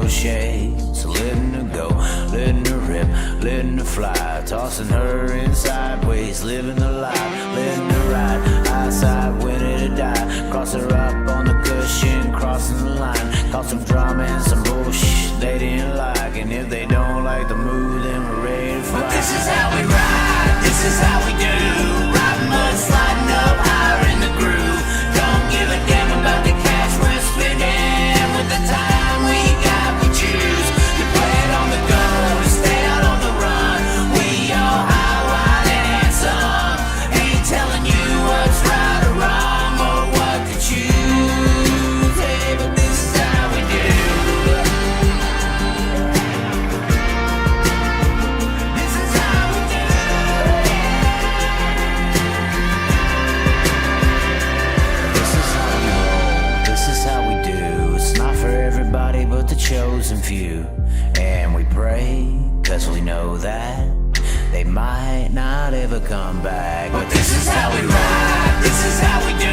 no shade. So letting her go, letting her rip, letting her fly, tossing her in sideways, living the life, letting her ride, outside, winning to die. Cross her up on the cushion, crossing the line, cause some drama and some bullshit they didn't like. And if they don't like the move, then we're ready to fly. But this is how we ride, this is how we do. Riding mud, sliding up higher in the groove. Don't give a damn about the cash we're spending. With the time we got, we choose to play it on the go, to stay out on the run. We all high, wide, and handsome. Ain't telling you what's right or wrong or what to choose. Hey, but this is how we do. This is how we do. This is how we roll. This is how we do. It's not for everybody but the chosen few. And we pray, cause we know that they might not ever come back. But this is how we ride, this is how we do.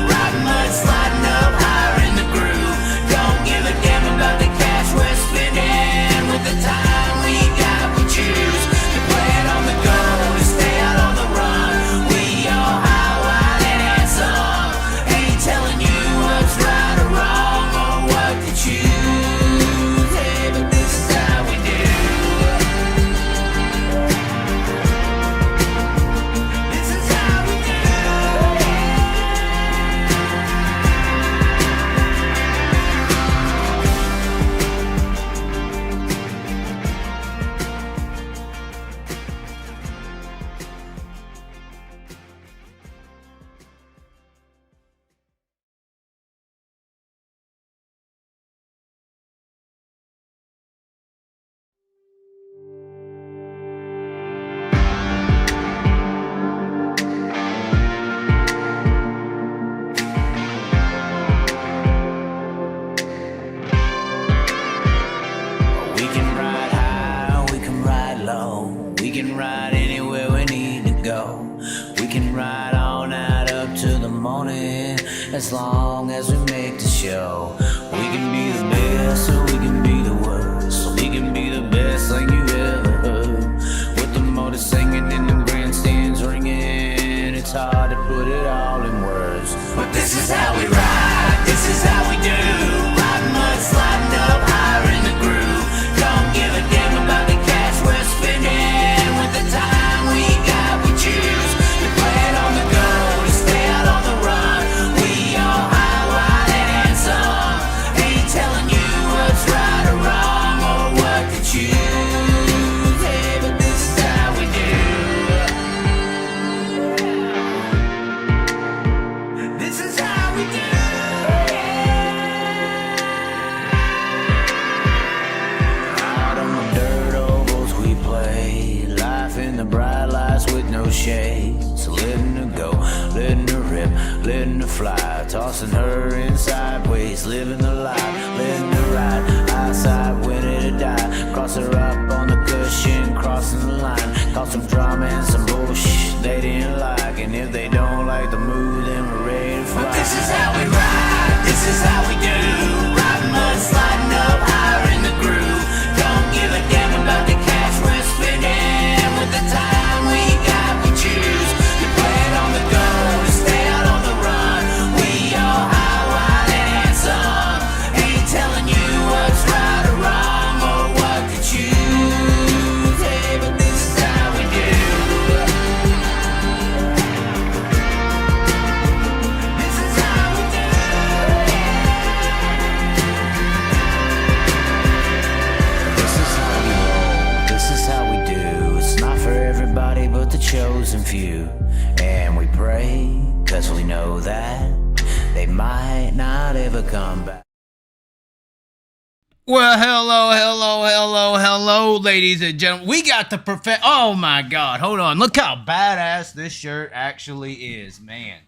Riding mud, sliding up higher in the groove. Don't give a damn about the cash we're spending. With the time we got, we choose to play it on the go, to stay out on the run. We all high, wide, and handsome. Ain't telling you what's right or wrong or what to choose. Hey, but this is how we do. This is how we do. We can ride high, we can ride low. We can ride anywhere we need to go. We can ride all night up to the morning, as long as we make the show. We can be the best or we can be the worst. We can be the best thing you ever heard. With the motor singing and the grandstands ringing, it's hard to put it all in words. But this is how we ride, this is how we do. Riding mud, sliding up higher in the groove. Don't give a damn about the cash we're spending. With the time we got, we choose to play it on the go, to stay out on the run. We all high, wide, and handsome. Ain't telling you what's right or wrong or what to choose. Hey, but this is how we do. This is how we do. Out on the dirt ovals we play, life in the bright lights with no shade. So letting her go, letting her rip, letting her fly, tossing her in sideways, living the life, letting her ride, outside, winning to die. Cross her up on the cushion, crossing the line, cause some drama and some bullshit they didn't like. And if they don't like the move, then we're ready to fly. But this is how we ride, this is how we do. Riding mud, sliding up higher in the groove. Don't give a damn about the cash we're spending. With the time we got, we choose to play it on the go, to stay out on the run. We all high, wide, and handsome. Ain't telling you what's right or wrong or what to choose. Hey, but this is how we do. This is how we do. This is how we roll. This is how we do. It's not for everybody but the chosen few. And we pray, cause we know that they might not ever come back. Well, hello, ladies and gentlemen. We got the perfect. Oh my God! Hold on. Look how badass this shirt actually is, man.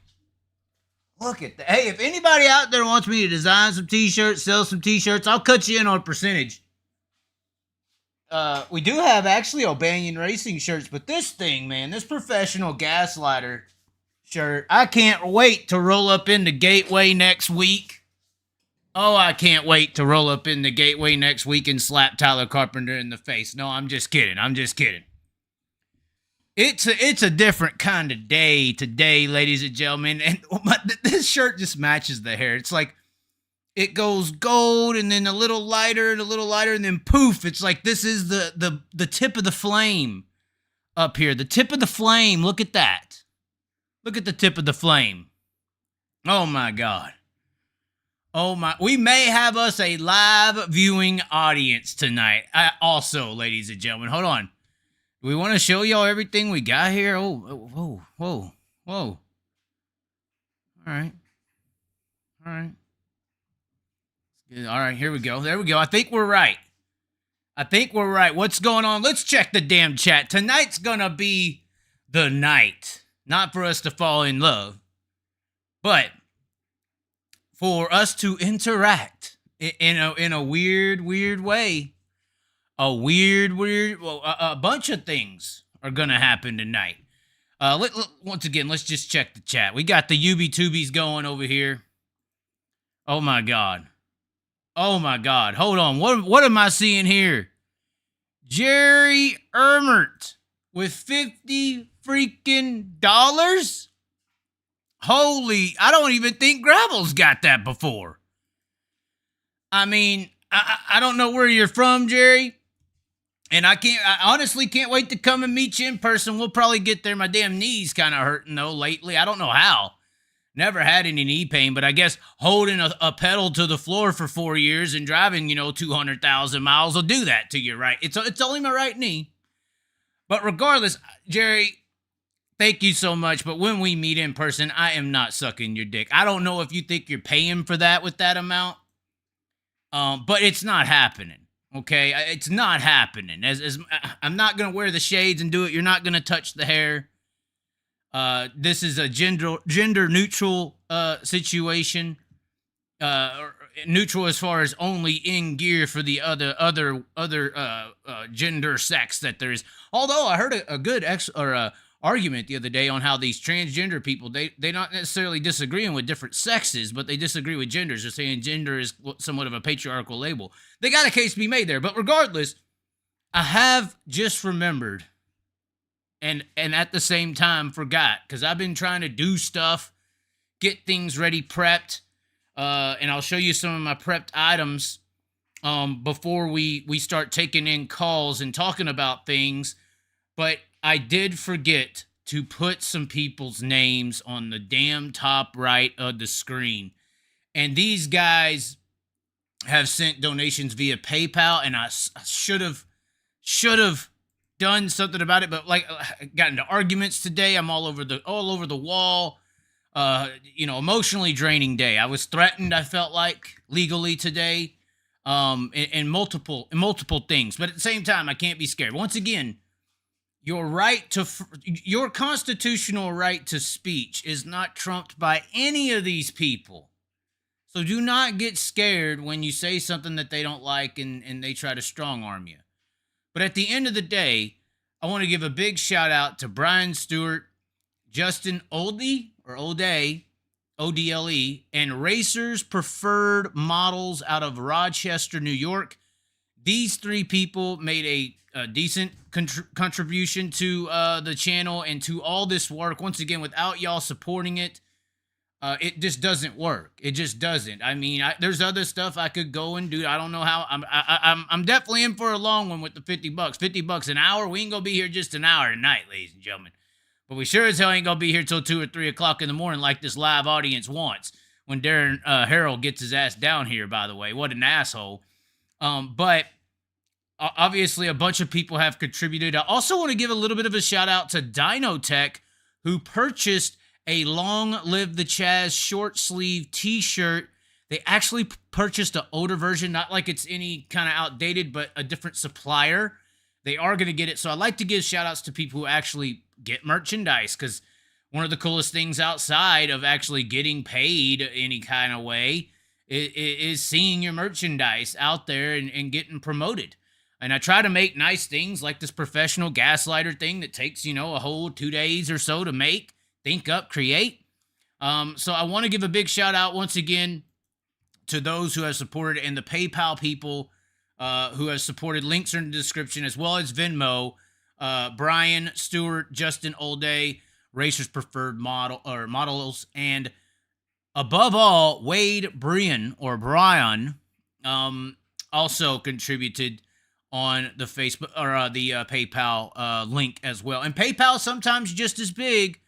Look at that. Hey, if anybody out there wants me to design some t-shirts, sell some t-shirts, I'll cut you in on a percentage. We do have actually O'Banion Racing shirts, but this thing, man, this professional gaslighter shirt, I can't wait to roll up into Gateway next week Oh, I can't wait to roll up in the Gateway next week and slap Tyler Carpenter in the face. No, I'm just kidding. I'm just kidding. It's a different kind of day today, ladies and gentlemen. And this shirt just matches the hair. It's like it goes gold and then a little lighter and a little lighter and then poof. It's like this is the tip of the flame up here. The tip of the flame. Look at that. Look at the tip of the flame. Oh my God. Oh my. We may have us a live viewing audience tonight. Also, ladies and gentlemen, hold on. We want to show y'all everything we got here. Oh, whoa, whoa, whoa. All right. All right. All right, here we go. There we go. I think we're right. What's going on? Let's check the damn chat. Tonight's going to be the night. Not for us to fall in love, but for us to interact in a weird way. A bunch of things are going to happen tonight. Once again, let's just check the chat. We got the UB-Tubies going over here. Oh my God. Hold on. What am I seeing here? Jerry Ermert with $50 freaking dollars? Holy, I don't even think Gravel's got that before. I mean, I don't know where you're from, Jerry. And I honestly can't wait to come and meet you in person. We'll probably get there. My damn knee's kind of hurting, though, lately. I don't know how. Never had any knee pain, but I guess holding a pedal to the floor for 4 years and driving, 200,000 miles will do that to you, right? It's only my right knee. But regardless, Jerry, thank you so much. But when we meet in person, I am not sucking your dick. I don't know if you think you're paying for that with that amount, but it's not happening. Okay, it's not happening. As I'm not gonna wear the shades and do it. You're not gonna touch the hair. This is a gender neutral situation. Neutral as far as only in gear for the other gender sex that there is. Although I heard a good argument the other day on how these transgender people they not necessarily disagreeing with different sexes, but they disagree with genders. They're saying gender is somewhat of a patriarchal label. They got a case to be made there, but regardless, I have just remembered and at the same time forgot, because I've been trying to do stuff, get things ready, prepped, and I'll show you some of my prepped items before we start taking in calls and talking about things. But I did forget to put some people's names on the damn top right of the screen. And these guys have sent donations via PayPal, and I should have done something about it, but like I got into arguments today. I'm all over the wall. Emotionally draining day. I was threatened, I felt like, legally today, in multiple things. But at the same time, I can't be scared. Once again, your constitutional right to speech is not trumped by any of these people. So do not get scared when you say something that they don't like and they try to strong arm you. But at the end of the day, I want to give a big shout out to Brian Stewart, Justin Oldie, ODLE, and Racers Preferred Models out of Rochester, New York. These three people made a decent contribution to the channel and to all this work. Once again, without y'all supporting it, it just doesn't work. It just doesn't. I mean, there's other stuff I could go and do. I don't know how. I'm definitely in for a long one with the $50. $50 an hour. We ain't gonna be here just an hour tonight, ladies and gentlemen. But we sure as hell ain't gonna be here till 2 or 3 o'clock in the morning like this live audience wants. When Darren Harrell gets his ass down here, by the way, what an asshole. But obviously, a bunch of people have contributed. I also want to give a little bit of a shout out to Dynotech, who purchased a Long Live the Chaz short sleeve t-shirt. They actually purchased an older version, not like it's any kind of outdated, but a different supplier. They are going to get it. So I like to give shout outs to people who actually get merchandise, because one of the coolest things outside of actually getting paid any kind of way is seeing your merchandise out there and getting promoted. And I try to make nice things like this professional gaslighter thing that takes, a whole 2 days or so to make, think up, create. So I want to give a big shout out once again to those who have supported and the PayPal people who have supported. Links are in the description, as well as Venmo. Brian Stewart, Justin Olday, Racers Preferred Models, and above all, Wade Breon also contributed on the Facebook or the PayPal link as well. And PayPal sometimes just as big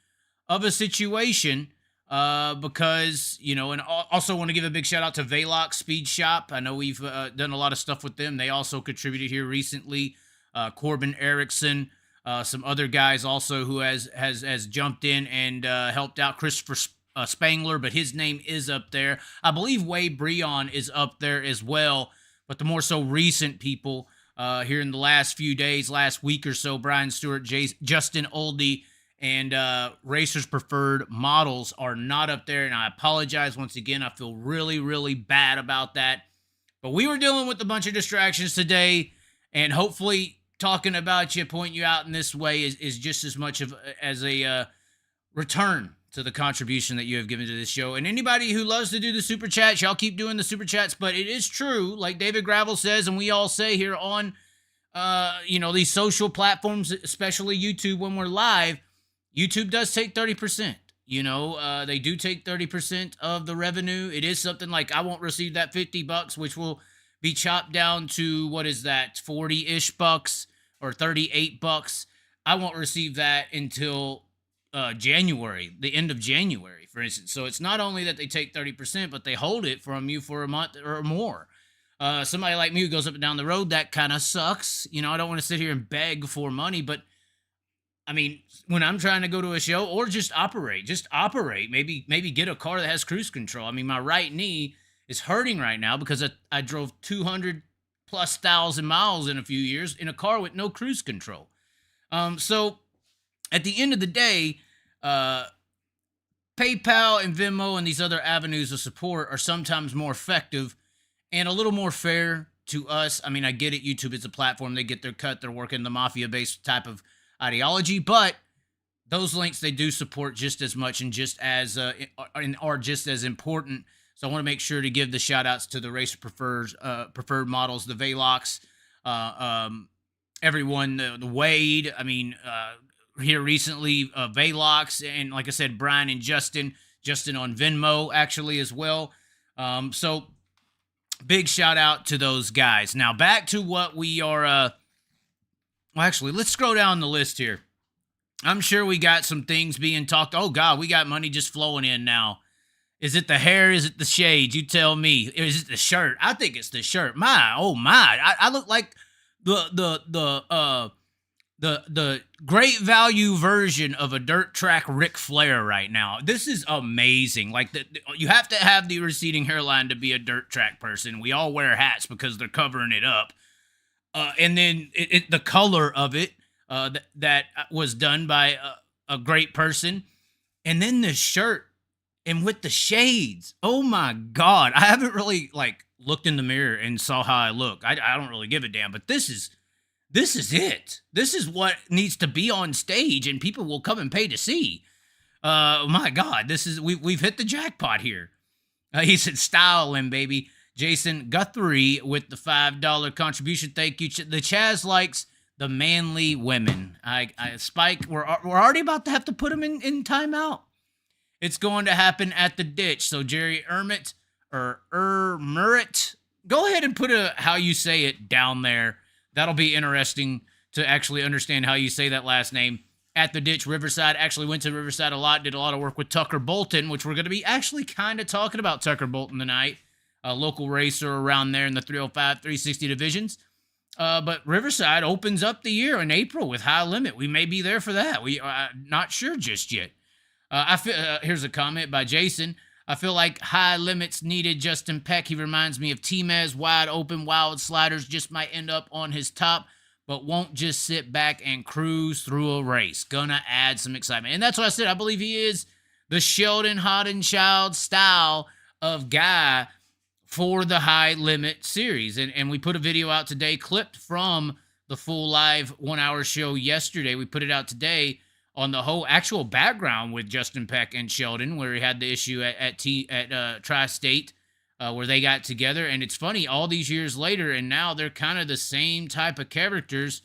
of a situation because, you know, and also want to give a big shout out to Velox Speed Shop. I know we've done a lot of stuff with them. They also contributed here recently. Corbin Erickson, some other guys also who has jumped in and helped out. Chrisopher Strangler, but his name is up there. I believe Wade Breon is up there as well. But the more so recent people here in the last few days, last week or so, Brian Stewart, Justin Oldie, and Racers Preferred Models are not up there. And I apologize once again. I feel really, really bad about that. But we were dealing with a bunch of distractions today, and hopefully talking about you, pointing you out in this way is just as much as a return to the contribution that you have given to this show. And anybody who loves to do the super chats, y'all keep doing the super chats. But it is true, like David Gravel says, and we all say here on, these social platforms, especially YouTube, when we're live, YouTube does take 30%. They do take 30% of the revenue. It is something like I won't receive that $50, which will be chopped down to, what is that, 40-ish bucks or $38. I won't receive that until January, the end of January, for instance. So it's not only that they take 30%, but they hold it from you for a month or more. Somebody like me who goes up and down the road, that kind of sucks. I don't want to sit here and beg for money, but I mean, when I'm trying to go to a show or just operate, maybe get a car that has cruise control. I mean, my right knee is hurting right now because I drove 200,000+ miles in a few years in a car with no cruise control. So at the end of the day, PayPal and Venmo and these other avenues of support are sometimes more effective and a little more fair to us. I mean, I get it. YouTube is a platform. They get their cut. They're working the mafia-based type of ideology, but those links, they do support just as much and just as are just as important. So I want to make sure to give the shout outs to the Racer Preferred Models, the Velox, everyone, the Wade. I mean, here recently, Velox, and like I said, Brian and Justin on Venmo actually as well. So big shout out to those guys. Now back to what we are. Well, actually, let's scroll down the list here. I'm sure we got some things being talked. Oh, God, we got money just flowing in now. Is it the hair? Is it the shades? You tell me. Is it the shirt? I think it's the shirt. I look like the great value version of a dirt track Ric Flair right now. This is amazing. Like, you have to have the receding hairline to be a dirt track person. We all wear hats because they're covering it up. And then the color of it that was done by a great person. And then the shirt and with the shades. Oh, my God. I haven't really, looked in the mirror and saw how I look. I don't really give a damn. But this is it. This is what needs to be on stage, and people will come and pay to see. My God. We've hit the jackpot here. He said, styling, baby. Jason Guthrie with the $5 contribution. Thank you. The Chaz likes the manly women. Spike, we're already about to have to put him in timeout. It's going to happen at the ditch. So Jerry Ermit or Merritt, go ahead and put how you say it down there. That'll be interesting to actually understand how you say that last name. At the ditch, Riverside. Actually went to Riverside a lot. Did a lot of work with Tucker Bolton, which we're going to be actually kind of talking about Tucker Bolton tonight. A local racer around there in the 305, 360 divisions. But Riverside opens up the year in April with High Limit. We may be there for that. We are not sure just yet. Here's a comment by Jason. I feel like High Limit's needed Justin Peck. He reminds me of T-Mez. Wide open, wild sliders just might end up on his top, but won't just sit back and cruise through a race. Gonna add some excitement. And that's what I said. I believe he is the Sheldon Hodenschild style of guy for the High Limit series. And we put a video out today, clipped from the full live 1 hour show yesterday. We put it out today on the whole actual background with Justin Peck and Sheldon, where he had the issue at Tri-State where they got together. And it's funny, all these years later, and now they're kind of the same type of characters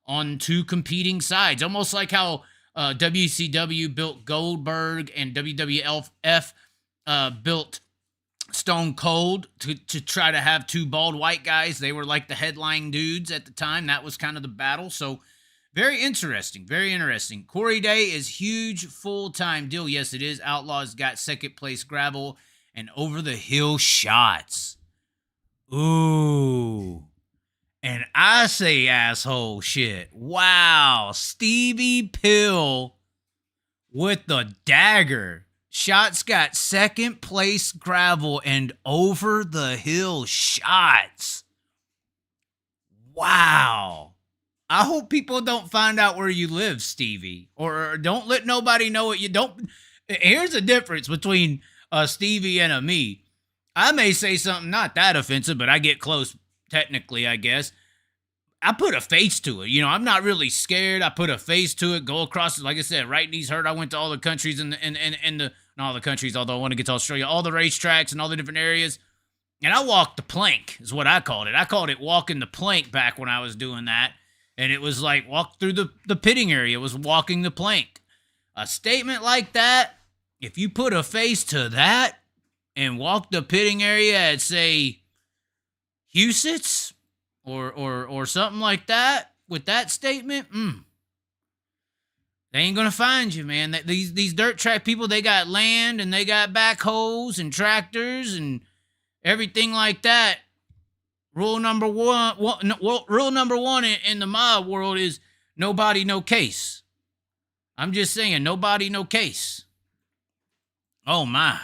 on two competing sides. Almost like how WCW built Goldberg and WWF built Stone Cold to try to have two bald white guys. They were like the headline dudes at the time. That was kind of the battle. So very interesting. Very interesting. Corey Day is huge full-time deal. Yes, it is. Outlaws got second place gravel and over the hill shots. Ooh. And I say asshole shit. Wow. Stevie Pill with the dagger. Shots got second place gravel and over the hill shots. Wow. I hope people don't find out where you live, Stevie. Or don't let nobody know what you don't. Here's the difference between Stevie and me. I may say something not that offensive, but I get close technically, I guess. I put a face to it. You know, I'm not really scared. I put a face to it, go across it. Like I said, right knee's hurt. I went to all the countries not all the countries, although I want to get to Australia, all the racetracks and all the different areas. And I walked the plank is what I called it. I called it walking the plank back when I was doing that. And it was like walk through the pitting area. It was walking the plank. A statement like that, if you put a face to that and walk the pitting area at, say, Huset's or something like that, with that statement, they ain't gonna find you, man. These dirt track people, they got land and they got backhoes and tractors and everything like that. Rule number one in the mob world is nobody, no case. I'm just saying, nobody, no case. Oh my,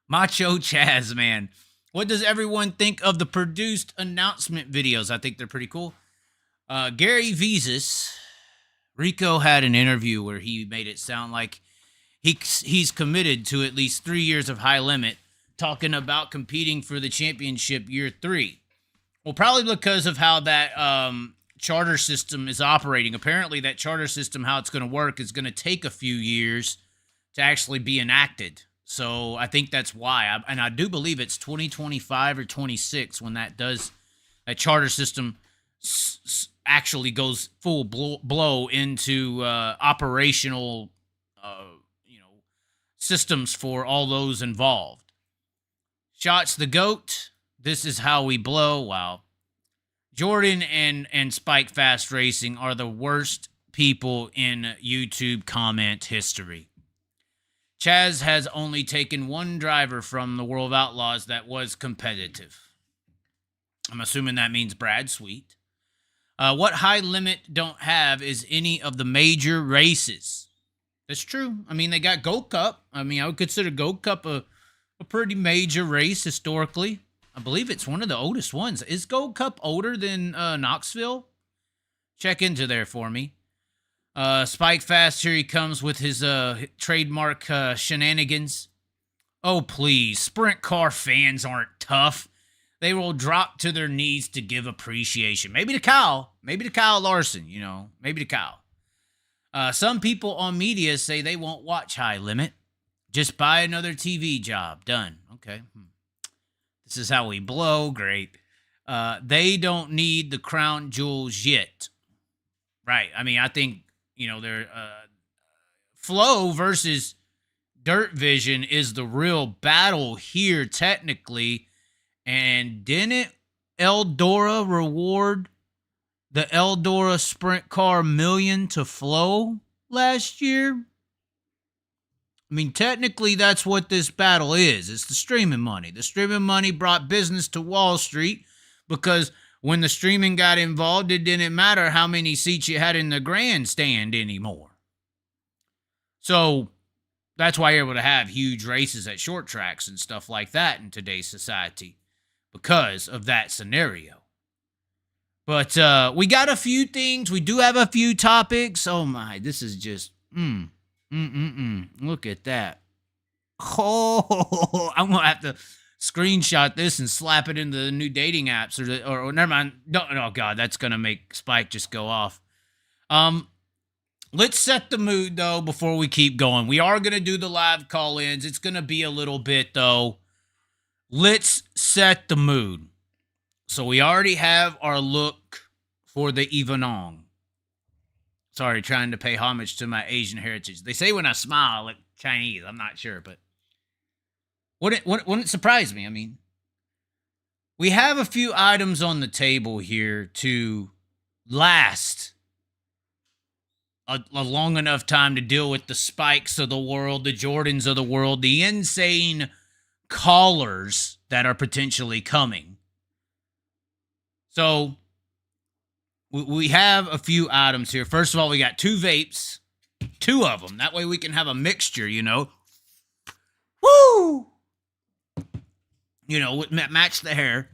Macho Chaz, man. What does everyone think of the produced announcement videos? I think they're pretty cool. Gary Vezus. Rico had an interview where he made it sound like he's committed to at least 3 years of high limit, talking about competing for the championship year 3. Well, probably because of how that charter system is operating. Apparently, that charter system, how it's going to work, is going to take a few years to actually be enacted. So I think that's why. And I do believe it's 2025 or 26 when that charter system actually goes full blow into operational systems for all those involved. Shots the GOAT. This is how we blow. Wow. Jordan and Spike Fast Racing are the worst people in YouTube comment history. Chaz has only taken one driver from the World of Outlaws that was competitive. I'm assuming that means Brad Sweet. What high limit don't have is any of the major races. That's true. I mean, they got Gold Cup. I mean, I would consider Gold Cup a pretty major race historically. I believe it's one of the oldest ones. Is Gold Cup older than Knoxville? Check into there for me. Spike Fast, here he comes with his trademark shenanigans. Oh, please. Sprint car fans aren't tough. They will drop to their knees to give appreciation. Maybe to Kyle. Maybe to Kyle Larson, Maybe to Kyle. Some people on media say they won't watch High Limit. Just buy another TV job. Done. Okay. This is how we blow. Great. They don't need the crown jewels yet. Right. I mean, I think, they're Flow versus Dirt Vision is the real battle here, technically. And didn't Eldora reward the Eldora Sprint Car million to Flow last year? I mean, technically, that's what this battle is. It's the streaming money. The streaming money brought business to Wall Street because when the streaming got involved, it didn't matter how many seats you had in the grandstand anymore. So that's why you're able to have huge races at short tracks and stuff like that in today's society because of that scenario. But we got a few things. We do have a few topics. Oh, my. This is just, Look at that. Oh, I'm going to have to screenshot this and slap it into the new dating apps or never mind. Oh God, that's going to make Spike just go off. Let's set the mood though before we keep going. We are going to do the live call-ins. It's going to be a little bit though let's set the mood. So we already have our look for the evening. Sorry, trying to pay homage to my Asian heritage. They say when I smile, I look Chinese. I'm not sure, but wouldn't surprise me. I mean, we have a few items on the table here to last a long enough time to deal with the Spikes of the world, the Jordans of the world, the insane callers that are potentially coming. So we have a few items here. First of all, we got 2 vapes, 2 of them. That way we can have a mixture, you know. Woo! You know, match the hair.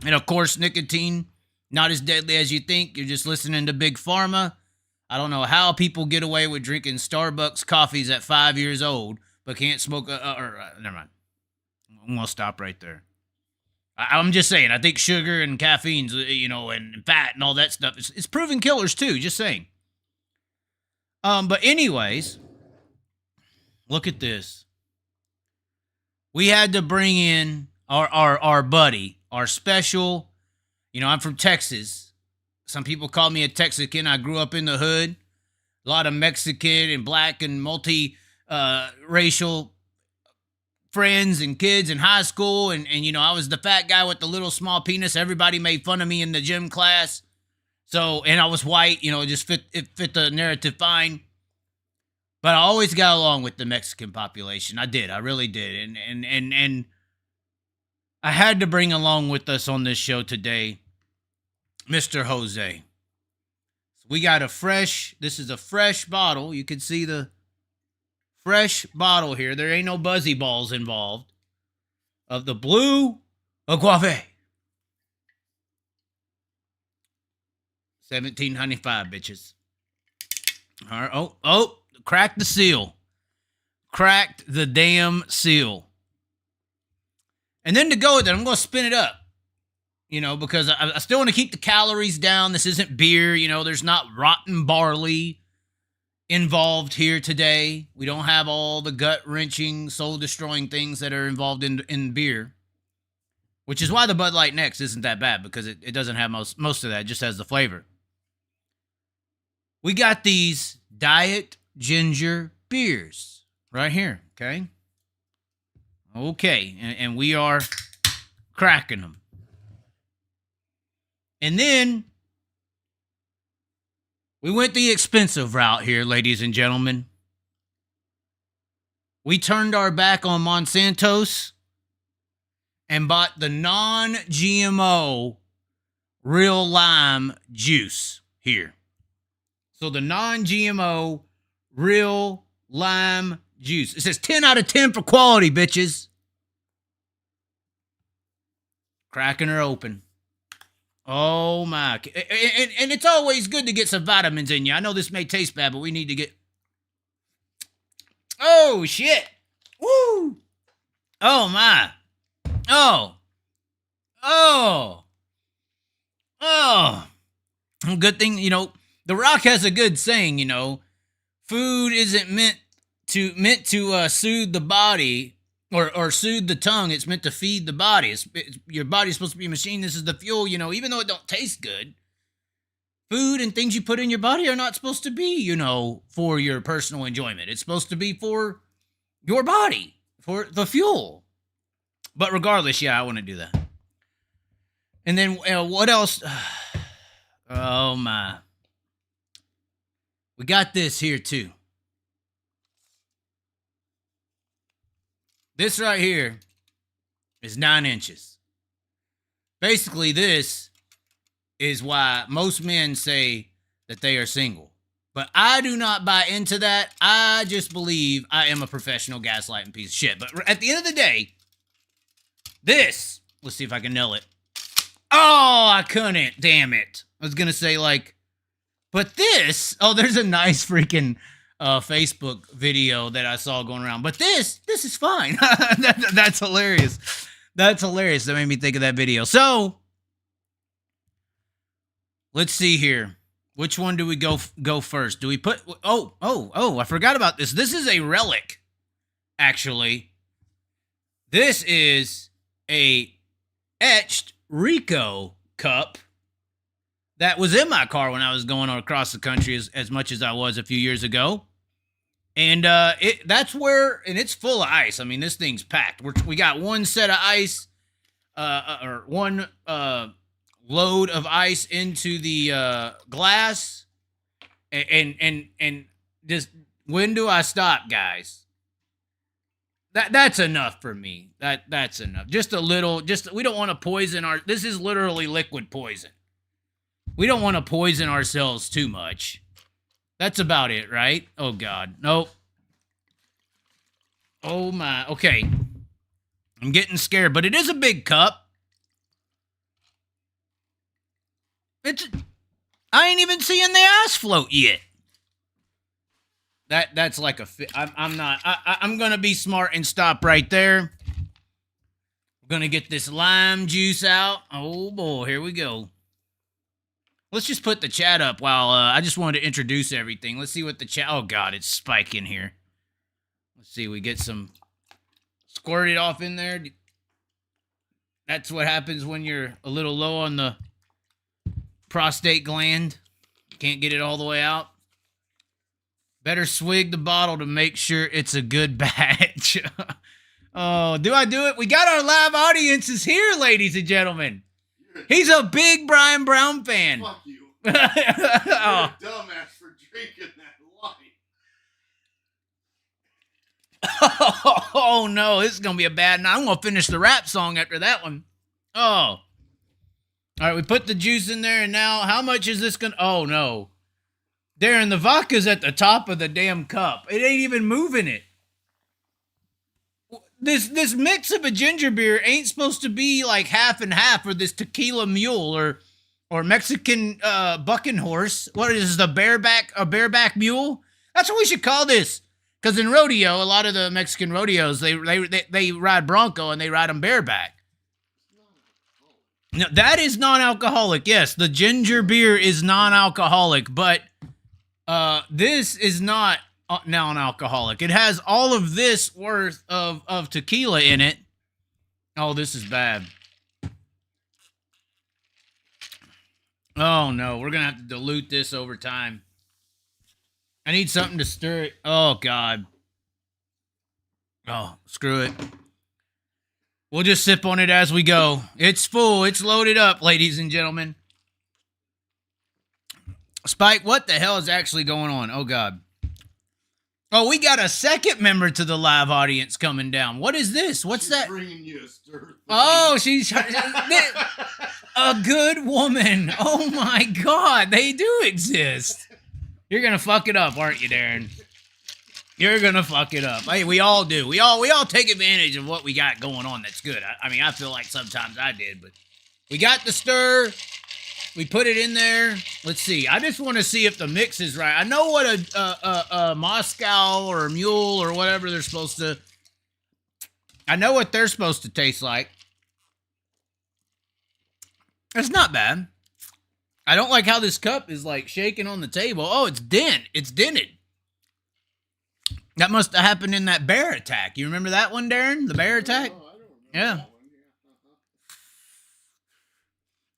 And of course, nicotine, not as deadly as you think. You're just listening to Big Pharma. I don't know how people get away with drinking Starbucks coffees at 5 years old, but can't smoke never mind. I'm going to stop right there. I'm just saying, I think sugar and caffeines, you know, and fat and all that stuff, it's proven killers too, just saying. But anyways, look at this. We had to bring in our buddy, our special, you know, I'm from Texas. Some people call me a Texican. I grew up in the hood. A lot of Mexican and black and multi-racial friends and kids in high school. And, you know, I was the fat guy with the little small penis. Everybody made fun of me in the gym class. So, and I was white, you know, it fit the narrative fine. But I always got along with the Mexican population. I did. I really did. And I had to bring along with us on this show today, Mr. Jose. So we got this is a fresh bottle. You can see the fresh bottle here. There ain't no buzzy balls involved. Of the blue agave. $17.95, bitches. All right. Oh, cracked the seal. Cracked the damn seal. And then to go with it, I'm going to spin it up. You know, because I still want to keep the calories down. This isn't beer. You know, there's not rotten barley involved here today. We don't have all the gut-wrenching, soul-destroying things that are involved in beer. Which is why the Bud Light Next isn't that bad, because it doesn't have most of that. It just has the flavor. We got these Diet Ginger beers right here, okay? Okay, and we are cracking them. And then we went the expensive route here, ladies and gentlemen. We turned our back on Monsanto's and bought the non-GMO real lime juice here. So the non-GMO real lime juice. It says 10 out of 10 for quality, bitches. Cracking her open. Oh, my. And it's always good to get some vitamins in you. I know this may taste bad, but we need to get... Oh, shit. Woo. Oh, my. Oh. Good thing, you know, The Rock has a good saying, you know, food isn't meant to soothe the body or soothe the tongue. It's meant to feed the body. Your body's supposed to be a machine. This is the fuel, you know, even though it don't taste good. Food and things you put in your body are not supposed to be, you know, for your personal enjoyment. It's supposed to be for your body, for the fuel. But regardless, yeah, I want to do that. And then what else? Oh, my. We got this here, too. This right here is 9 inches. Basically, this is why most men say that they are single. But I do not buy into that. I just believe I am a professional gaslighting piece of shit. But at the end of the day, this, let's see if I can nail it. Oh, I couldn't. Damn it. I was going to say, like, but this, oh, there's a nice freaking Facebook video that I saw going around. But this is fine. That's hilarious. That's hilarious. That made me think of that video. So, let's see here. Which one do we go first? Do we put, I forgot about this. This is a relic, actually. This is a etched Rico cup that was in my car when I was going across the country as much as I was a few years ago. And that's where, and it's full of ice. I mean, this thing's packed. We got one set of ice, or one load of ice into the glass. And just, when do I stop, guys? That's enough for me. That's enough. Just a little, we don't want to poison this is literally liquid poison. We don't want to poison ourselves too much. That's about it, right? Oh, God. Nope. Oh, my. Okay. I'm getting scared, but it is a big cup. I ain't even seeing the ice float yet. That's like I'm going to be smart and stop right there. I'm going to get this lime juice out. Oh, boy. Here we go. Let's just put the chat up while I just wanted to introduce everything. Let's see what the chat... Oh, God, it's spiking here. Let's see. We get some squirted off in there. That's what happens when you're a little low on the prostate gland. Can't get it all the way out. Better swig the bottle to make sure it's a good batch. Oh, do I do it? We got our live audiences here, ladies and gentlemen. He's a big Brian Brown fan. Fuck you. You're a dumbass for drinking that light. Oh, no, this is going to be a bad night. I'm going to finish the rap song after that one. Oh. All right, we put the juice in there, and now how much is this going to... Oh, no. Darren, the vodka's at the top of the damn cup. It ain't even moving it. This mix of a ginger beer ain't supposed to be like half and half, or this tequila mule or Mexican bucking horse. What is this, a bareback mule? That's what we should call this. Because in rodeo, a lot of the Mexican rodeos, they ride bronco and they ride them bareback. No, that is non-alcoholic. Yes, the ginger beer is non-alcoholic, but this is not non-alcoholic. It has all of this worth of tequila in it. Oh, this is bad. Oh, no. We're going to have to dilute this over time. I need something to stir it. Oh, God. Oh, screw it. We'll just sip on it as we go. It's full. It's loaded up, ladies and gentlemen. Spike, what the hell is actually going on? Oh, God. Oh, we got a second member to the live audience coming down. What is this? What's that? Bringing you a stir. Oh, she's a good woman. Oh, my God. They do exist. You're going to fuck it up, aren't you, Darren? You're going to fuck it up. Hey, we all do. We all take advantage of what we got going on that's good. I mean, I feel like sometimes I did, but we got the stir. We put it in there. Let's see. I just want to see if the mix is right. I know what a Moscow or a mule or whatever they're supposed to... I know what they're supposed to taste like. It's not bad. I don't like how this cup is like shaking on the table. Oh, it's dented. That must have happened in that bear attack. You remember that one, Darren? The bear attack? Oh, I don't remember Yeah.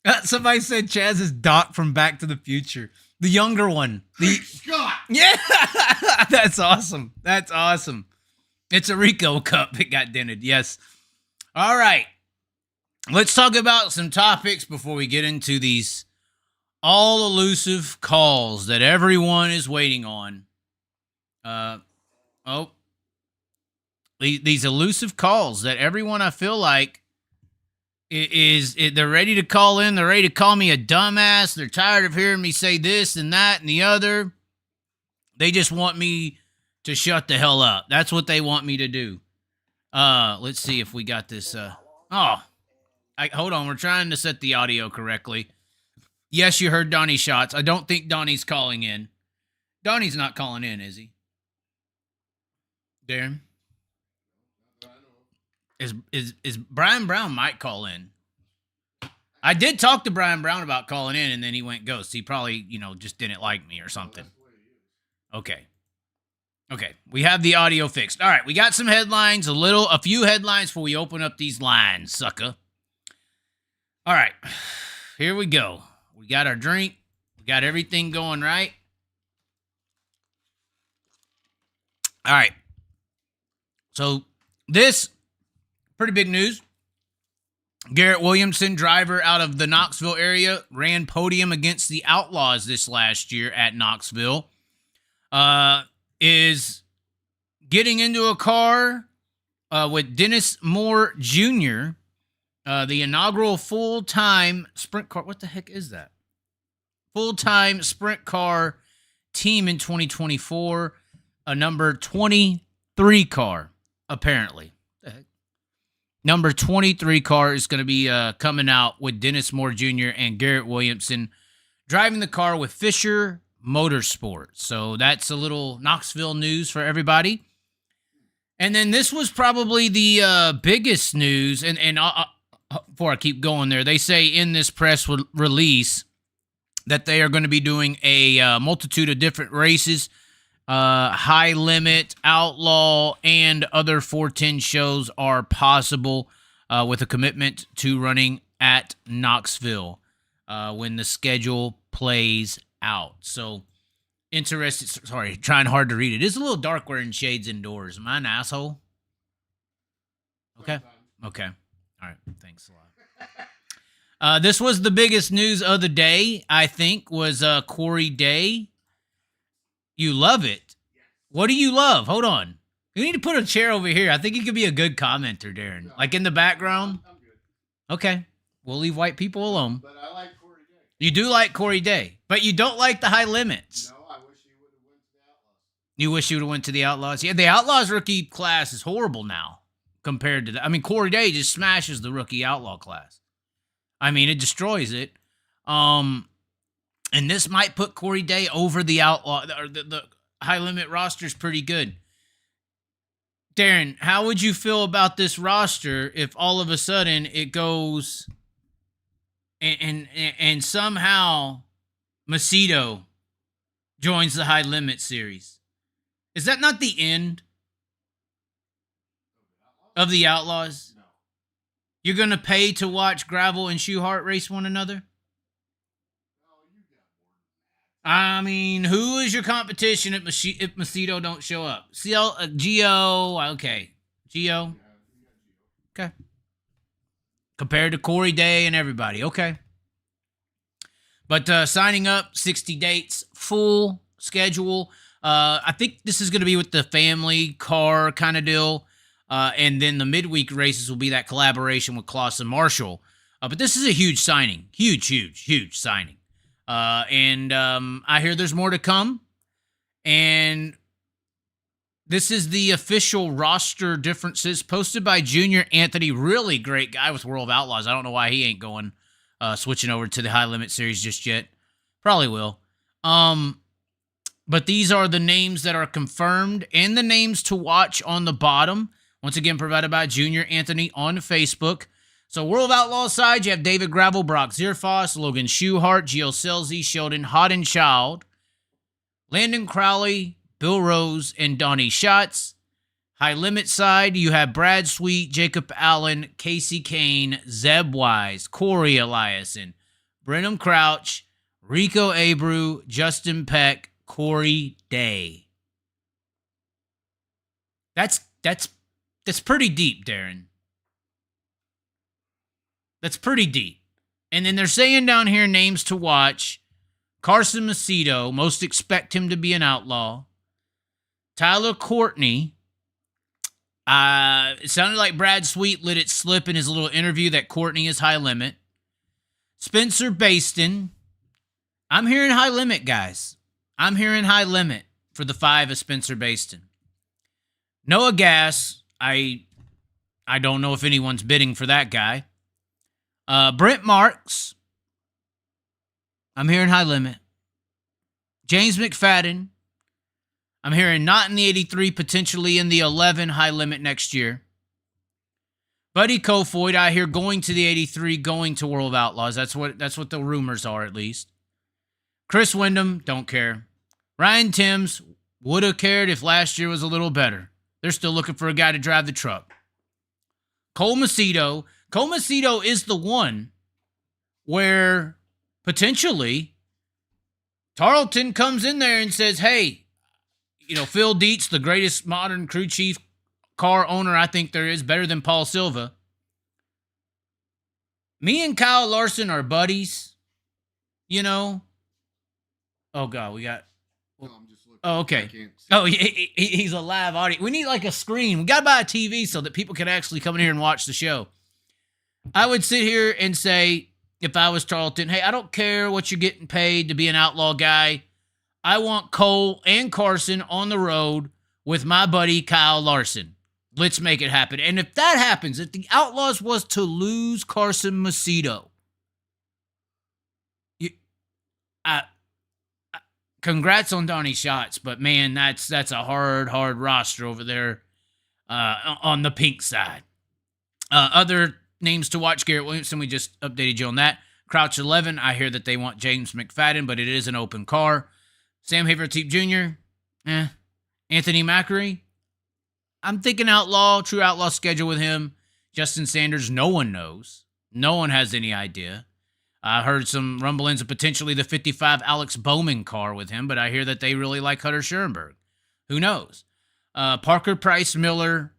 that one. Somebody said Chaz is Doc from Back to the Future. The younger one. Scott! Yeah! That's awesome. That's awesome. It's a Rico cup. It got dented. Yes. All right. Let's talk about some topics before we get into these all-elusive calls that everyone is waiting on. These elusive calls that everyone, I feel like, they're ready to call in. They're ready to call me a dumbass. They're tired of hearing me say this and that and the other. They just want me to shut the hell up. That's what they want me to do. Let's see if we got this. Hold on. We're trying to set the audio correctly. Yes, you heard Donnie's shots. I don't think Donnie's calling in. Donnie's not calling in, is he? Darren? Is Brian Brown might call in. I did talk to Brian Brown about calling in, and then he went ghost. He probably, just didn't like me or something. Okay. Okay, we have the audio fixed. All right, we got some headlines, a few headlines before we open up these lines, sucker. All right, here we go. We got our drink. We got everything going right. All right. So this, pretty big news. Garrett Williamson, driver out of the Knoxville area, ran podium against the Outlaws this last year at Knoxville. Is getting into a car with Dennis Moore Jr., the inaugural full-time sprint car. What the heck is that? Full-time sprint car team in 2024. A number 23 car, apparently. What the heck? Number 23 car is going to be coming out with Dennis Moore Jr. and Garrett Williamson driving the car with Fisher Motorsports. So that's a little Knoxville news for everybody. And then this was probably the biggest news. And before I keep going there, they say in this press release that they are going to be doing a multitude of different races. High Limit, Outlaw, and other 410 shows are possible with a commitment to running at Knoxville when the schedule plays out. So, interested. Sorry, trying hard to read it. It's a little dark wearing shades indoors. Am I an asshole? Okay. Okay. All right. Thanks a lot. This was the biggest news of the day, I think, was Corey Day. You love it. What do you love? Hold on. You need to put a chair over here. I think you could be a good commenter, Darren. Like in the background? I'm good. Okay. We'll leave white people alone. But I like Corey Day. You do like Corey Day, but you don't like the high limits. No, I wish he would have went to the Outlaws. You wish you would have went to the Outlaws? Yeah, the Outlaws rookie class is horrible now compared to that. I mean, Corey Day just smashes the rookie Outlaw class. I mean, it destroys it. And this might put Corey Day over the Outlaw, or the high limit roster is pretty good. Darren, how would you feel about this roster if all of a sudden it goes and somehow Macedo joins the high limit series? Is that not the end of the Outlaws? No. You're going to pay to watch Gravel and Shoehart race one another? I mean, who is your competition if Macedo don't show up? Gio, okay. Gio? Okay. Compared to Corey Day and everybody, okay. But signing up, 60 dates, full schedule. I think this is going to be with the family car kind of deal. And then the midweek races will be that collaboration with Klaus and Marshall. But this is a huge signing. Huge signing. And I hear there's more to come. And this is the official roster differences posted by Junior Anthony. Really great guy with World of Outlaws. I don't know why he ain't going, switching over to the high limit series just yet. Probably will. But these are the names that are confirmed and the names to watch on the bottom. Once again, provided by Junior Anthony on Facebook. So, World of Outlaws side, you have David Gravel, Brock Zierfoss, Logan Shoehart, Gio Selzy, Sheldon Hoddenchild, Landon Crowley, Bill Rose, and Donnie Schatz. High Limit side, you have Brad Sweet, Jacob Allen, Casey Kane, Zeb Wise, Corey Eliason, Brenham Crouch, Rico Abreu, Justin Peck, Corey Day. That's pretty deep, Darren. That's pretty deep. And then they're saying down here names to watch. Carson Macedo, most expect him to be an outlaw. Tyler Courtney. It sounded like Brad Sweet let it slip in his little interview that Courtney is high limit. Spencer Baston. I'm hearing high limit, guys. I'm hearing high limit for the 5 of Spencer Baston. Noah Gass. I don't know if anyone's bidding for that guy. Brent Marks. I'm hearing high limit. James McFadden. I'm hearing not in the 83, potentially in the 11 high limit next year. Buddy Kofoid, I hear going to the 83, going to World of Outlaws. That's what the rumors are, at least. Chris Wyndham, don't care. Ryan Timms, Would have cared if last year was a little better. They're still looking for a guy to drive the truck. Cole Macedo. Cole Macedo is the one where potentially Tarleton comes in there and says, hey, Phil Dietz, the greatest modern crew chief car owner I think there is, better than Paul Silva. Me and Kyle Larson are buddies, Oh, God, we got... No, I'm just looking. Oh, okay. Oh, he's a live audience. We need like a screen. We got to buy a TV so that people can actually come in here and watch the show. I would sit here and say, if I was Tarleton, hey, I don't care what you're getting paid to be an outlaw guy. I want Cole and Carson on the road with my buddy Kyle Larson. Let's make it happen. And if that happens, if the Outlaws was to lose Carson Macedo, congrats on Donnie Schatz, but man, that's a hard roster over there on the pink side. Other names to watch: Garrett Williamson, we just updated you on that. Crouch 11, I hear that they want James McFadden, but it is an open car. Sam Haverteep Jr., Anthony Macri, I'm thinking true outlaw schedule with him. Justin Sanders, no one knows. No one has any idea. I heard some rumblings of potentially the 55 Alex Bowman car with him, but I hear that they really like Hutter Schurenberg. Who knows? Parker Price Miller,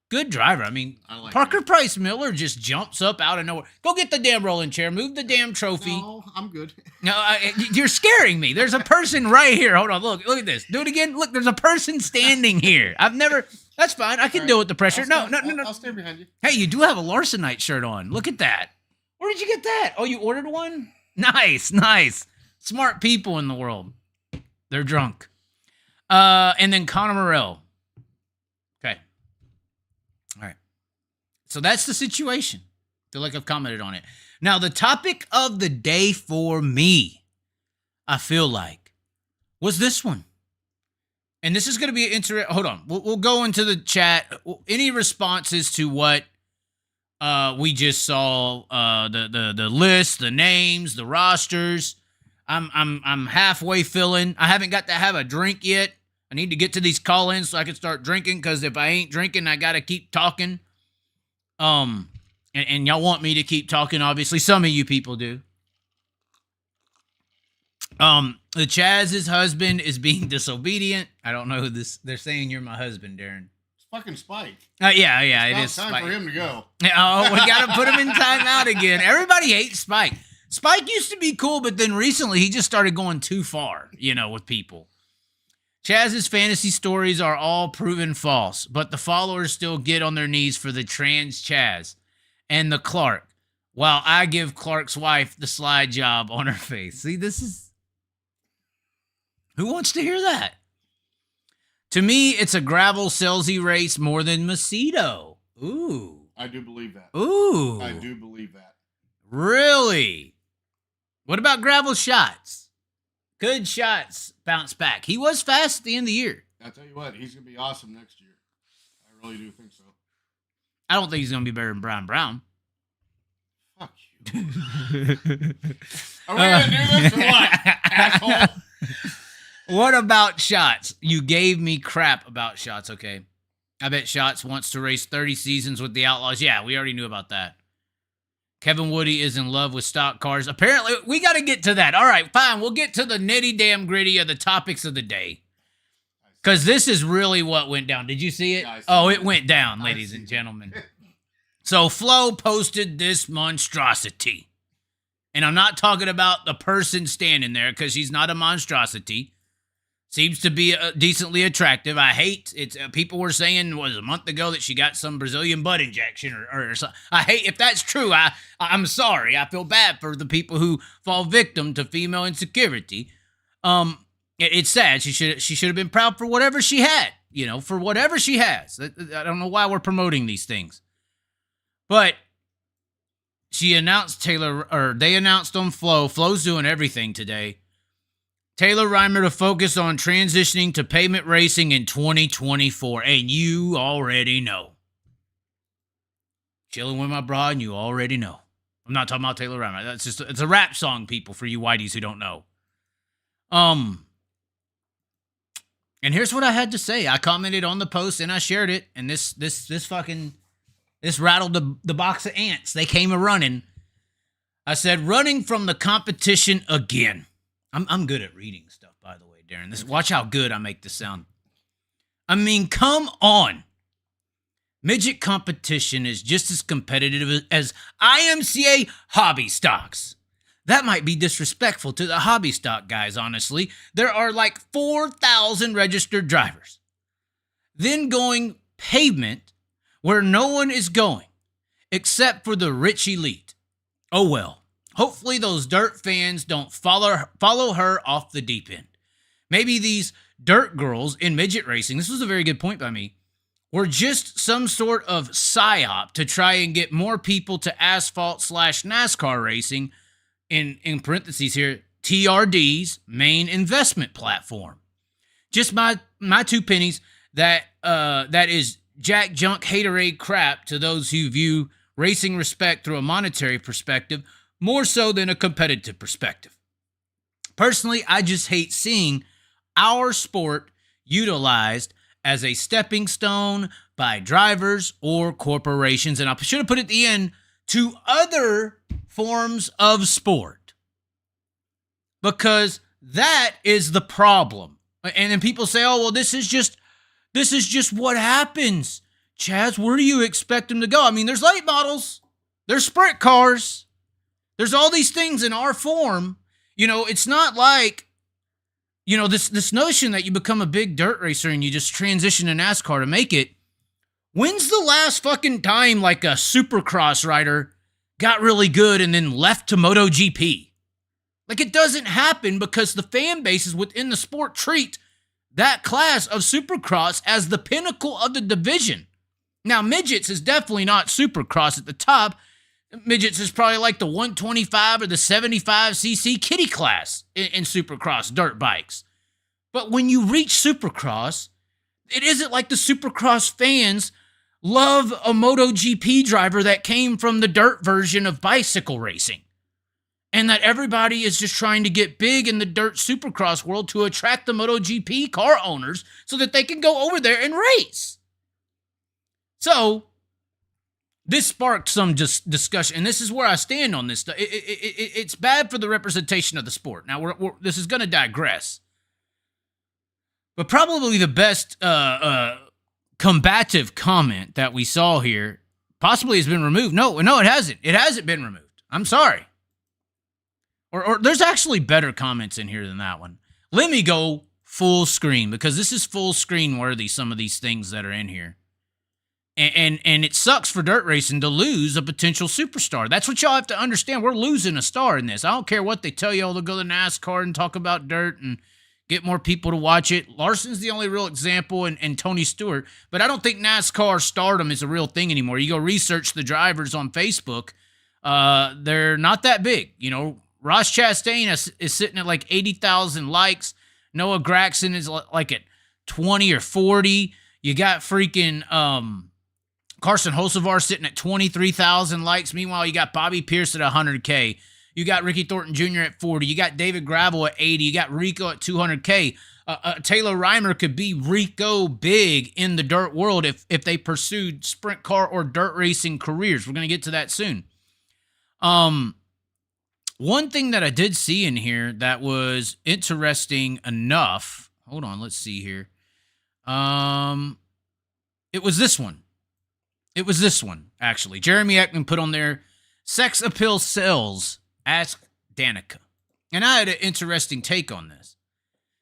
good driver. I mean, Parker Price Miller just jumps up out of nowhere. Go get the damn rolling chair. Move the damn trophy. No, I'm good. No, you're scaring me. There's a person right here. Hold on. Look at this. Do it again. Look, there's a person standing here. That's fine. I can deal with the pressure. No. I'll stay behind you. Hey, you do have a Larsonite shirt on. Look at that. Where did you get that? Oh, you ordered one? Nice. Smart people in the world. They're drunk. And then Connor Morrell. Okay. All right. So that's the situation. I feel like I've commented on it. Now, the topic of the day for me, I feel like, was this one. And this is going to be interesting. Hold on. We'll go into the chat. Any responses to what we just saw, the list, the names, the rosters. I'm halfway filling. I haven't got to have a drink yet. I need to get to these call-ins so I can start drinking, because if I ain't drinking, I got to keep talking. And y'all want me to keep talking, obviously. Some of you people do. The Chaz's husband is being disobedient. I don't know who this... They're saying you're my husband, Darren. It's fucking Spike. Yeah, it is It's time for him to go. Oh, we got to put him in timeout again. Everybody hates Spike. Spike used to be cool, but then recently he just started going too far, with people. Chaz's fantasy stories are all proven false, but the followers still get on their knees for the trans Chaz and the Clark, while I give Clark's wife the slide job on her face. See, this is... Who wants to hear that? To me, it's a gravel salesy race more than Macedo. Ooh. I do believe that. Ooh. I do believe that. Really? What about gravel shots? Good shots bounce back. He was fast at the end of the year. I'll tell you what, he's going to be awesome next year. I really do think so. I don't think he's going to be better than Brian Brown. Fuck you. Are we going to do this or what, asshole? What about Shots? You gave me crap about Shots, okay. I bet Shots wants to race 30 seasons with the Outlaws. Yeah, we already knew about that. Kevin Woody is in love with stock cars. Apparently, we got to get to that. All right, fine. We'll get to the nitty damn gritty of the topics of the day. Because this is really what went down. Did you see it? Oh, it went down, ladies and gentlemen. So Flo posted this monstrosity. And I'm not talking about the person standing there, because she's not a monstrosity. Seems to be decently attractive. I hate it. People were saying, was a month ago, that she got some Brazilian butt injection or something. I hate, if that's true, I'm sorry. I feel bad for the people who fall victim to female insecurity. It's sad. She should have been proud for whatever she had, for whatever she has. I don't know why we're promoting these things. But she announced they announced on Flo. Flo's doing everything today. Taylor Reimer to focus on transitioning to pavement racing in 2024. And you already know. Chilling with my bra, and you already know. I'm not talking about Taylor Reimer. It's a rap song, people, for you whiteys who don't know. And here's what I had to say. I commented on the post and I shared it. And this rattled the box of ants. They came a running. I said, running from the competition again. I'm good at reading stuff, by the way, Darren. Watch how good I make this sound. I mean, come on. Midget competition is just as competitive as IMCA hobby stocks. That might be disrespectful to the hobby stock guys, honestly. There are like 4,000 registered drivers. Then going pavement where no one is going except for the rich elite. Oh well. Hopefully those dirt fans don't follow her off the deep end. Maybe these dirt girls in midget racing, this was a very good point by me, were just some sort of psyop to try and get more people to asphalt/NASCAR racing, in parentheses here, TRD's main investment platform. Just my 2 pennies that is jack junk haterade crap to those who view racing respect through a monetary perspective more so than a competitive perspective. Personally, I just hate seeing our sport utilized as a stepping stone by drivers or corporations, and I should have put at the end, to other forms of sport. Because that is the problem. And then people say, oh, well, this is just what happens. Chaz, where do you expect them to go? I mean, there's late models. There's sprint cars. There's all these things in our form. You know, it's not like, you know, this notion that you become a big dirt racer and you just transition to NASCAR to make it. When's the last fucking time like a supercross rider got really good and then left to MotoGP? Like, it doesn't happen because the fan bases within the sport treat that class of supercross as the pinnacle of the division. Now, midgets is definitely not supercross at the top. Midgets is probably like the 125 or the 75cc kiddie class in supercross dirt bikes. But when you reach supercross, it isn't like the supercross fans love a MotoGP driver that came from the dirt version of bicycle racing. And that everybody is just trying to get big in the dirt supercross world to attract the MotoGP car owners so that they can go over there and race. So, this sparked some discussion, and this is where I stand on this stuff. It's bad for the representation of the sport. Now, this is going to digress. But probably the best combative comment that we saw here possibly has been removed. No, it hasn't. It hasn't been removed. I'm sorry. Or there's actually better comments in here than that one. Let me go full screen, because this is full screen worthy, some of these things that are in here. And it sucks for dirt racing to lose a potential superstar. That's what y'all have to understand. We're losing a star in this. I don't care what they tell y'all to go to NASCAR and talk about dirt and get more people to watch it. Larson's the only real example, and Tony Stewart. But I don't think NASCAR stardom is a real thing anymore. You go research the drivers on Facebook. They're not that big. You know, Ross Chastain is sitting at like 80,000 likes. Noah Gragson is like at 20 or 40. You got freaking Carson Hocevar sitting at 23,000 likes. Meanwhile, you got Bobby Pierce at 100K. You got Ricky Thornton Jr. at 40. You got David Gravel at 80. You got Rico at 200K. Taylor Reimer could be Rico big in the dirt world if they pursued sprint car or dirt racing careers. We're going to get to that soon. One thing that I did see in here that was interesting enough. Hold on, let's see here. It was this one. It was this one, actually. Jeremy Ekman put on there, sex appeal sells, ask Danica. And I had an interesting take on this.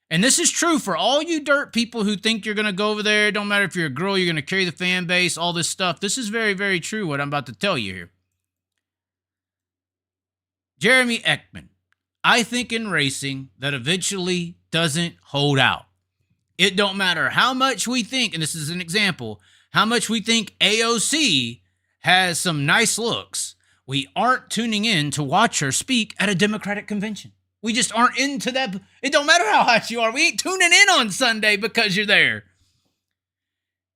And this is true for all you dirt people who think you're going to go over there. It don't matter if you're a girl, you're going to carry the fan base, all this stuff. This is very, very true, what I'm about to tell you here. Jeremy Ekman, I think in racing that eventually doesn't hold out. It don't matter how much we think, and this is an example, how much we think AOC has some nice looks. We aren't tuning in to watch her speak at a Democratic convention. We just aren't into that. It don't matter how hot you are. We ain't tuning in on Sunday because you're there.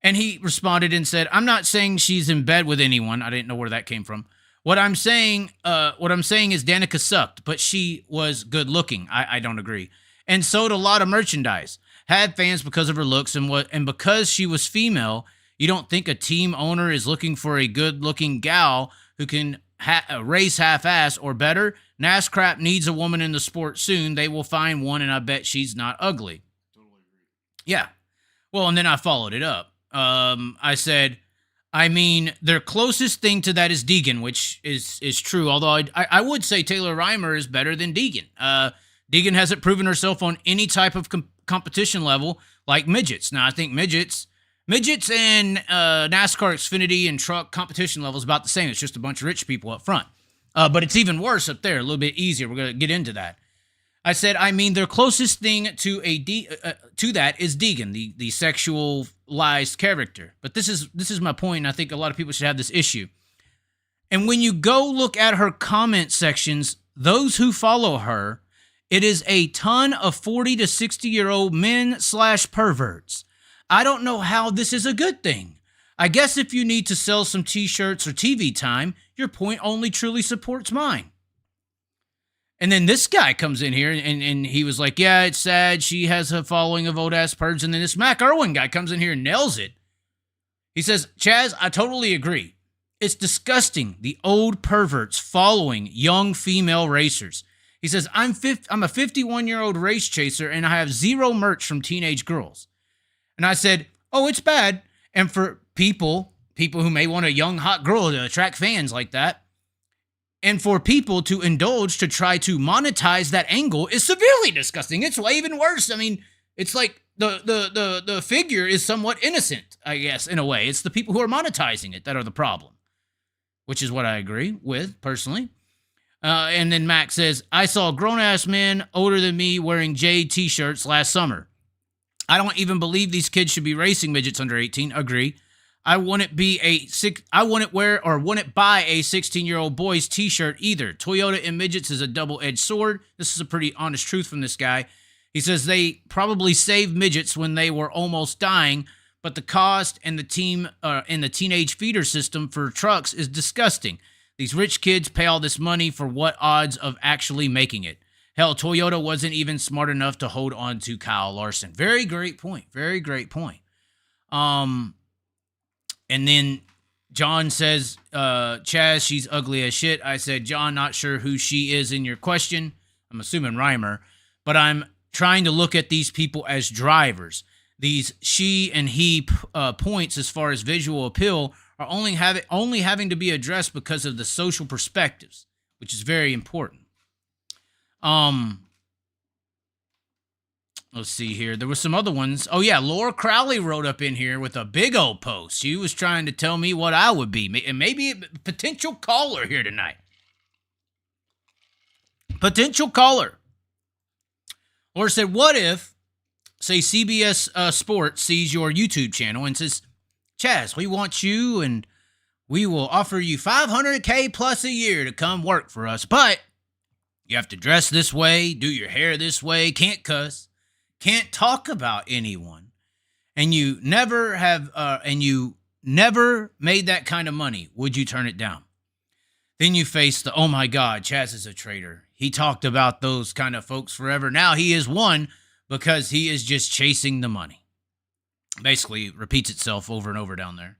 And he responded and said, I'm not saying she's in bed with anyone. I didn't know where that came from. What I'm saying is Danica sucked, but she was good looking. I don't agree. And sold a lot of merchandise. had fans because of her looks and because she was female. You don't think a team owner is looking for a good-looking gal who can race half-ass or better? NASCAR needs a woman in the sport soon. They will find one, and I bet she's not ugly. Totally agree. Yeah. Well, and then I followed it up. I said, I mean, their closest thing to that is Deegan, which is true, although I would say Taylor Reimer is better than Deegan. Deegan hasn't proven herself on any type of competition level like midgets. Now, I think midgets and NASCAR Xfinity and truck competition level is about the same. It's just a bunch of rich people up front. But it's even worse up there, a little bit easier. We're going to get into that. I said, I mean, their closest thing to that is Deegan, the sexualized character. But this is my point, and I think a lot of people should have this issue. And when you go look at her comment sections, those who follow her, it is a ton of 40 to 60-year-old men/perverts. I don't know how this is a good thing. I guess if you need to sell some t-shirts or TV time, your point only truly supports mine. And then this guy comes in here and he was like, yeah, it's sad. She has a following of old-ass pervs. And then this Mac Irwin guy comes in here and nails it. He says, Chaz, I totally agree. It's disgusting, the old perverts following young female racers. He says, I'm a 51-year-old race chaser, and I have zero merch from teenage girls. And I said, oh, it's bad. And for people who may want a young, hot girl to attract fans like that, and for people to indulge to try to monetize that angle is severely disgusting. It's way even worse. I mean, it's like the figure is somewhat innocent, I guess, in a way. It's the people who are monetizing it that are the problem, which is what I agree with, personally. And then Max says, I saw grown-ass men older than me wearing Jade t-shirts last summer. I don't even believe these kids should be racing midgets under 18. Agree. I wouldn't buy a 16-year-old boy's t-shirt either. Toyota and midgets is a double-edged sword. This is a pretty honest truth from this guy. He says they probably saved midgets when they were almost dying, but the cost and the teenage feeder system for trucks is disgusting. These rich kids pay all this money for what odds of actually making it? Hell, Toyota wasn't even smart enough to hold on to Kyle Larson. Very great point. Very great point. And then John says, Chaz, she's ugly as shit. I said, John, not sure who she is in your question. I'm assuming Reimer. But I'm trying to look at these people as drivers. These she and he points as far as visual appeal are only having to be addressed because of the social perspectives, which is very important. Let's see here. There were some other ones. Oh yeah, Laura Crowley wrote up in here with a big old post. She was trying to tell me what I would be, and maybe a potential caller here tonight. Potential caller. Laura said, what if, say, CBS Sports sees your YouTube channel and says, Chaz, we want you and we will offer you $500K plus a year to come work for us, but you have to dress this way, do your hair this way, can't cuss, can't talk about anyone, and you never made that kind of money. Would you turn it down? Then you face the, oh my God, Chaz is a traitor. He talked about those kind of folks forever. Now he is one because he is just chasing the money. Basically repeats itself over and over down there.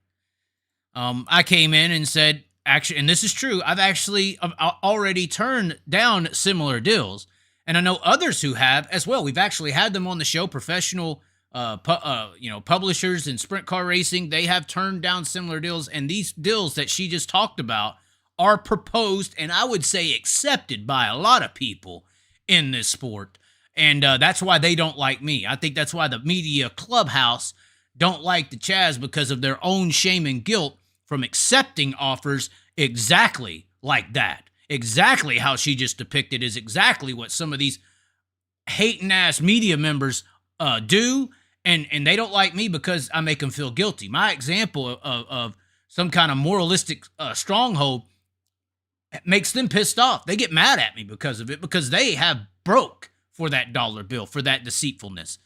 I came in and said, actually, and this is true, I've actually already turned down similar deals, and I know others who have as well. We've actually had them on the show, professional publishers in sprint car racing. They have turned down similar deals, and these deals that she just talked about are proposed and I would say accepted by a lot of people in this sport. And that's why they don't like me. I think that's why the media clubhouse don't like the Chaz, because of their own shame and guilt from accepting offers exactly like that. Exactly how she just depicted is exactly what some of these hating ass media members do. And they don't like me because I make them feel guilty. My example of some kind of moralistic stronghold makes them pissed off. They get mad at me because of it, because they have broke for that dollar bill, for that deceitfulness.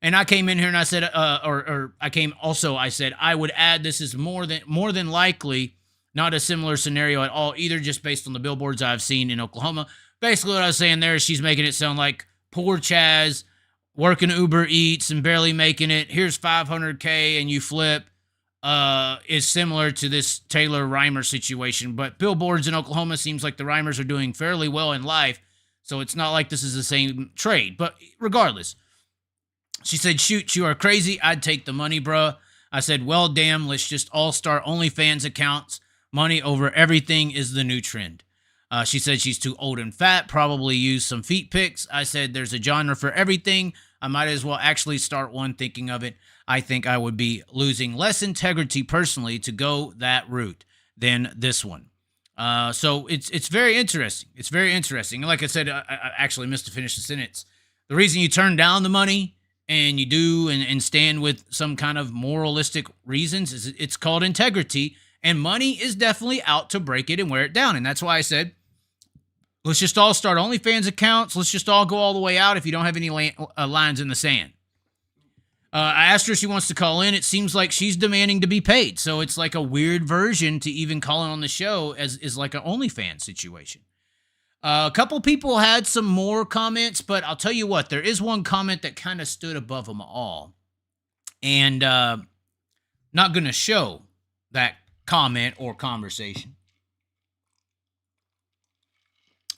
And I came in here and I said, I said, I would add, this is more than likely not a similar scenario at all, either, just based on the billboards I've seen in Oklahoma. Basically what I was saying there is she's making it sound like poor Chaz working Uber Eats and barely making it. Here's $500K and you flip. Is similar to this Taylor Reimer situation, but billboards in Oklahoma seems like the Reimers are doing fairly well in life, so it's not like this is the same trade. But regardless, she said, shoot, you are crazy. I'd take the money, bruh. I said, well, damn, let's just all start OnlyFans accounts. Money over everything is the new trend. She said she's too old and fat, probably use some feet pics. I said, there's a genre for everything. I might as well actually start one. Thinking of it, I think I would be losing less integrity personally to go that route than this one. So it's very interesting. It's very interesting. And like I said, I actually missed to finish the sentence. The reason you turn down the money and you do and stand with some kind of moralistic reasons is it's called integrity. And money is definitely out to break it and wear it down. And that's why I said, let's just all start OnlyFans accounts. Let's just all go all the way out if you don't have any lines in the sand. I asked her if she wants to call in. It seems like she's demanding to be paid. So it's like a weird version to even call in on the show as is like an OnlyFans situation. A couple people had some more comments, but I'll tell you what, there is one comment that kind of stood above them all. And not going to show that comment or conversation.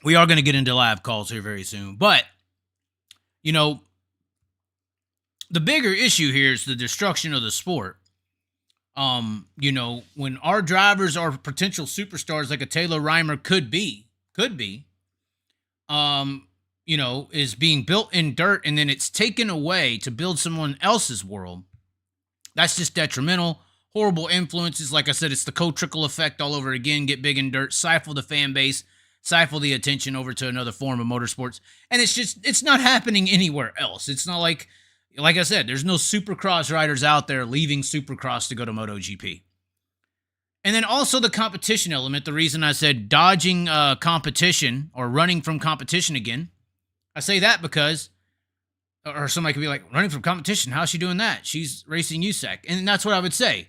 We are going to get into live calls here very soon. But, you know, the bigger issue here is the destruction of the sport. You know, when our drivers are potential superstars like a Taylor Reimer could be, you know, is being built in dirt and then it's taken away to build someone else's world. That's just detrimental. Horrible influences. Like I said, it's the co-trickle effect all over again. Get big in dirt, stifle the fan base, stifle the attention over to another form of motorsports. And it's not happening anywhere else. It's not like I said, there's no supercross riders out there leaving supercross to go to MotoGP. And then also the competition element, the reason I said dodging competition or running from competition again. I say that because, or somebody could be like, running from competition, how's she doing that? She's racing USAC. And that's what I would say.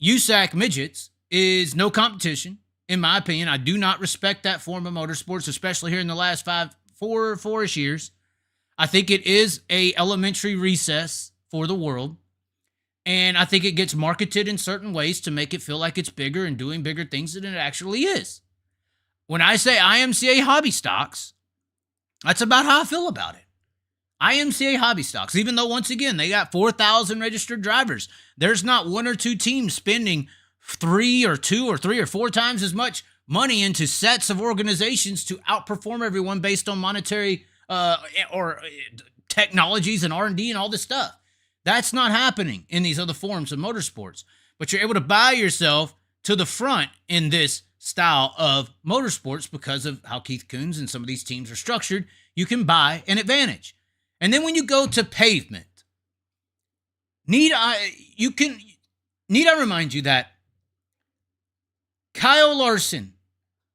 USAC midgets is no competition. In my opinion, I do not respect that form of motorsports, especially here in the last four-ish years. I think it is a elementary recess for the world. And I think it gets marketed in certain ways to make it feel like it's bigger and doing bigger things than it actually is. When I say IMCA hobby stocks, that's about how I feel about it. IMCA hobby stocks, even though once again, they got 4,000 registered drivers. There's not one or two teams spending 3 or 4 times as much money into sets of organizations to outperform everyone based on monetary or technologies and R&D and all this stuff. That's not happening in these other forms of motorsports. But you're able to buy yourself to the front in this style of motorsports because of how Keith Kunz and some of these teams are structured. You can buy an advantage. And then when you go to pavement, need I remind you that Kyle Larson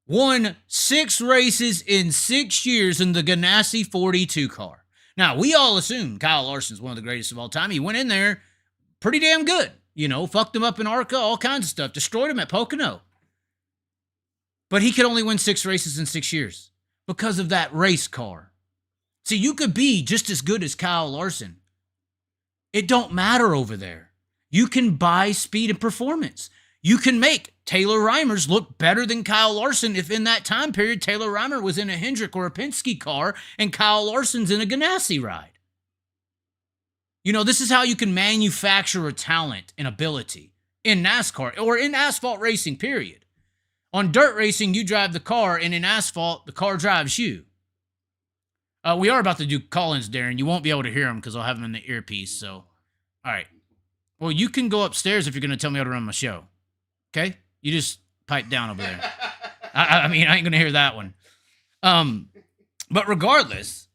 won 6 races in 6 years in the Ganassi 42 car. Now, we all assume Kyle Larson's one of the greatest of all time. He went in there pretty damn good. You know, fucked him up in ARCA, all kinds of stuff. Destroyed him at Pocono. But he could only win 6 races in 6 years because of that race car. See, you could be just as good as Kyle Larson. It don't matter over there. You can buy speed and performance. You can make Taylor Reimers look better than Kyle Larson if in that time period Taylor Reimer was in a Hendrick or a Penske car and Kyle Larson's in a Ganassi ride. You know, this is how you can manufacture a talent and ability in NASCAR or in asphalt racing, period. On dirt racing, you drive the car, and in asphalt, the car drives you. We are about to do call-ins, Darren. You won't be able to hear them because I'll have them in the earpiece. So, all right. Well, you can go upstairs if you're going to tell me how to run my show. Okay? You just pipe down over there. I mean, I ain't going to hear that one. But regardless,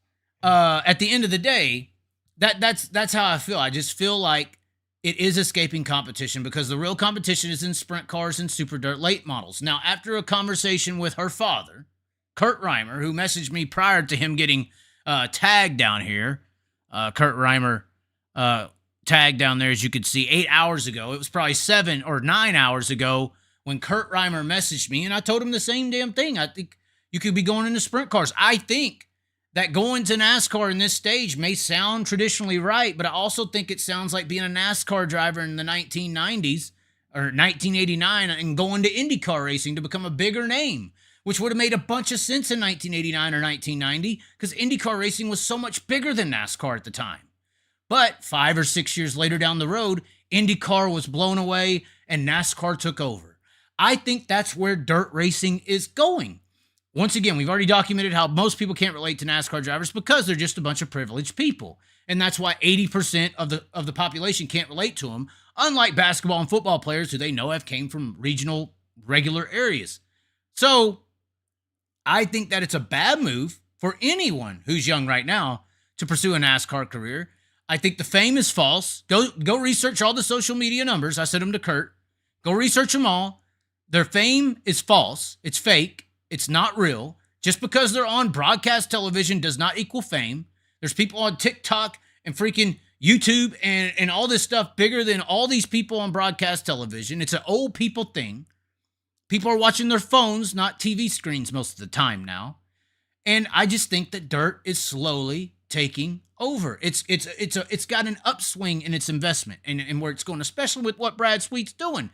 at the end of the day, that's how I feel. I just feel like it is escaping competition because the real competition is in sprint cars and super dirt late models. Now, after a conversation with her father, Kurt Reimer, who messaged me prior to him getting tagged down here. Kurt Reimer tagged down there, as you could see, 8 hours ago. It was probably 7 or 9 hours ago when Kurt Reimer messaged me, and I told him the same damn thing. I think you could be going into sprint cars. I think that going to NASCAR in this stage may sound traditionally right, but I also think it sounds like being a NASCAR driver in the 1990s or 1989 and going to IndyCar racing to become a bigger name, which would have made a bunch of sense in 1989 or 1990 because IndyCar racing was so much bigger than NASCAR at the time. But 5 or 6 years later down the road, IndyCar was blown away and NASCAR took over. I think that's where dirt racing is going. Once again, we've already documented how most people can't relate to NASCAR drivers because they're just a bunch of privileged people. And that's why 80% of the population can't relate to them, unlike basketball and football players who they know have came from regional, regular areas. So I think that it's a bad move for anyone who's young right now to pursue a NASCAR career. I think the fame is false. Go research all the social media numbers. I sent them to Kurt. Go research them all. Their fame is false. It's fake. It's not real. Just because they're on broadcast television does not equal fame. There's people on TikTok and freaking YouTube and all this stuff bigger than all these people on broadcast television. It's an old people thing. People are watching their phones, not TV screens most of the time now. And I just think that dirt is slowly taking over. It's got an upswing in its investment and where it's going, especially with what Brad Sweet's doing.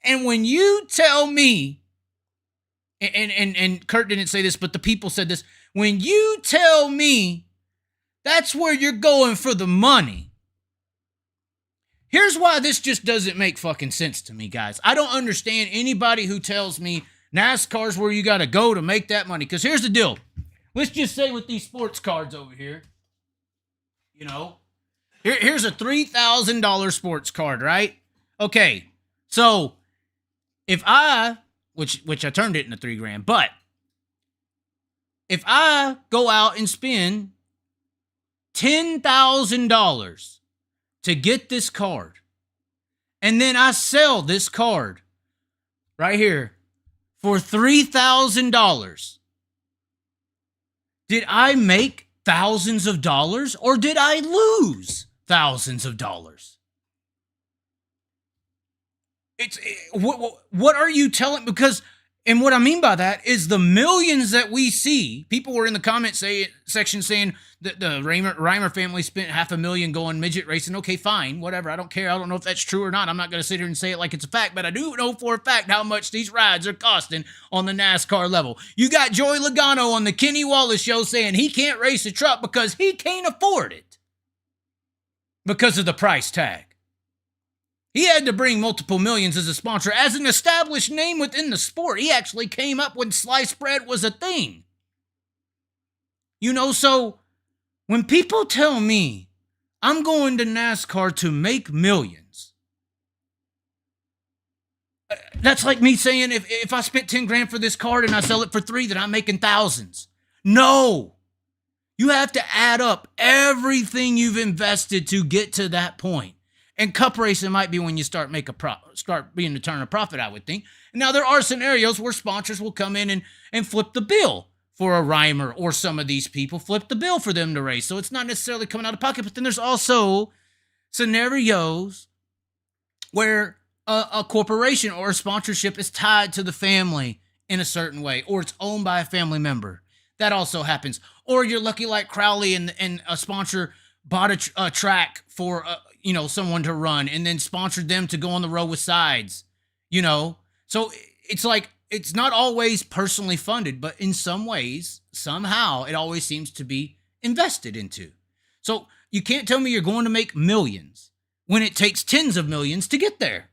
And when you tell me, and Kurt didn't say this, but the people said this, when you tell me that's where you're going for the money, here's why this just doesn't make fucking sense to me, guys. I don't understand anybody who tells me NASCAR's where you got to go to make that money. Because here's the deal. Let's just say with these sports cards over here, you know, here's a $3,000 sports card, right? Okay, so if I, which I turned it into $3,000, but if I go out and spend $10,000 to get this card, and then I sell this card right here for $3,000, did I make thousands of dollars or did I lose thousands of dollars? What are you telling? Because, and what I mean by that is the millions that we see. People were in the comment section saying that the Reimer family spent $500,000 going midget racing. Okay, fine, whatever. I don't care. I don't know if that's true or not. I'm not going to sit here and say it like it's a fact, but I do know for a fact how much these rides are costing on the NASCAR level. You got Joey Logano on the Kenny Wallace show saying he can't race a truck because he can't afford it because of the price tag. He had to bring multiple millions as a sponsor. As an established name within the sport, he actually came up when sliced bread was a thing. You know, so when people tell me I'm going to NASCAR to make millions, that's like me saying if I spent $10,000 for this card and I sell it for $3,000, then I'm making thousands. No. You have to add up everything you've invested to get to that point. And cup racing might be when you start being to turn a profit, I would think. Now, there are scenarios where sponsors will come in and flip the bill for a Reimer or some of these people, flip the bill for them to race. So it's not necessarily coming out of pocket. But then there's also scenarios where a corporation or a sponsorship is tied to the family in a certain way, or it's owned by a family member. That also happens. Or you're lucky like Crowley and a sponsor bought a track for someone to run and then sponsored them to go on the road with sides, So it's like, it's not always personally funded, but in some ways, somehow, it always seems to be invested into. So you can't tell me you're going to make millions when it takes tens of millions to get there.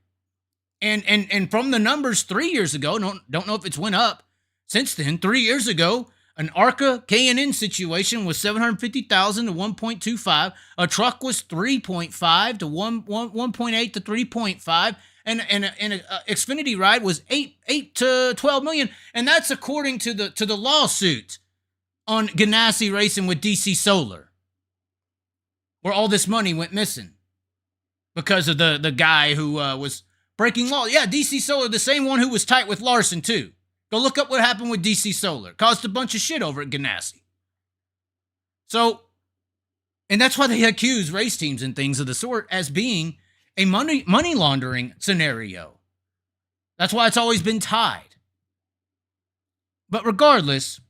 And from the numbers 3 years ago, don't know if it's went up since then. 3 years ago, an ARCA K&N situation was $750,000 to $1.25. A truck was $3.5 to $1.8 to $3.5, and an Xfinity ride was $8 to $12 million. And that's according to the lawsuit on Ganassi Racing with DC Solar, where all this money went missing because of the guy who was breaking law. Yeah, DC Solar, the same one who was tight with Larson too. Go look up what happened with DC Solar. Caused a bunch of shit over at Ganassi. So, and that's why they accuse race teams and things of the sort as being a money laundering scenario. That's why it's always been tied. But regardless,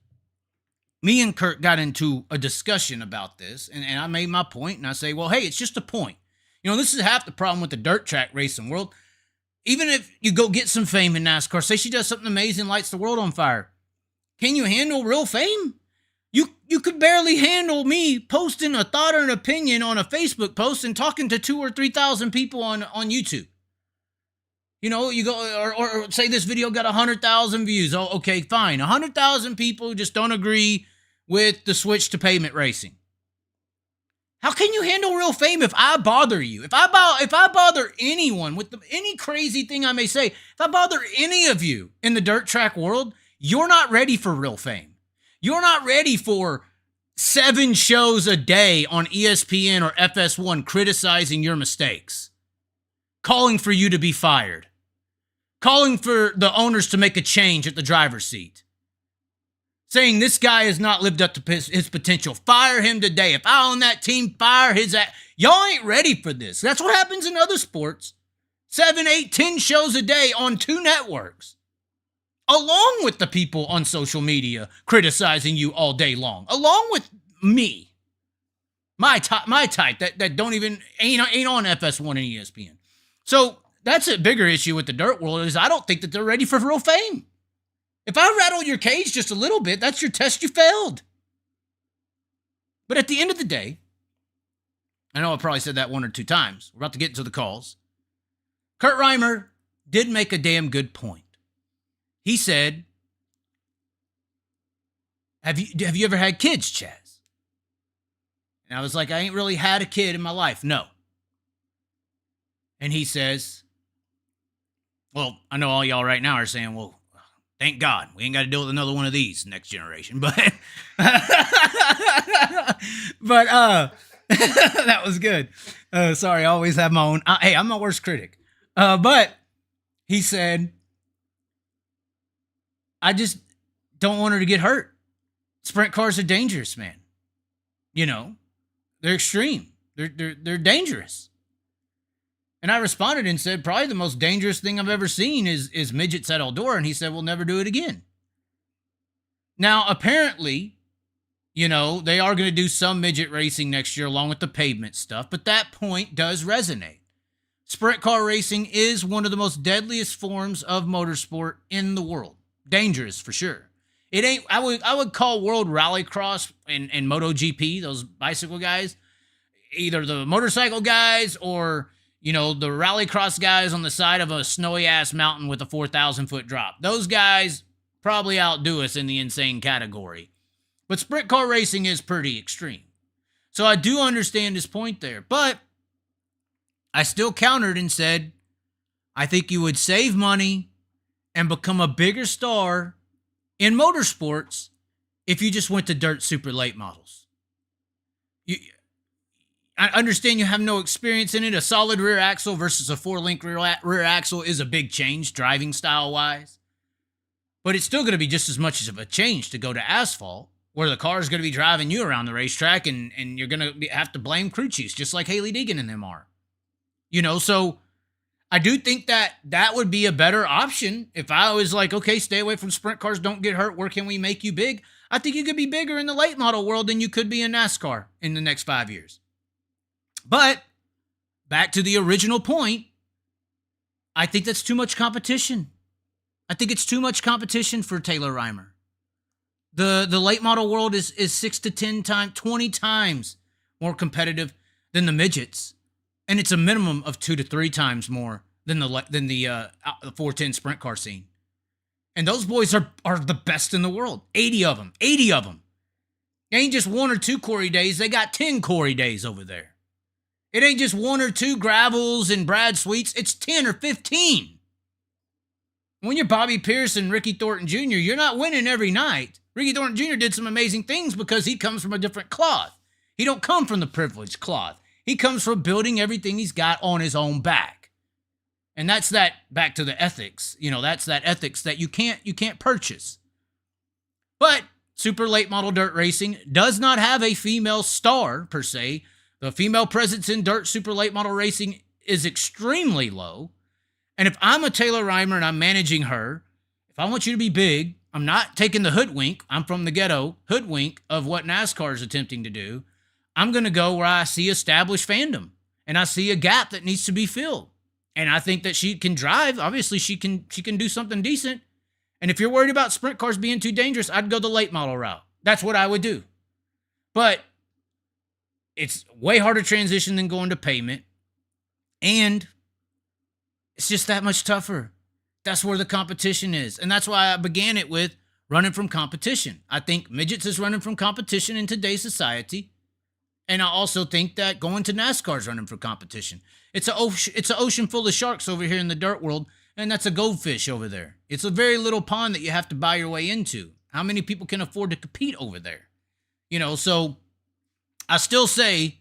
me and Kurt got into a discussion about this, and I made my point, and I say, well, hey, it's just a point. You know, this is half the problem with the dirt track racing world. Even if you go get some fame in NASCAR, say she does something amazing, lights the world on fire, can you handle real fame? You could barely handle me posting a thought or an opinion on a Facebook post and talking to 2,000 or 3,000 people on YouTube. You know, you go, or say this video got 100,000 views. Oh, okay, fine. 100,000 people just don't agree with the switch to pavement racing. How can you handle real fame if I bother you? If I bother anyone with any crazy thing I may say, if I bother any of you in the dirt track world, you're not ready for real fame. You're not ready for 7 shows a day on ESPN or FS1 criticizing your mistakes, calling for you to be fired, calling for the owners to make a change at the driver's seat, saying this guy has not lived up to his potential. Fire him today. If I own that team, fire his ass. Y'all ain't ready for this. That's what happens in other sports. 7, 8, 10 shows a day on 2 networks. Along with the people on social media criticizing you all day long. Along with me. My type that don't even, ain't on FS1 and ESPN. So that's a bigger issue with the dirt world is I don't think that they're ready for real fame. If I rattle your cage just a little bit, that's your test you failed. But at the end of the day, I know I probably said that 1 or 2 times. We're about to get into the calls. Kurt Reimer did make a damn good point. He said, have you ever had kids, Chaz? And I was like, I ain't really had a kid in my life. No. And he says, well, I know all y'all right now are saying, well, thank God we ain't got to deal with another one of these next generation. But, that was good. Sorry, I always have my own. Hey, I'm my worst critic. But he said, I just don't want her to get hurt. Sprint cars are dangerous, man. You know, they're extreme. They're dangerous. And I responded and said, probably the most dangerous thing I've ever seen is midgets at Eldora. And he said, we'll never do it again. Now, apparently, you know, they are going to do some midget racing next year along with the pavement stuff. But that point does resonate. Sprint car racing is one of the most deadliest forms of motorsport in the world. Dangerous for sure. It ain't. I would call World Rallycross and MotoGP, those bicycle guys, either the motorcycle guys or, you know, the rallycross guys on the side of a snowy ass mountain with a 4,000 foot drop. Those guys probably outdo us in the insane category. But sprint car racing is pretty extreme. So I do understand his point there. But I still countered and said, I think you would save money and become a bigger star in motorsports if you just went to dirt super late models. I understand you have no experience in it. A solid rear axle versus a 4-link rear axle is a big change driving style-wise. But it's still going to be just as much of a change to go to asphalt, where the car is going to be driving you around the racetrack and you're going to have to blame crew chiefs, just like Haley Deegan and them are. You know, so I do think that would be a better option if I was like, okay, stay away from sprint cars, don't get hurt, where can we make you big? I think you could be bigger in the late model world than you could be in NASCAR in the next 5 years. But back to the original point, I think that's too much competition. I think it's too much competition for Taylor Reimer. The late model world is 6 to 10 times, 20 times more competitive than the midgets. And it's a minimum of 2 to 3 times more than the 410 sprint car scene. And those boys are the best in the world. 80 of them. 80 of them. It ain't just 1 or 2 Corey days. They got 10 Corey days over there. It ain't just 1 or 2 Gravels and Brad Sweets. It's 10 or 15. When you're Bobby Pierce and Ricky Thornton Jr., you're not winning every night. Ricky Thornton Jr. did some amazing things because he comes from a different cloth. He don't come from the privileged cloth. He comes from building everything he's got on his own back. And that's that, back to the ethics. You know, that's that ethics that you can't purchase. But super late model dirt racing does not have a female star, per se. The female presence in dirt super late model racing is extremely low. And if I'm a Taylor Reimer and I'm managing her, if I want you to be big, I'm not taking the hoodwink. I'm from the ghetto hoodwink of what NASCAR is attempting to do. I'm going to go where I see established fandom and I see a gap that needs to be filled. And I think that she can drive. Obviously, she can do something decent. And if you're worried about sprint cars being too dangerous, I'd go the late model route. That's what I would do. But it's way harder transition than going to pavement. And it's just that much tougher. That's where the competition is. And that's why I began it with running from competition. I think midgets is running from competition in today's society. And I also think that going to NASCAR is running from competition. It's an ocean full of sharks over here in the dirt world, and that's a goldfish over there. It's a very little pond that you have to buy your way into. How many people can afford to compete over there? So I still say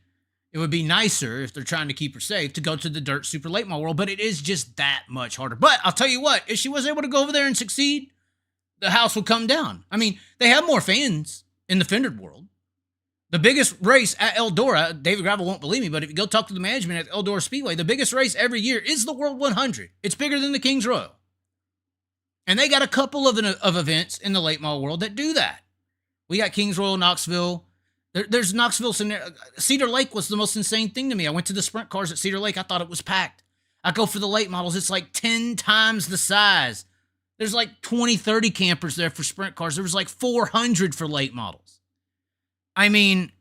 it would be nicer if they're trying to keep her safe to go to the dirt super late model world, but it is just that much harder. But I'll tell you what, if she was able to go over there and succeed, the house would come down. I mean, they have more fans in the fendered world. The biggest race at Eldora, David Gravel won't believe me, but if you go talk to the management at Eldora Speedway, the biggest race every year is the World 100. It's bigger than the King's Royal. And they got a couple of events in the late model world that do that. We got King's Royal, Knoxville. There's Knoxville. Cedar Lake was the most insane thing to me. I went to the sprint cars at Cedar Lake. I thought it was packed. I go for the late models. It's like 10 times the size. There's like 20, 30 campers there for sprint cars. There was like 400 for late models. I mean,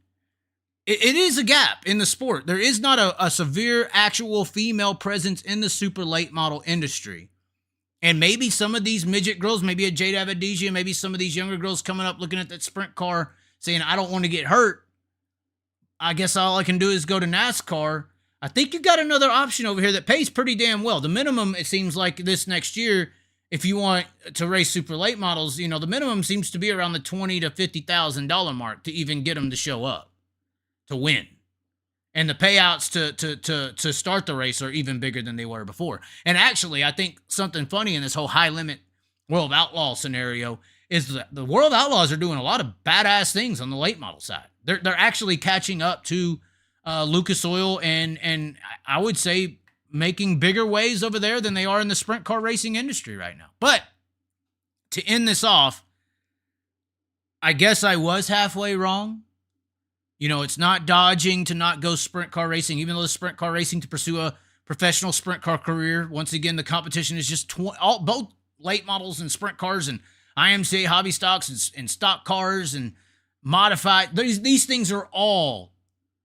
it is a gap in the sport. There is not a severe actual female presence in the super late model industry. And maybe some of these midget girls, maybe a Jade Avadija, maybe some of these younger girls coming up looking at that sprint car saying, I don't want to get hurt. I guess all I can do is go to NASCAR. I think you got another option over here that pays pretty damn well. The minimum, it seems like this next year, if you want to race super late models, the minimum seems to be around the $20,000 to $50,000 mark to even get them to show up, to win. And the payouts to start the race are even bigger than they were before. And actually, I think something funny in this whole high limit World Outlaw scenario is that the World Outlaws are doing a lot of badass things on the late model side. They're actually catching up to Lucas Oil and I would say making bigger waves over there than they are in the sprint car racing industry right now. But to end this off, I guess I was halfway wrong. It's not dodging to not go sprint car racing, even though the sprint car racing to pursue a professional sprint car career. Once again, the competition is just both late models and sprint cars and IMCA hobby stocks and stock cars and modified. These things are all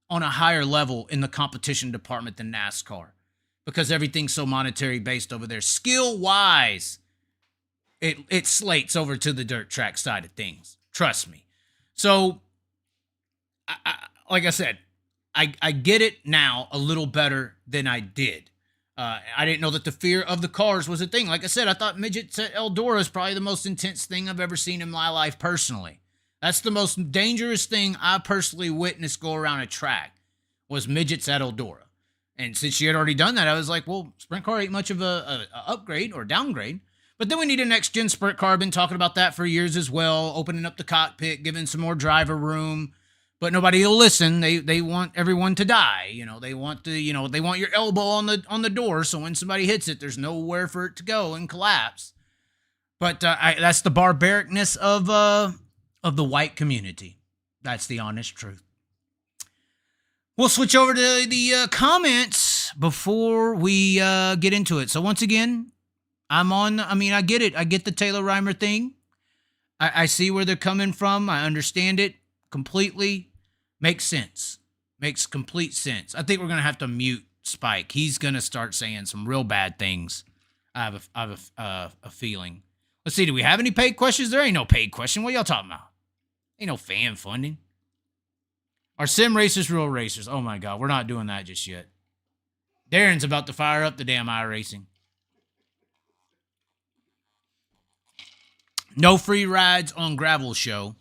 on a higher level in the competition department than NASCAR because everything's so monetary based over there. Skill wise, it slates over to the dirt track side of things. Trust me. So, like I said, I get it now a little better than I did. I didn't know that the fear of the cars was a thing. Like I said, I thought midgets at Eldora is probably the most intense thing I've ever seen in my life personally. That's the most dangerous thing I personally witnessed go around a track was midgets at Eldora. And since she had already done that, I was like, well, sprint car ain't much of a upgrade or downgrade. But then we need a next-gen sprint car. I've been talking about that for years as well, opening up the cockpit, giving some more driver room. But nobody will listen. They want everyone to die. They want they want your elbow on the door, so when somebody hits it, there's nowhere for it to go and collapse. But that's the barbaricness of the white community. That's the honest truth. We'll switch over to the comments before we get into it. So once again, I get it. I get the Taylor Reimer thing. I see where they're coming from. I understand it completely. Makes sense. Makes complete sense. I think we're going to have to mute Spike. He's going to start saying some real bad things. I have a feeling. Let's see. Do we have any paid questions? There ain't no paid question. What y'all talking about? Ain't no fan funding. Are sim racers real racers? Oh my God. We're not doing that just yet. Darren's about to fire up the damn iRacing. No free rides on gravel show.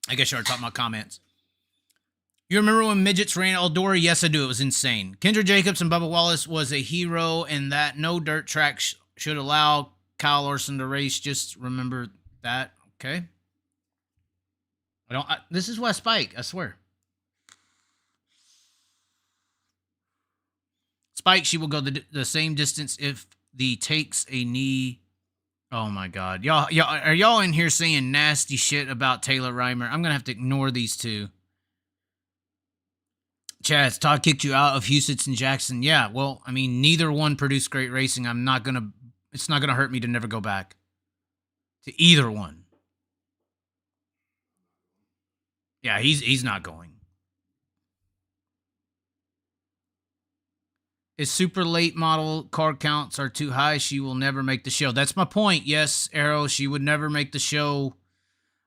I guess you already talked about comments. You remember when midgets ran Eldora? Yes, I do. It was insane. Kendra Jacobs and Bubba Wallace was a hero, and that no dirt track should allow Kyle Larson to race. Just remember that, okay? This is why Spike, I swear. Spike, she will go the same distance if the takes a knee Oh my God, y'all, are y'all in here saying nasty shit about Taylor Reimer? I'm gonna have to ignore these two. Chaz, Todd kicked you out of Houston and Jackson. Yeah, well, I mean, neither one produced great racing. It's not gonna hurt me to never go back to either one. Yeah, he's not going. His super late model car counts are too high. She will never make the show. That's my point. Yes, Arrow, she would never make the show.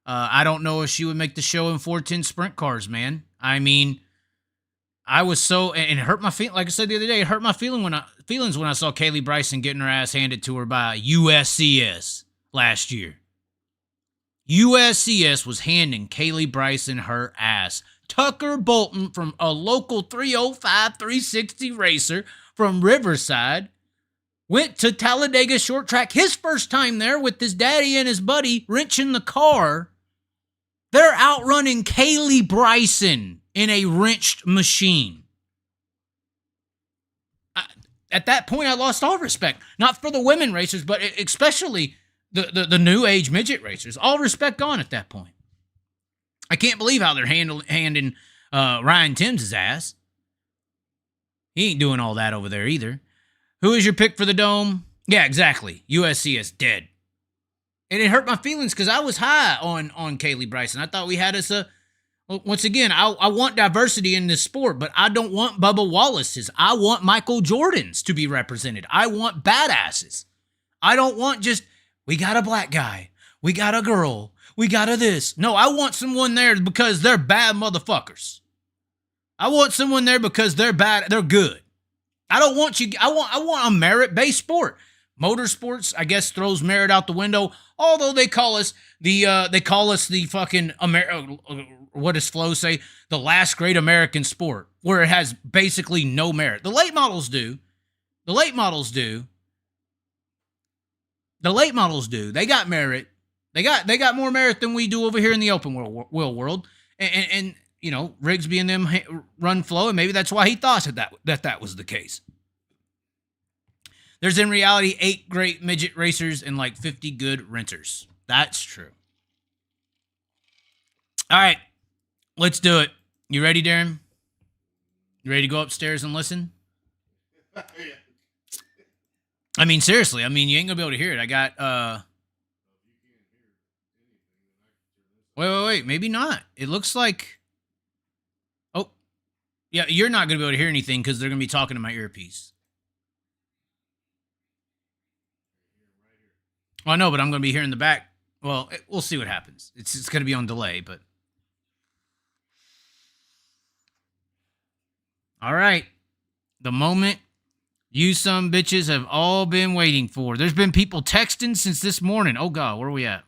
I don't know if she would make the show in 410 sprint cars, man. I mean, I was so, and it hurt my feelings. Like I said the other day, it hurt my feelings when I saw Kaylee Bryson getting her ass handed to her by USCS last year. USCS was handing Kaylee Bryson her ass. Tucker Bolton from a local 305 360 racer from Riverside went to Talladega short track, his first time there with his daddy and his buddy wrenching the car. They're outrunning Kaylee Bryson in a wrenched machine. At that point, I lost all respect. Not for the women racers, but especially the new age midget racers. All respect gone at that point. I can't believe how they're handing Ryan Timms' ass. He ain't doing all that over there either. Who is your pick for the Dome? Yeah, exactly. USC is dead. And it hurt my feelings because I was high on Kaylee Bryson. I thought we had us once again, I want diversity in this sport, but I don't want Bubba Wallace's. I want Michael Jordan's to be represented. I want badasses. I don't want just, we got a black guy. We got a girl. We got a this. No, I want someone there because they're bad motherfuckers. I want someone there because they're bad. They're good. I don't want you. I want a merit-based sport. Motorsports, I guess, throws merit out the window. Although they call us the fucking what does Flo say? The last great American sport, where it has basically no merit. The late models do. The late models do. They got merit. They got more merit than we do over here in the open world. And you know, Rigsby and them run Flo, and maybe that's why he thought that was the case. There's in reality 8 great midget racers and like 50 good renters. That's true. All right, let's do it. You ready, Darren? You ready to go upstairs and listen? I mean, seriously. I mean, you ain't gonna be able to hear it. I got Wait. Maybe not. It looks like. Oh, yeah. You're not gonna be able to hear anything because they're gonna be talking to my earpiece. Well, I know, but I'm gonna be hearing the back. Well, we'll see what happens. It's gonna be on delay, but. All right. The moment you some bitches have all been waiting for. There's been people texting since this morning. Oh God, where are we at?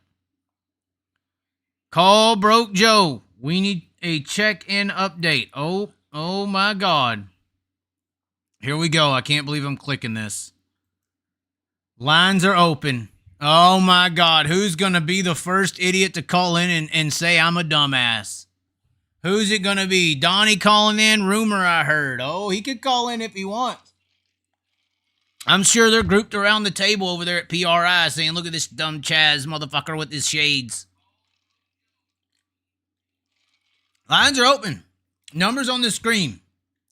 Call Broke Joe. We need a check-in update. Oh my God. Here we go. I can't believe I'm clicking this. Lines are open. Oh my God. Who's going to be the first idiot to call in and say I'm a dumbass? Who's it going to be? Donnie calling in? Rumor I heard. Oh, he could call in if he wants. I'm sure they're grouped around the table over there at PRI saying, look at this dumb Chaz motherfucker with his shades. Lines are open. Numbers on the screen.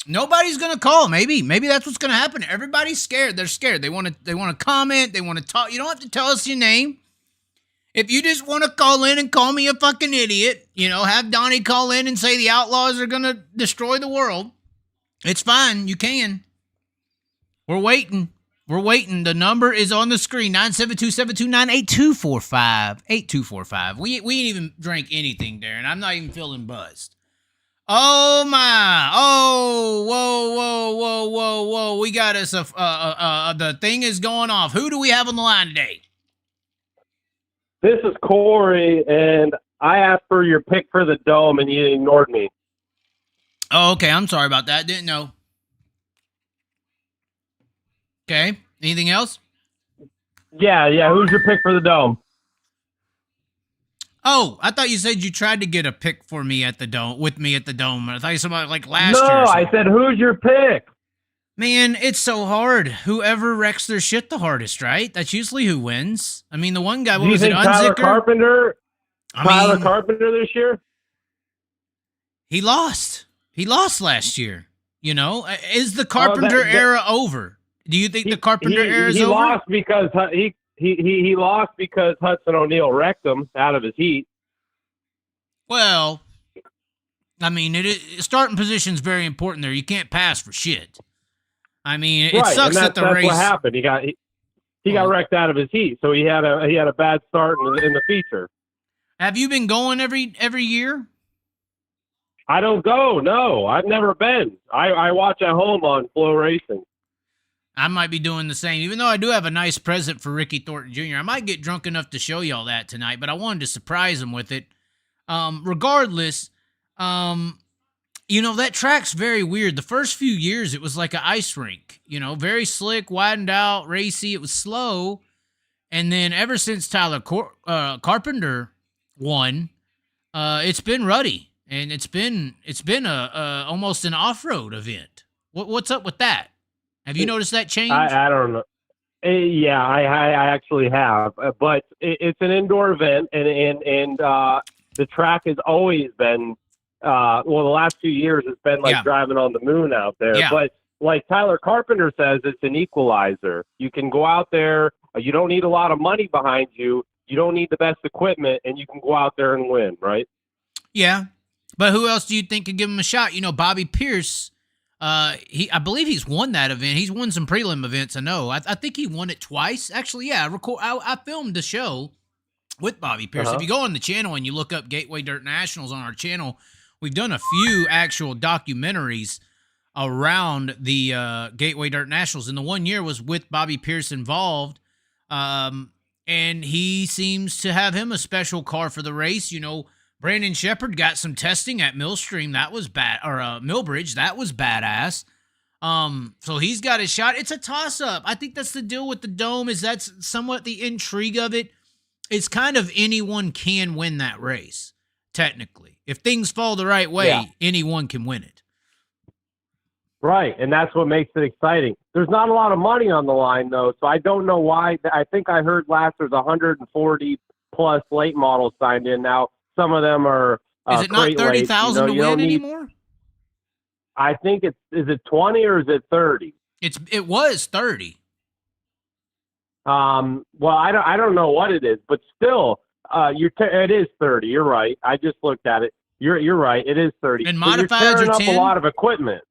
Nobody's going to call. Maybe that's what's going to happen. Everybody's scared. They're scared. They want to comment. They want to talk. You don't have to tell us your name. If you just want to call in and call me a fucking idiot, you know, have Donnie call in and say the Outlaws are going to destroy the world. It's fine. You can. We're waiting. The number is on the screen. 972-729-8245. 8245. We ain't even drank anything, Darren. I'm not even feeling buzzed. Oh, my. Oh, whoa. We got us the thing is going off. Who do we have on the line today? This is Corey, and I asked for your pick for the Dome, and you ignored me. Oh, okay. I'm sorry about that. Didn't know. Okay. Anything else? Yeah. Who's your pick for the Dome? Oh, I thought you said you tried to get a pick for me at the Dome, with me at the Dome. I thought you said somebody like last No, year. I said, who's your pick? Man, it's so hard. Whoever wrecks their shit the hardest, right? That's usually who wins. I mean, the one guy, Do what you was it, think Tyler Unzicker? Tyler Carpenter this year? He lost. He lost last year. You know, is the Carpenter era over? Do you think the Carpenter era is over? He lost because he lost because Hudson O'Neal wrecked him out of his heat. Well, I mean, starting position's very important there. You can't pass for shit. I mean, it sucks that the race. That's what happened. He got wrecked out of his heat, so he had a bad start in the feature. Have you been going every year? I don't go. No, I've never been. I watch at home on Flow Racing. I might be doing the same, even though I do have a nice present for Ricky Thornton Jr. I might get drunk enough to show y'all that tonight, but I wanted to surprise him with it. Regardless, you know, that track's very weird. The first few years, it was like an ice rink, you know, very slick, widened out, racy. It was slow. And then ever since Tyler Carpenter won, it's been ruddy. And it's been a almost an off-road event. What's up with that? Have you noticed that change? I don't know. Yeah, I actually have. But it's an indoor event, and the track has always been, the last few years it's been like driving on the moon out there. Yeah. But like Tyler Carpenter says, it's an equalizer. You can go out there. You don't need a lot of money behind you. You don't need the best equipment, and you can go out there and win, right? Yeah. But who else do you think could give him a shot? You know, Bobby Pierce, I believe he's won that event. He's won some prelim events, I know. I think he won it twice. Actually, yeah, I filmed the show with Bobby Pierce. If you go on the channel and you look up Gateway Dirt Nationals on our channel, we've done a few actual documentaries around the Gateway Dirt Nationals. And the one year was with Bobby Pierce involved. And he seems to have him a special car for the race. You know, Brandon Shepard got some testing at Millstream. That was bad. Or Millbridge. That was badass. So he's got his shot. It's a toss-up. I think that's the deal with the Dome, is that's somewhat the intrigue of it. It's kind of anyone can win that race, technically. If things fall the right way, anyone can win it. Right, and that's what makes it exciting. There's not a lot of money on the line, though, so I don't know why. I think I heard last there's 140-plus late models signed in. Now, some of them are is it not 30,000 to win anymore? I think is it 20 or is it 30? It was 30. Well, I don't know what it is, but still, it is 30. You're right. I just looked at it. You're right. It is 30. And modifieds are 10. You're tearing up a lot of equipment.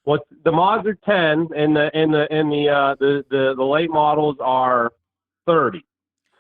What the mods are 10, and the late models are 30.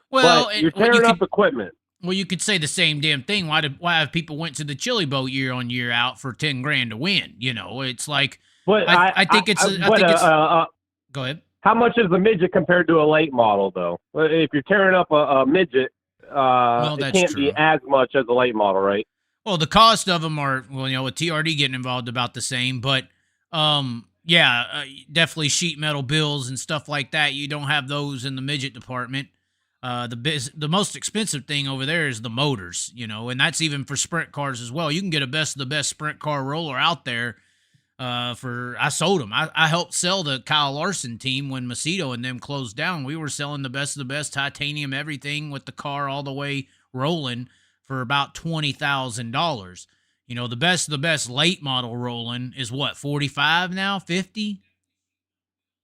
Well, but you're tearing up equipment. Well, you could say the same damn thing. Why have people went to the Chili Bowl year on year out for $10,000 to win? You know, it's like. But I think it's. Go ahead. How much is the midget compared to a late model, though? If you're tearing up a midget, it can't be as much as a late model, right? Well, the cost of them are, well, you know, with TRD getting involved, about the same. But definitely sheet metal bills and stuff like that. You don't have those in the midget department. The most expensive thing over there is the motors, you know, and that's even for sprint cars as well. You can get a best of the best sprint car roller out there. I sold them. I helped sell the Kyle Larson team when Macedo and them closed down. We were selling the best of the best titanium everything with the car all the way rolling for about $20,000. You know, the best of the best late model rolling is what, 45 now, 50?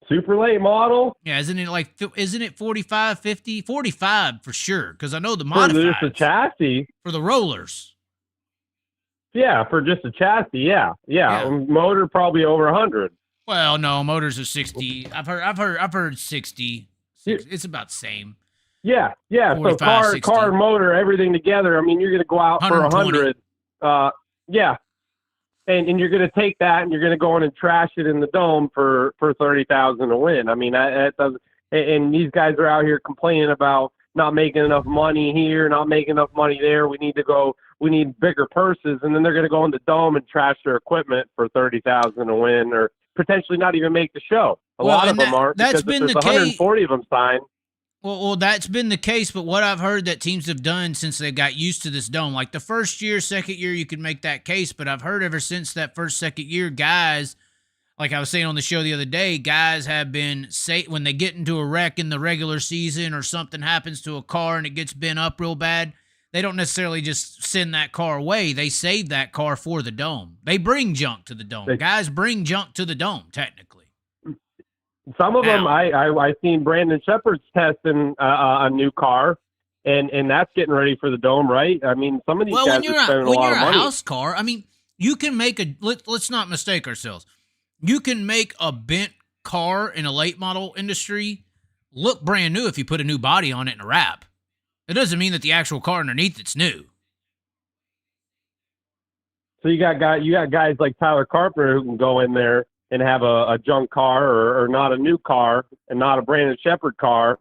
Super late model? Yeah, isn't it 45, 50? 45 for sure, because I know the modifieds. For just a chassis. For the rollers. Yeah, for just a chassis, yeah. Motor probably over 100. Well, no, motors are 60. I've heard 60. It's about the same. Yeah. So car, motor, everything together. I mean, you're going to go out for 100. Yeah. And you're going to take that and you're going to go in and trash it in the Dome for 30,000 to win. I mean, that doesn't. And these guys are out here complaining about not making enough money here, not making enough money there. We need bigger purses, and then they're going to go in the Dome and trash their equipment for 30,000 to win, or potentially not even make the show. A lot of them aren't, because if there's 140 of them signed. Well, that's been the case, but what I've heard that teams have done since they got used to this Dome, like the first year, second year, you could make that case, but I've heard ever since that first, second year, guys like I was saying on the show the other day, guys have been when they get into a wreck in the regular season or something happens to a car and it gets bent up real bad, they don't necessarily just send that car away. They save that car for the dome. They bring junk to the dome. Guys bring junk to the dome, technically. Some of them, I seen Brandon Shepard's testing a new car, and that's getting ready for the dome, right? I mean, some of these guys are spending a lot of money. When you're a house car, I mean, you can make let's not mistake ourselves. You can make a bent car in a late model industry look brand new if you put a new body on it and a wrap. It doesn't mean that the actual car underneath it's new. So you got guys like Tyler Carpenter who can go in there and have a junk car or not a new car and not a Brandon Shepard car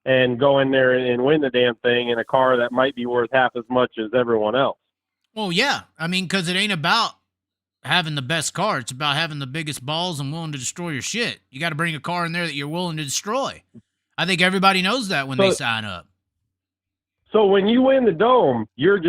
and go in there and win the damn thing in a car that might be worth half as much as everyone else. Well, yeah. I mean, because it ain't about having the best car. It's about having the biggest balls and willing to destroy your shit. You got to bring a car in there that you're willing to destroy. I think everybody knows that when they sign up. So when you win the dome, you're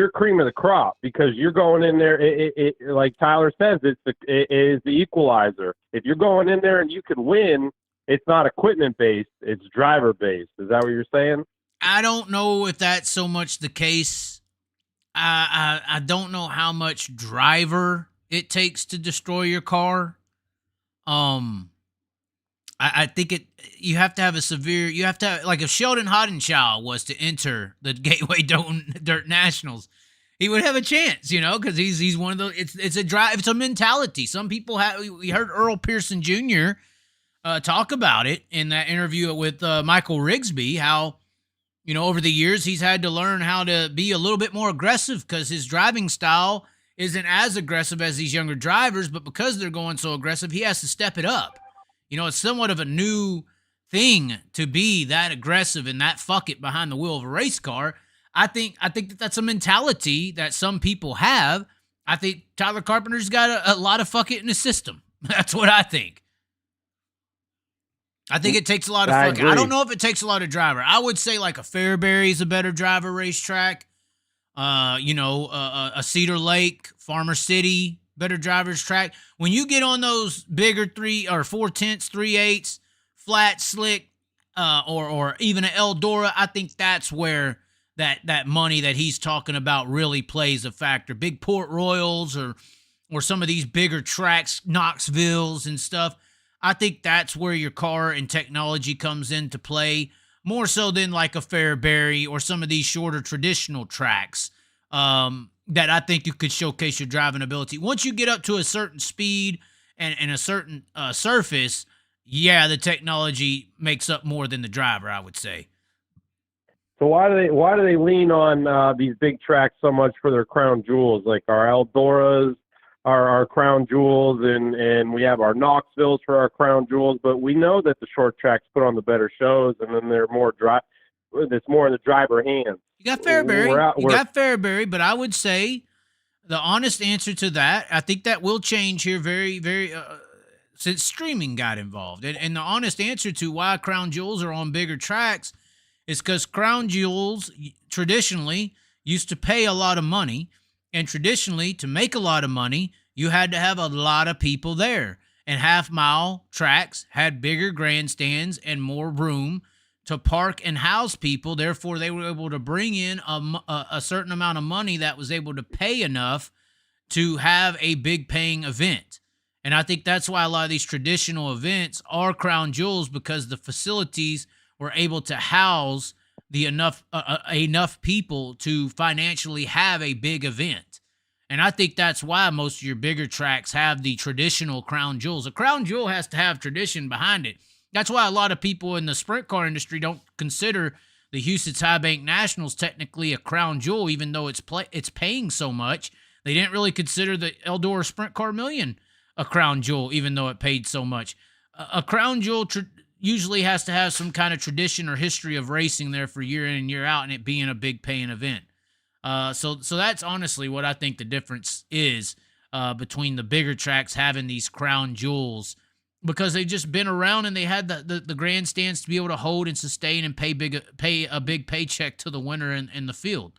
cream of the crop because you're going in there. It like Tyler says, it is the equalizer. If you're going in there and you can win, it's not equipment based; it's driver based. Is that what you're saying? I don't know if that's so much the case. I don't know how much driver it takes to destroy your car. I think you have to have like if Sheldon Hodenshaw was to enter the Gateway Dirt Nationals, he would have a chance, because he's one of those. It's a mentality. Some people have. We heard Earl Pearson Jr. Talk about it in that interview with Michael Rigsby. How over the years he's had to learn how to be a little bit more aggressive because his driving style isn't as aggressive as these younger drivers, but because they're going so aggressive, he has to step it up. It's somewhat of a new thing to be that aggressive and that fuck it behind the wheel of a race car. I think that's a mentality that some people have. I think Tyler Carpenter's got a lot of fuck it in his system. That's what I think. I think it takes a lot of fuck it. I don't know if it takes a lot of driver. I would say like a Fairbury is a better driver racetrack. A Cedar Lake, Farmer City, better driver's track. When you get on those bigger 3 or 4/10, 3/8, flat, slick, or even an Eldora, I think that's where that money that he's talking about really plays a factor. Big Port Royals or some of these bigger tracks, Knoxville's and stuff. I think that's where your car and technology comes into play more so than like a Fairbury or some of these shorter traditional tracks. That I think you could showcase your driving ability. Once you get up to a certain speed and a certain surface, the technology makes up more than the driver, I would say. So why do they lean on these big tracks so much for their crown jewels, like our Eldoras, our crown jewels, and we have our Knoxvilles for our crown jewels, but we know that the short tracks put on the better shows, and then they're more it's more in the driver hands. You got Fairbury, but I would say the honest answer to that, I think that will change here very, very since streaming got involved. And the honest answer to why crown jewels are on bigger tracks is because crown jewels traditionally used to pay a lot of money, and traditionally to make a lot of money, you had to have a lot of people there. And half-mile tracks had bigger grandstands and more room to park and house people. Therefore, they were able to bring in a certain amount of money that was able to pay enough to have a big paying event. And I think that's why a lot of these traditional events are crown jewels, because the facilities were able to house the enough people to financially have a big event. And I think that's why most of your bigger tracks have the traditional crown jewels. A crown jewel has to have tradition behind it. That's why a lot of people in the sprint car industry don't consider the Houston's High Bank Nationals technically a crown jewel, even though it's paying so much. They didn't really consider the Eldora Sprint Car Million a crown jewel, even though it paid so much. A crown jewel usually has to have some kind of tradition or history of racing there for year in and year out, and it being a big paying event. So that's honestly what I think the difference is between the bigger tracks having these crown jewels, because they've just been around and they had the grandstands to be able to hold and sustain and pay a big paycheck to the winner in the field.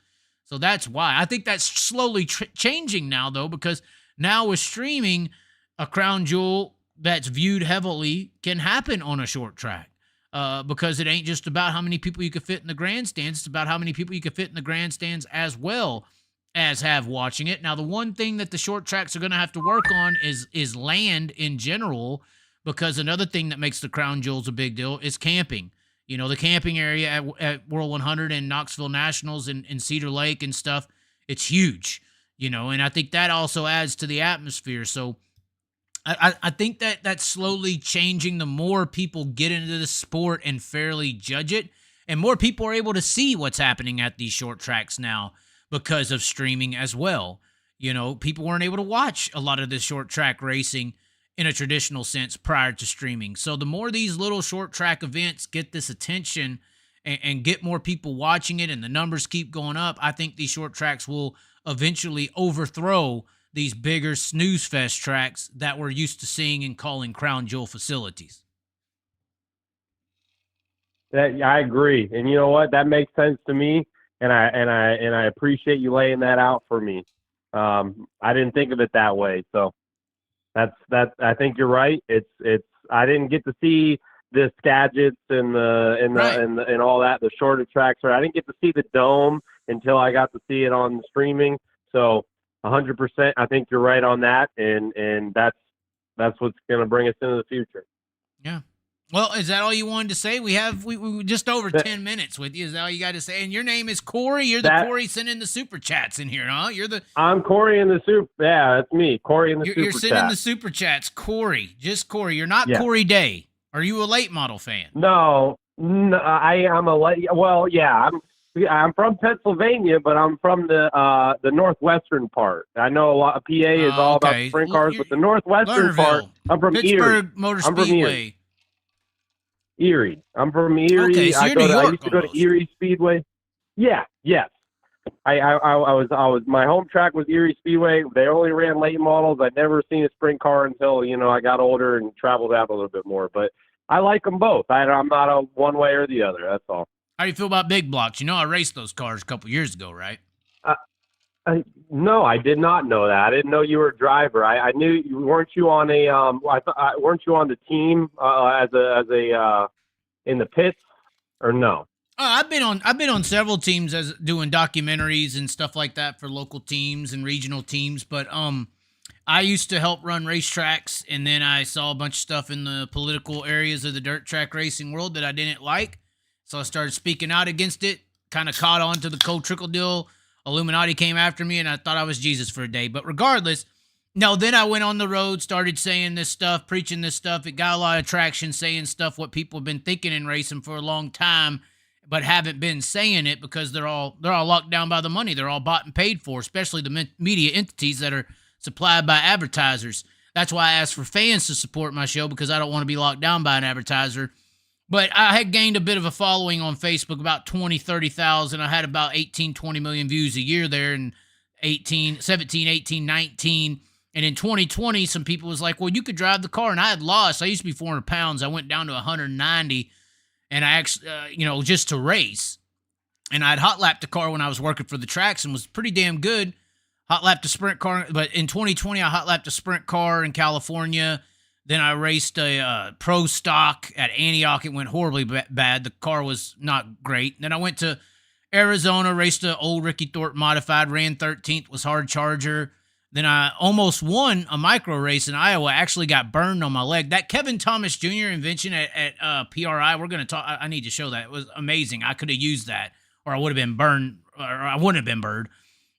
So that's why. I think that's slowly changing now, though, because now with streaming, a crown jewel that's viewed heavily can happen on a short track. Because it ain't just about how many people you can fit in the grandstands. It's about how many people you can fit in the grandstands as well as have watching it. Now, the one thing that the short tracks are going to have to work on is land in general, because another thing that makes the Crown Jewels a big deal is camping. You know, the camping area at World 100 and Knoxville Nationals and Cedar Lake and stuff, it's huge, you know, and I think that also adds to the atmosphere. So I think that that's slowly changing. The more people get into the sport and fairly judge it, and more people are able to see what's happening at these short tracks now because of streaming as well. You know, people weren't able to watch a lot of this short track racing in a traditional sense prior to streaming. So the more these little short track events get this attention and get more people watching it, and the numbers keep going up, I think these short tracks will eventually overthrow these bigger snooze fest tracks that we're used to seeing and calling crown jewel facilities. I agree, and you know what? That makes sense to me, and I appreciate you laying that out for me. I didn't think of it that way, so that's I think you're right. It's I didn't get to see the Skagits and and all that, the shorter tracks. Or I didn't get to see the dome until I got to see it on streaming. So 100%, I think you're right on that, and that's what's going to bring us into the future. Yeah. Well, is that all you wanted to say? We just over 10 minutes with you. Is that all you got to say? And your name is Corey. You're the Corey sending the super chats in here, huh? I'm Corey in the super. Yeah, that's me, Corey in the super chat. You're sending the super chats, Corey. Just Corey. You're not Corey Day. Are you a late model fan? No, I am a late. Well, yeah, I'm from Pennsylvania, but I'm from the northwestern part. I know a lot of PA is all about sprint cars, but the northwestern part, I'm from Pittsburgh Erie. Motor Speedway. Erie. I'm from Erie. Okay, so I used to go to Erie Speedway. Yeah, yes. I was my home track was Erie Speedway. They only ran late models. I'd never seen a sprint car until, I got older and traveled out a little bit more. But I like them both. I'm not a one way or the other. That's all. How do you feel about big blocks? I raced those cars a couple years ago, right? No, I did not know that. I didn't know you were a driver. I knew you weren't you on weren't you on the team as a in the pits or no? I've been on several teams as doing documentaries and stuff like that for local teams and regional teams. But I used to help run racetracks, and then I saw a bunch of stuff in the political areas of the dirt track racing world that I didn't like. So I started speaking out against it. Kind of caught on to the Cole Trickle deal. Illuminati came after me, and I thought I was Jesus for a day. But regardless, then I went on the road, started saying this stuff, preaching this stuff. It got a lot of traction, saying stuff what people have been thinking in racing for a long time, but haven't been saying it because they're all locked down by the money. They're all bought and paid for, especially the media entities that are supplied by advertisers. That's why I asked for fans to support my show, because I don't want to be locked down by an advertiser. But I had gained a bit of a following on Facebook, about 20, 30,000. I had about 18, 20 million views a year there in 17, 18, 19. And in 2020, some people was like, well, you could drive the car. And I had lost. I used to be 400 pounds. I went down to 190. And I actually, just to race. And I'd hot lapped the car when I was working for the tracks and was pretty damn good. Hot lapped a sprint car. But in 2020, I hot lapped a sprint car in California. Then I raced a pro stock at Antioch. It went horribly bad. The car was not great. Then I went to Arizona, raced an old Ricky Thorpe modified, ran 13th, was hard charger. Then I almost won a micro race in Iowa, actually got burned on my leg. That Kevin Thomas Jr. invention at PRI, we're going to talk. I need to show that. It was amazing. I could have used that, or I would have been burned, or I wouldn't have been burned.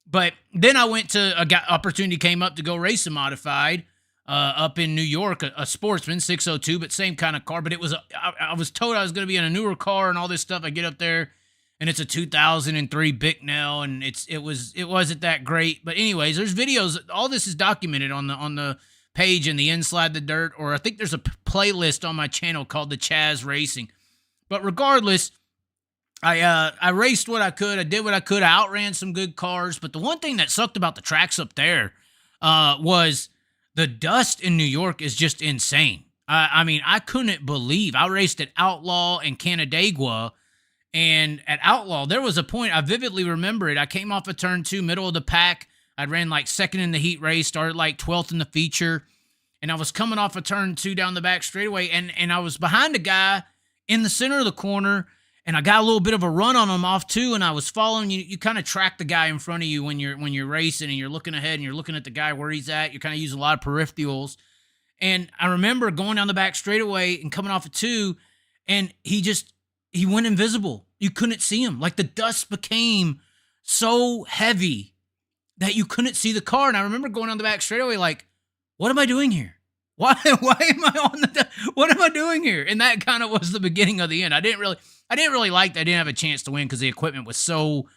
But then I went to, opportunity came up to go race a modified up in New York, a Sportsman 602, but same kind of car. But it was, I was told I was going to be in a newer car and all this stuff. I get up there, and it's a 2003 Bicknell, and it wasn't that great. But anyways, there's videos. All this is documented on the page in the Inside the Dirt, or I think there's a playlist on my channel called the Chaz Racing. But regardless, I raced what I could. I did what I could. I outran some good cars. But the one thing that sucked about the tracks up there was the dust in New York is just insane. I mean, I couldn't believe. I raced at Outlaw and Canandaigua, and at Outlaw, there was a point, I vividly remember it. I came off of turn 2, middle of the pack. I ran like second in the heat race, started like 12th in the feature, and I was coming off a turn 2 down the back straightaway, and I was behind a guy in the center of the corner, and I got a little bit of a run on him off 2, and I was following you. You kind of track the guy in front of you when you're racing, and you're looking ahead, and you're looking at the guy where he's at. You're kind of using a lot of peripherals. And I remember going down the back straightaway and coming off a 2, and he went invisible. You couldn't see him. Like, the dust became so heavy that you couldn't see the car. And I remember going on the back straightaway like, what am I doing here? Why am I on what am I doing here? And that kind of was the beginning of the end. I didn't really like that I didn't have a chance to win because the equipment was so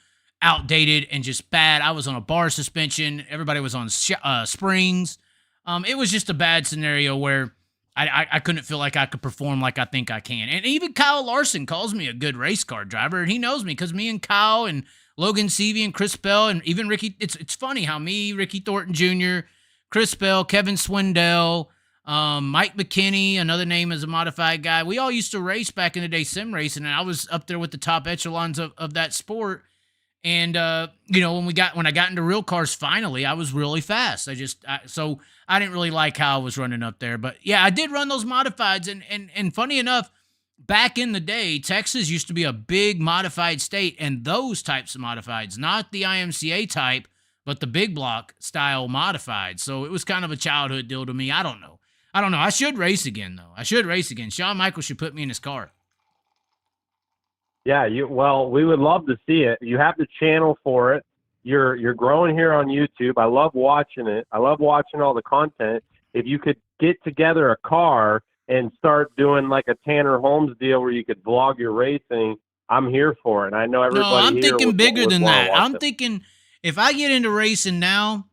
outdated and just bad. I was on a bar suspension. Everybody was on springs. It was just a bad scenario where I couldn't feel like I could perform like I think I can. And even Kyle Larson calls me a good race car driver, and he knows me because me and Kyle and Logan Seavey and Chris Bell and even Ricky, it's funny how me, Ricky Thornton Jr., Chris Bell, Kevin Swindell, Mike McKinney, another name as a modified guy, we all used to race back in the day, sim racing, and I was up there with the top echelons of that sport. And, when I got into real cars, finally, I was really fast. So I didn't really like how I was running up there. But yeah, I did run those modifieds. And funny enough, back in the day, Texas used to be a big modified state. And those types of modifieds, not the IMCA type, but the big block style modified. So it was kind of a childhood deal to me. I don't know. I should race again, though. Shawn Michaels should put me in his car. Yeah, we would love to see it. You have the channel for it. You're growing here on YouTube. I love watching it. I love watching all the content. If you could get together a car and start doing like a Tanner Holmes deal where you could vlog your racing, I'm here for it. And I know everybody. No, I'm here thinking bigger than that. I'm it. thinking if I get into racing now,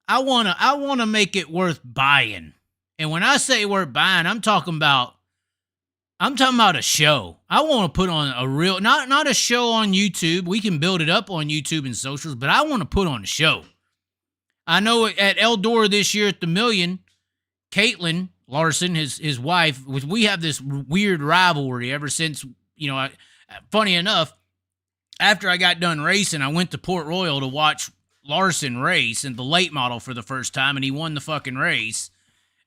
I wanna make it worth buying. And when I say worth buying, I'm talking about a show. I want to put on a real, not a show on YouTube. We can build it up on YouTube and socials, but I want to put on a show. I know at Eldora this year at the Million, Caitlin Larson, his wife, we have this weird rivalry ever since, funny enough, after I got done racing, I went to Port Royal to watch Larson race in the late model for the first time, and he won the fucking race.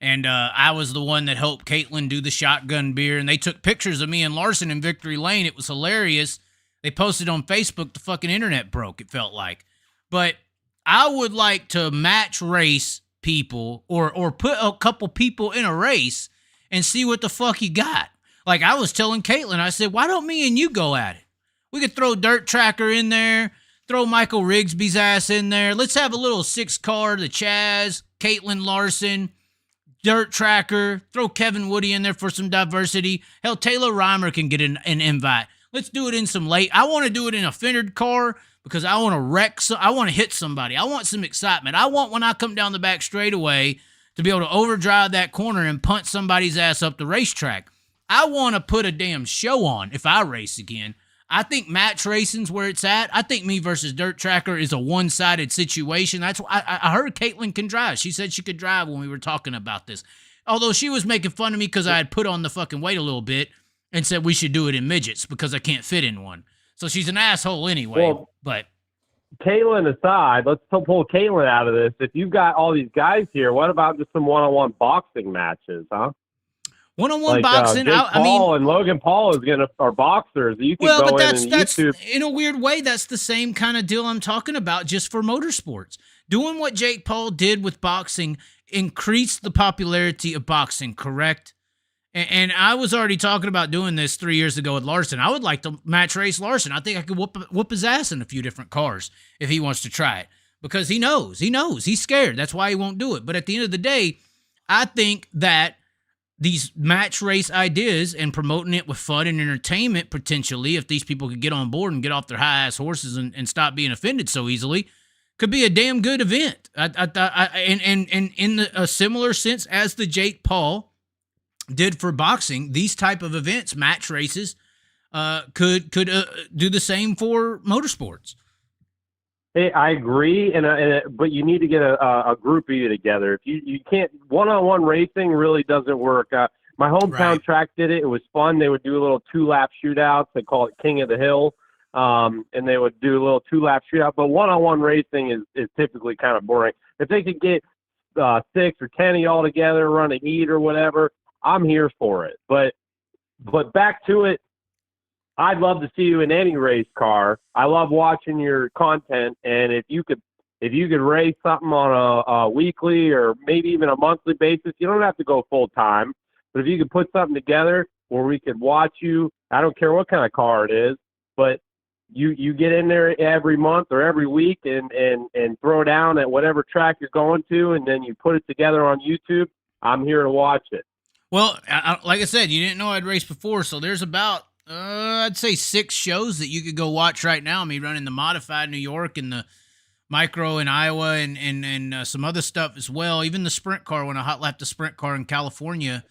And I was the one that helped Caitlin do the shotgun beer. And they took pictures of me and Larson in Victory Lane. It was hilarious. They posted on Facebook. The fucking internet broke, it felt like. But I would like to match race people or put a couple people in a race and see what the fuck you got. Like I was telling Caitlin, I said, why don't me and you go at it? We could throw Dirt Tracker in there, throw Michael Rigsby's ass in there. Let's have a little 6-car, the Chaz, Caitlin Larson, Dirt Tracker, throw Kevin Woody in there for some diversity. Hell, Taylor Reimer can get an invite. Let's do it in some late. I want to do it in a fendered car because I want to wreck. I want to hit somebody. I want some excitement. I want when I come down the back straightaway to be able to overdrive that corner and punch somebody's ass up the racetrack. I want to put a damn show on if I race again. I think match racing's where it's at. I think me versus Dirt Tracker is a one-sided situation. That's why I heard Caitlin can drive. She said she could drive when we were talking about this. Although she was making fun of me because I had put on the fucking weight a little bit and said we should do it in midgets because I can't fit in one. So she's an asshole anyway. Well, but Caitlin aside, let's pull Caitlin out of this. If you've got all these guys here, what about just some one-on-one boxing matches, huh? One-on-one boxing. Jake Paul and Logan Paul are boxers. You can go in and YouTube. In a weird way, that's the same kind of deal I'm talking about just for motorsports. Doing what Jake Paul did with boxing increased the popularity of boxing, correct? And I was already talking about doing this 3 years ago with Larson. I would like to match race Larson. I think I could whoop his ass in a few different cars if he wants to try it. Because he knows. He's scared. That's why he won't do it. But at the end of the day, I think that these match race ideas and promoting it with fun and entertainment, potentially, if these people could get on board and get off their high-ass horses and stop being offended so easily, could be a damn good event. And in a similar sense as the Jake Paul did for boxing, these type of events, match races, could do the same for motorsports. Hey, I agree, but you need to get a group of you together. If you can't, one-on-one racing really doesn't work. My hometown track did it. It was fun. They would do a little 2-lap shootouts. They call it King of the Hill, and they would do a little 2-lap shootout. But one-on-one racing is typically kind of boring. If they could get 6 or 10 of y'all together, run a heat or whatever, I'm here for it. But back to it, I'd love to see you in any race car. I love watching your content, and if you could race something on a weekly or maybe even a monthly basis, you don't have to go full time. But if you could put something together where we could watch you, I don't care what kind of car it is, but you get in there every month or every week and throw down at whatever track you're going to, and then you put it together on YouTube, I'm here to watch it. Well, like I said, you didn't know I'd raced before, so there's about, I'd say 6 shows that you could go watch right now. Me running the Modified New York and the Micro in Iowa and some other stuff as well. Even the sprint car, when I hot lapped the sprint car in California,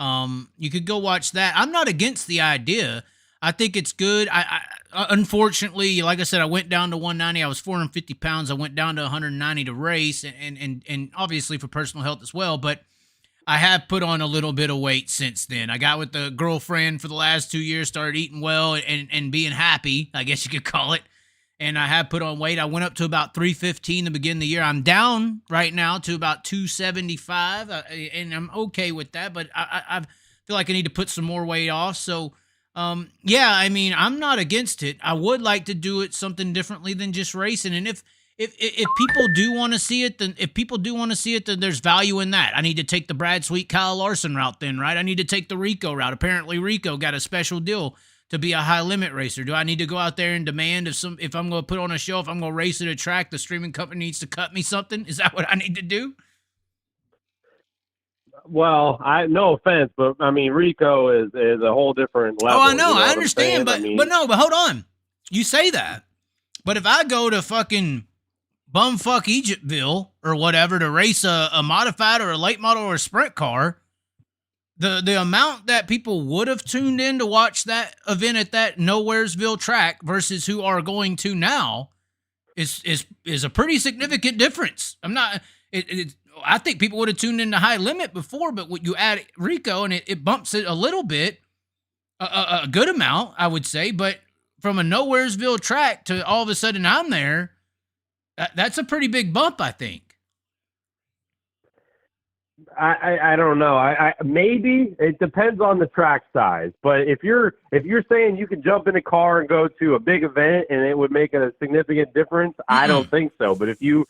you could go watch that. I'm not against the idea. I think it's good. I unfortunately, like I said, I went down to 190. I was 450 pounds. I went down to 190 to race, and obviously for personal health as well. But I have put on a little bit of weight since then. I got with the girlfriend for the last 2 years, started eating well and being happy, I guess you could call it. And I have put on weight. I went up to about 315 to begin the year. I'm down right now to about 275, and I'm okay with that. But I feel like I need to put some more weight off. So, yeah, I mean, I'm not against it. I would like to do it something differently than just racing. And if people do want to see it, then there's value in that. I need to take the Brad Sweet, Kyle Larson route then, right? I need to take the Rico route. Apparently Rico got a special deal to be a high limit racer. Do I need to go out there and demand if I'm going to put on a show, if I'm going to race at a track, the streaming company needs to cut me something? Is that what I need to do? Well, no offense, but I mean, Rico is a whole different level. Oh, I know, you know I understand, but hold on. You say that, but if I go to fucking bumfuck Egyptville or whatever to race a modified or a late model or a sprint car, the amount that people would have tuned in to watch that event at that Nowheresville track versus who are going to now is a pretty significant difference. I think people would have tuned into High Limit before, but when you add Rico and it bumps it a little bit, a good amount, I would say. But from a Nowheresville track to all of a sudden I'm there, that's a pretty big bump, I think. I don't know. I maybe it depends on the track size. But if you're saying you can jump in a car and go to a big event and it would make a significant difference, I don't think so. But if you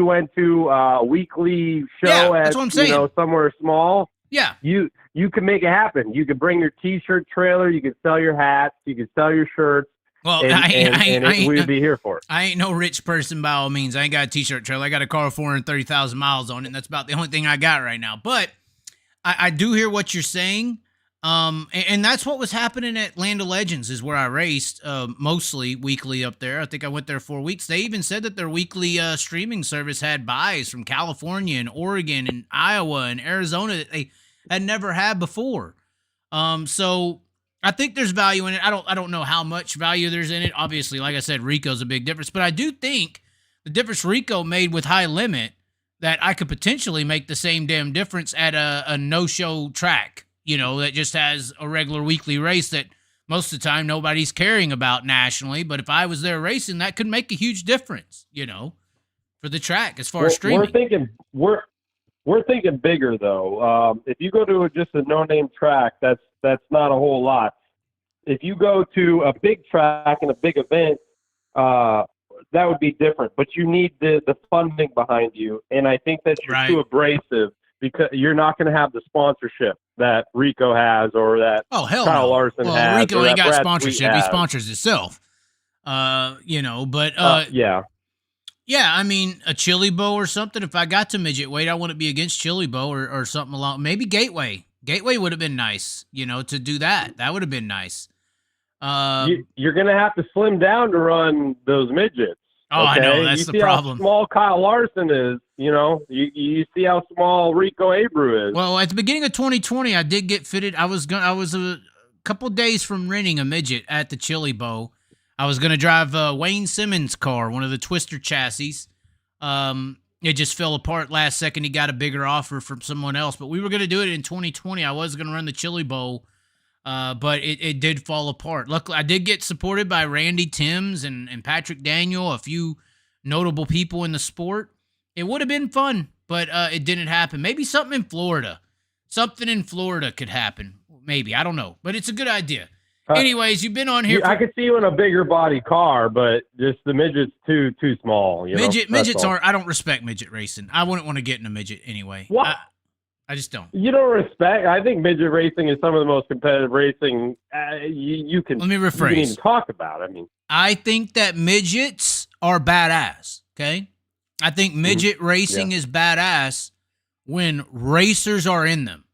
went to a weekly show at somewhere small, you can make it happen. You could bring your T-shirt trailer, you could sell your hats, you could sell your shirts. Well, we'd be here for it. I ain't no rich person by all means. I ain't got a T-shirt trailer. I got a car with 430,000 miles on it, and that's about the only thing I got right now. But I do hear what you're saying, and that's what was happening at Land of Legends is where I raced, mostly weekly up there. I think I went there 4 weeks. They even said that their weekly streaming service had buys from California and Oregon and Iowa and Arizona that they had never had before. So I think there's value in it. I don't know how much value there's in it. Obviously, like I said, Rico's a big difference. But I do think the difference Rico made with High Limit, that I could potentially make the same damn difference at a no-show track, that just has a regular weekly race that most of the time nobody's caring about nationally. But if I was there racing, that could make a huge difference, for the track as far as streaming. We're thinking bigger, though. If you go to just a no-name track, that's not a whole lot. If you go to a big track and a big event, that would be different. But you need the funding behind you, and I think that you're too abrasive because you're not going to have the sponsorship that Rico has or that Kyle Larson has. Rico ain't got sponsorship. He sponsors himself. Yeah, I mean, a Chili Bow or something. If I got to midget weight, I wouldn't be against Chili Bow or something along. Maybe Gateway. Gateway would have been nice, to do that. That would have been nice. You're going to have to slim down to run those midgets. Oh, okay? I know. That's the problem. How small Kyle Larson is, you see how small Rico Abreu is. Well, at the beginning of 2020, I did get fitted. I was a couple days from renting a midget at the Chili Bow. I was going to drive Wayne Simmons' car, one of the Twister chassis. It just fell apart last second. He got a bigger offer from someone else, but we were going to do it in 2020. I was going to run the Chili Bowl, but it did fall apart. Luckily, I did get supported by Randy Timms and Patrick Daniel, a few notable people in the sport. It would have been fun. but it didn't happen. Maybe something in Florida. Something in Florida could happen. Maybe. I don't know. But it's a good idea. Anyways, you've been on here. I could see you in a bigger body car, but just the midget's too small. Midgets aren't. I don't respect midget racing. I wouldn't want to get in a midget anyway. What? I just don't. You don't respect? I think midget racing is some of the most competitive racing you can. Let me rephrase. You can even talk about. I mean, I think that midgets are badass. Okay, I think midget racing is badass when racers are in them.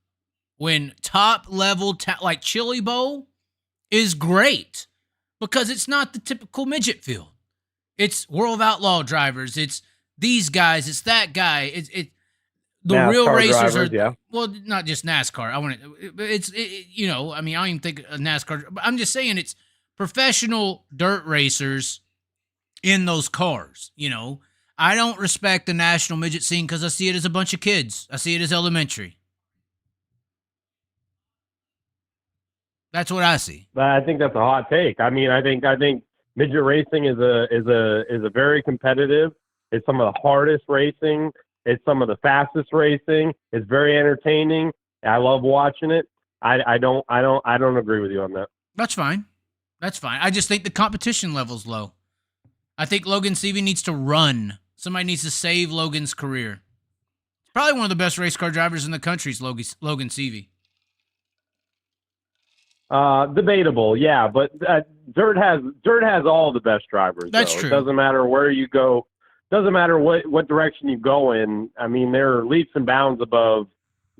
When top level like Chili Bowl is great because it's not the typical midget field. It's World of Outlaw drivers. It's these guys. It's that guy. The NASCAR real racers drivers, well, not just NASCAR. I mean, I don't even think of NASCAR. But I'm just saying it's professional dirt racers in those cars. I don't respect the national midget scene because I see it as a bunch of kids. I see it as elementary. That's what I see. I think that's a hot take. I mean, I think midget racing is a very competitive. It's some of the hardest racing. It's some of the fastest racing. It's very entertaining. I love watching it. I don't agree with you on that. That's fine. I just think the competition level's low. I think Logan Seavey needs to run. Somebody needs to save Logan's career. Probably one of the best race car drivers in the country is Logan Seavey. Debatable, yeah, but dirt has all the best drivers. That's true. It doesn't matter where you go. Doesn't matter what direction you go in. I mean, they're leaps and bounds above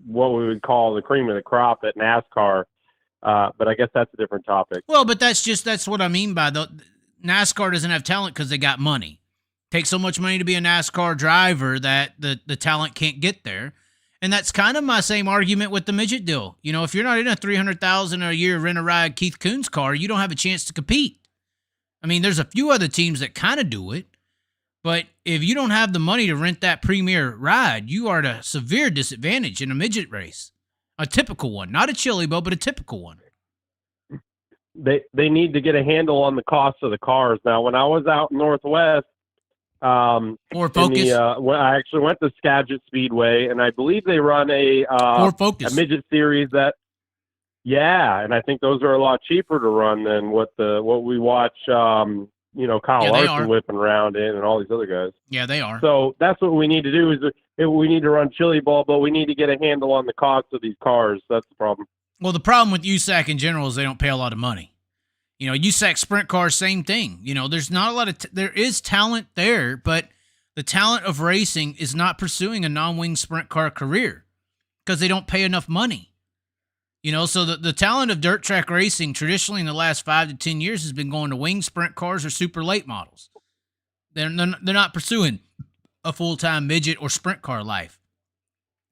what we would call the cream of the crop at NASCAR. But I guess that's a different topic. Well, but that's what I mean by NASCAR doesn't have talent because they got money. Takes so much money to be a NASCAR driver that the talent can't get there. And that's kind of my same argument with the midget deal. If you're not in a $300,000 a year rent-a-ride Keith Kunz car, you don't have a chance to compete. I mean, there's a few other teams that kind of do it, but if you don't have the money to rent that premier ride, you are at a severe disadvantage in a midget race. A typical one, not a Chili Bowl, but a typical one. They need to get a handle on the cost of the cars. Now, when I was out Northwest, Ford Focus. I actually went to Skagit Speedway, and I believe they run a midget series and I think those are a lot cheaper to run than what we watch. Kyle Larson whipping around in, and all these other guys. Yeah, they are. So that's what we need to do. We need to run Chili Bowl, but we need to get a handle on the cost of these cars. That's the problem. Well, the problem with USAC in general is they don't pay a lot of money. USAC sprint cars, same thing. There's not a lot of there is talent there, but the talent of racing is not pursuing a non-wing sprint car career because they don't pay enough money. So the talent of dirt track racing traditionally in the last 5 to 10 years has been going to wing sprint cars or super late models. They're not pursuing a full-time midget or sprint car life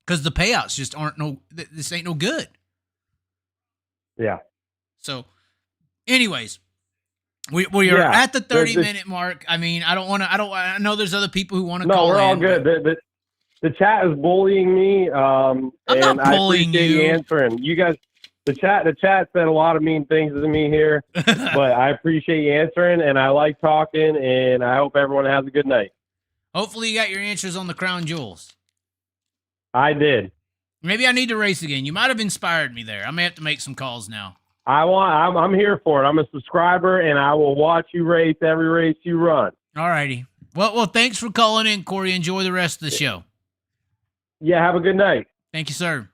because the payouts just this ain't no good. Yeah. So, anyways, we are at the 30-minute mark. I mean, I know there's other people who want to call in. No, we're all good. The chat is bullying me. I'm not bullying I appreciate you answering. You guys, the chat said a lot of mean things to me here, but I appreciate you answering, and I like talking, and I hope everyone has a good night. Hopefully you got your answers on the crown jewels. I did. Maybe I need to race again. You might have inspired me there. I may have to make some calls now. I'm here for it. I'm a subscriber, and I will watch you race every race you run. All righty. Well, thanks for calling in, Corey. Enjoy the rest of the show. Yeah, have a good night. Thank you, sir.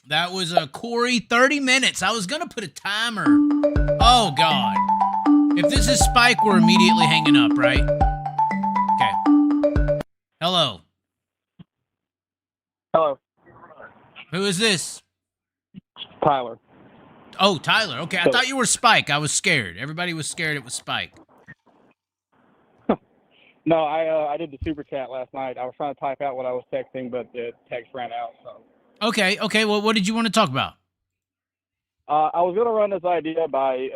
That was Corey, 30 minutes. I was going to put a timer. Oh, God. If this is Spike, we're immediately hanging up, right? Okay. Hello. Hello. Who is this? Tyler. Oh, Tyler. Okay, I thought you were Spike. I was scared. Everybody was scared it was Spike. No, I did the super chat last night. I was trying to type out what I was texting, but the text ran out. So. Okay. Well, what did you want to talk about? I was going to run this idea by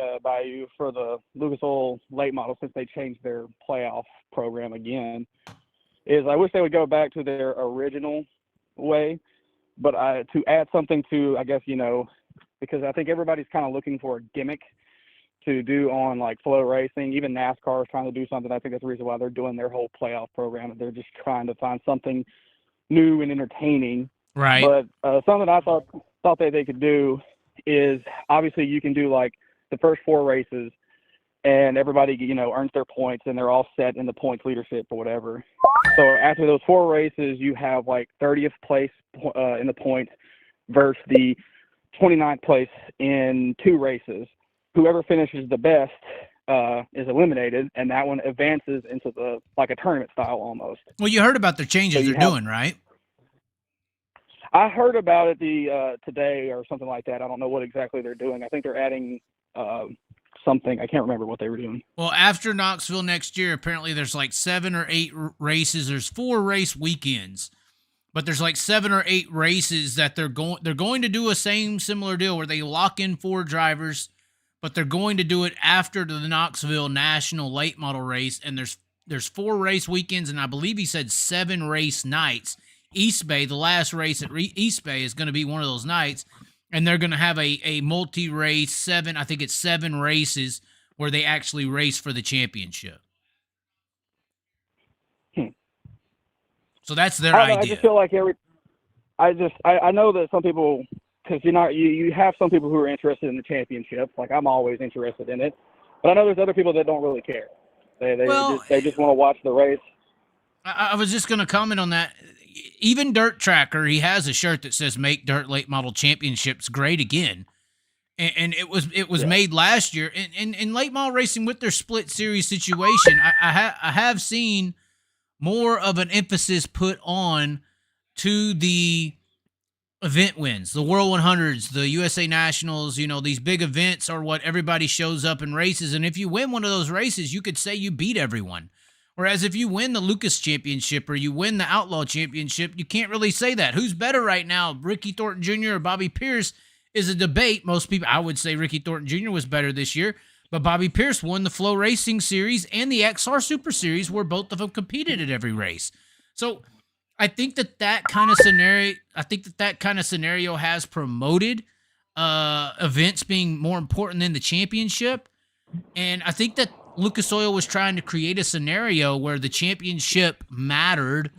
you for the Lucas Oil late model since they changed their playoff program again. I wish they would go back to their original way, but to add something to, I guess, because I think everybody's kind of looking for a gimmick to do on like flow racing. Even NASCAR is trying to do something. I think that's the reason why they're doing their whole playoff program. They're just trying to find something new and entertaining. Right. But something I thought that they could do is, obviously you can do like the first 4 races and everybody, earns their points and they're all set in the points leadership or whatever. So after those 4 races, you have like 30th place in the points versus the 29th place in 2 races. Whoever finishes the best is eliminated, and that one advances into like a tournament style almost. Well, you heard about the changes they're doing, right? I heard about it today or something like that. I don't know what exactly they're doing. I think they're adding something. I can't remember what they were doing. Well, after Knoxville next year, apparently there's like 7 or 8 races. There's 4 race weekends, but there's like 7 or 8 races that they're going to do a similar deal where they lock in 4 drivers, but they're going to do it after the Knoxville National Late Model race. And there's 4 race weekends, and I believe he said 7 race nights. East Bay, the last race at East Bay, is going to be one of those nights, and they're going to have a multi-race 7. I think it's 7 races where they actually race for the championship. So that's their idea. I just feel like I know that some people, because you have some people who are interested in the championship. Like, I'm always interested in it, but I know there's other people that don't really care. They just want to watch the race. I was just going to comment on that. Even Dirt Tracker, he has a shirt that says "Make Dirt Late Model Championships Great Again," and it was made last year. In late model racing with their split series situation, I have seen more of an emphasis put on to the event wins, the World 100s, the USA Nationals. These big events are what everybody shows up and races, and if you win one of those races, you could say you beat everyone. Whereas if you win the Lucas Championship or you win the Outlaw Championship, you can't really say that. Who's better right now, Ricky Thornton Jr. or Bobby Pierce, is a debate. Most people, I would say Ricky Thornton Jr. was better this year, but Bobby Pierce won the Flow Racing Series and the XR Super Series, where both of them competed at every race. So I think that kind of scenario has promoted events being more important than the championship. And I think that Lucas Oil was trying to create a scenario where the championship mattered,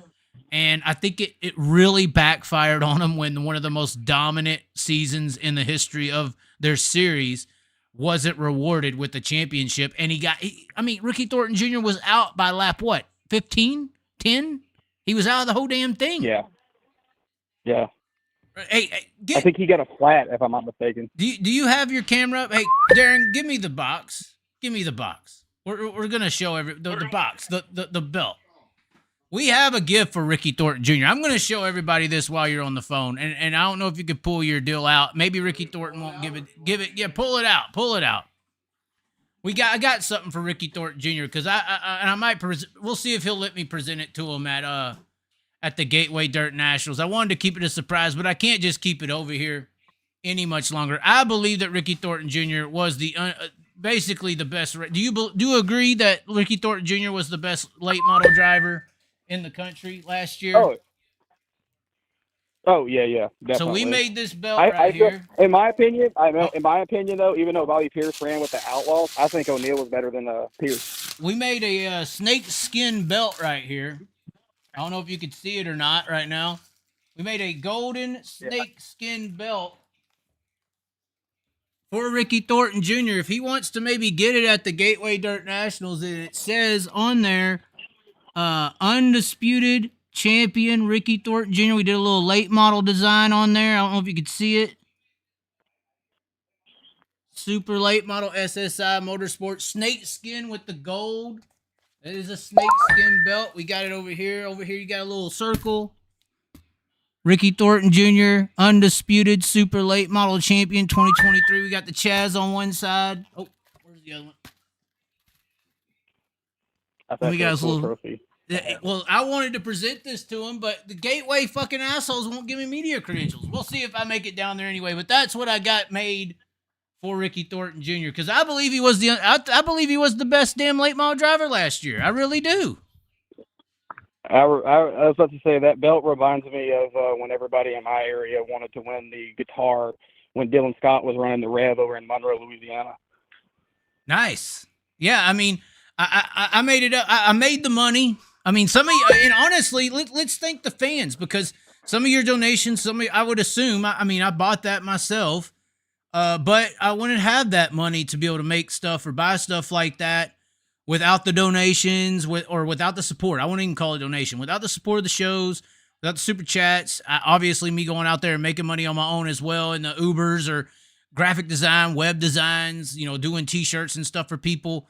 and I think it really backfired on them when one of the most dominant seasons in the history of their series wasn't rewarded with the championship. And Ricky Thornton Jr. was out by lap, 15? 10? He was out of the whole damn thing. Yeah. Hey, I think he got a flat, if I'm not mistaken. Do you have your camera up? Hey, Darren, give me the box. Give me the box. We're gonna show the box, the belt. We have a gift for Ricky Thornton Jr. I'm gonna show everybody this while you're on the phone, and I don't know if you could pull your deal out. Maybe Ricky Thornton won't give it. Yeah, pull it out. I got something for Ricky Thornton Jr. because I might we'll see if he'll let me present it to him at the Gateway Dirt Nationals. I wanted to keep it a surprise, but I can't just keep it over here any much longer. I believe that Ricky Thornton Jr. was basically the best. Do you agree that Ricky Thornton Jr. was the best late model driver in the country last year? Oh yeah, definitely. So we made this belt here. In my opinion, though, even though Bobby Pierce ran with the Outlaws, I think O'Neal was better than Pierce. We made a snake skin belt right here. I don't know if you can see it or not right now. We made a golden snake skin belt for Ricky Thornton Jr. If he wants to maybe get it at the Gateway Dirt Nationals, and it says on there, undisputed champion Ricky Thornton Jr. We did a little late model design on there. I don't know if you could see it. Super late model SSI Motorsports snake skin with the gold. It is a snake skin belt. We got it over here. Over here you got a little circle. Ricky Thornton Jr., undisputed super late model champion 2023. We got the Chaz on one side. Oh, where's the other one? We got a little trophy. Well, I wanted to present this to him, but the Gateway fucking assholes won't give me media credentials. We'll see if I make it down there anyway. But that's what I got made for Ricky Thornton Jr. because I believe he was the best damn late model driver last year. I really do. I was about to say that belt reminds me of when everybody in my area wanted to win the guitar when Dylan Scott was running the Rev over in Monroe, Louisiana. Nice. Yeah, I mean, I made it up. I made the money. I mean, and honestly, let's thank the fans, because some of your donations, I would assume, I bought that myself, but I wouldn't have that money to be able to make stuff or buy stuff like that without the donations, or without the support. I wouldn't even call it donation. Without the support of the shows, without the super chats, obviously me going out there and making money on my own as well, in the Ubers or graphic design, web designs, doing t-shirts and stuff for people.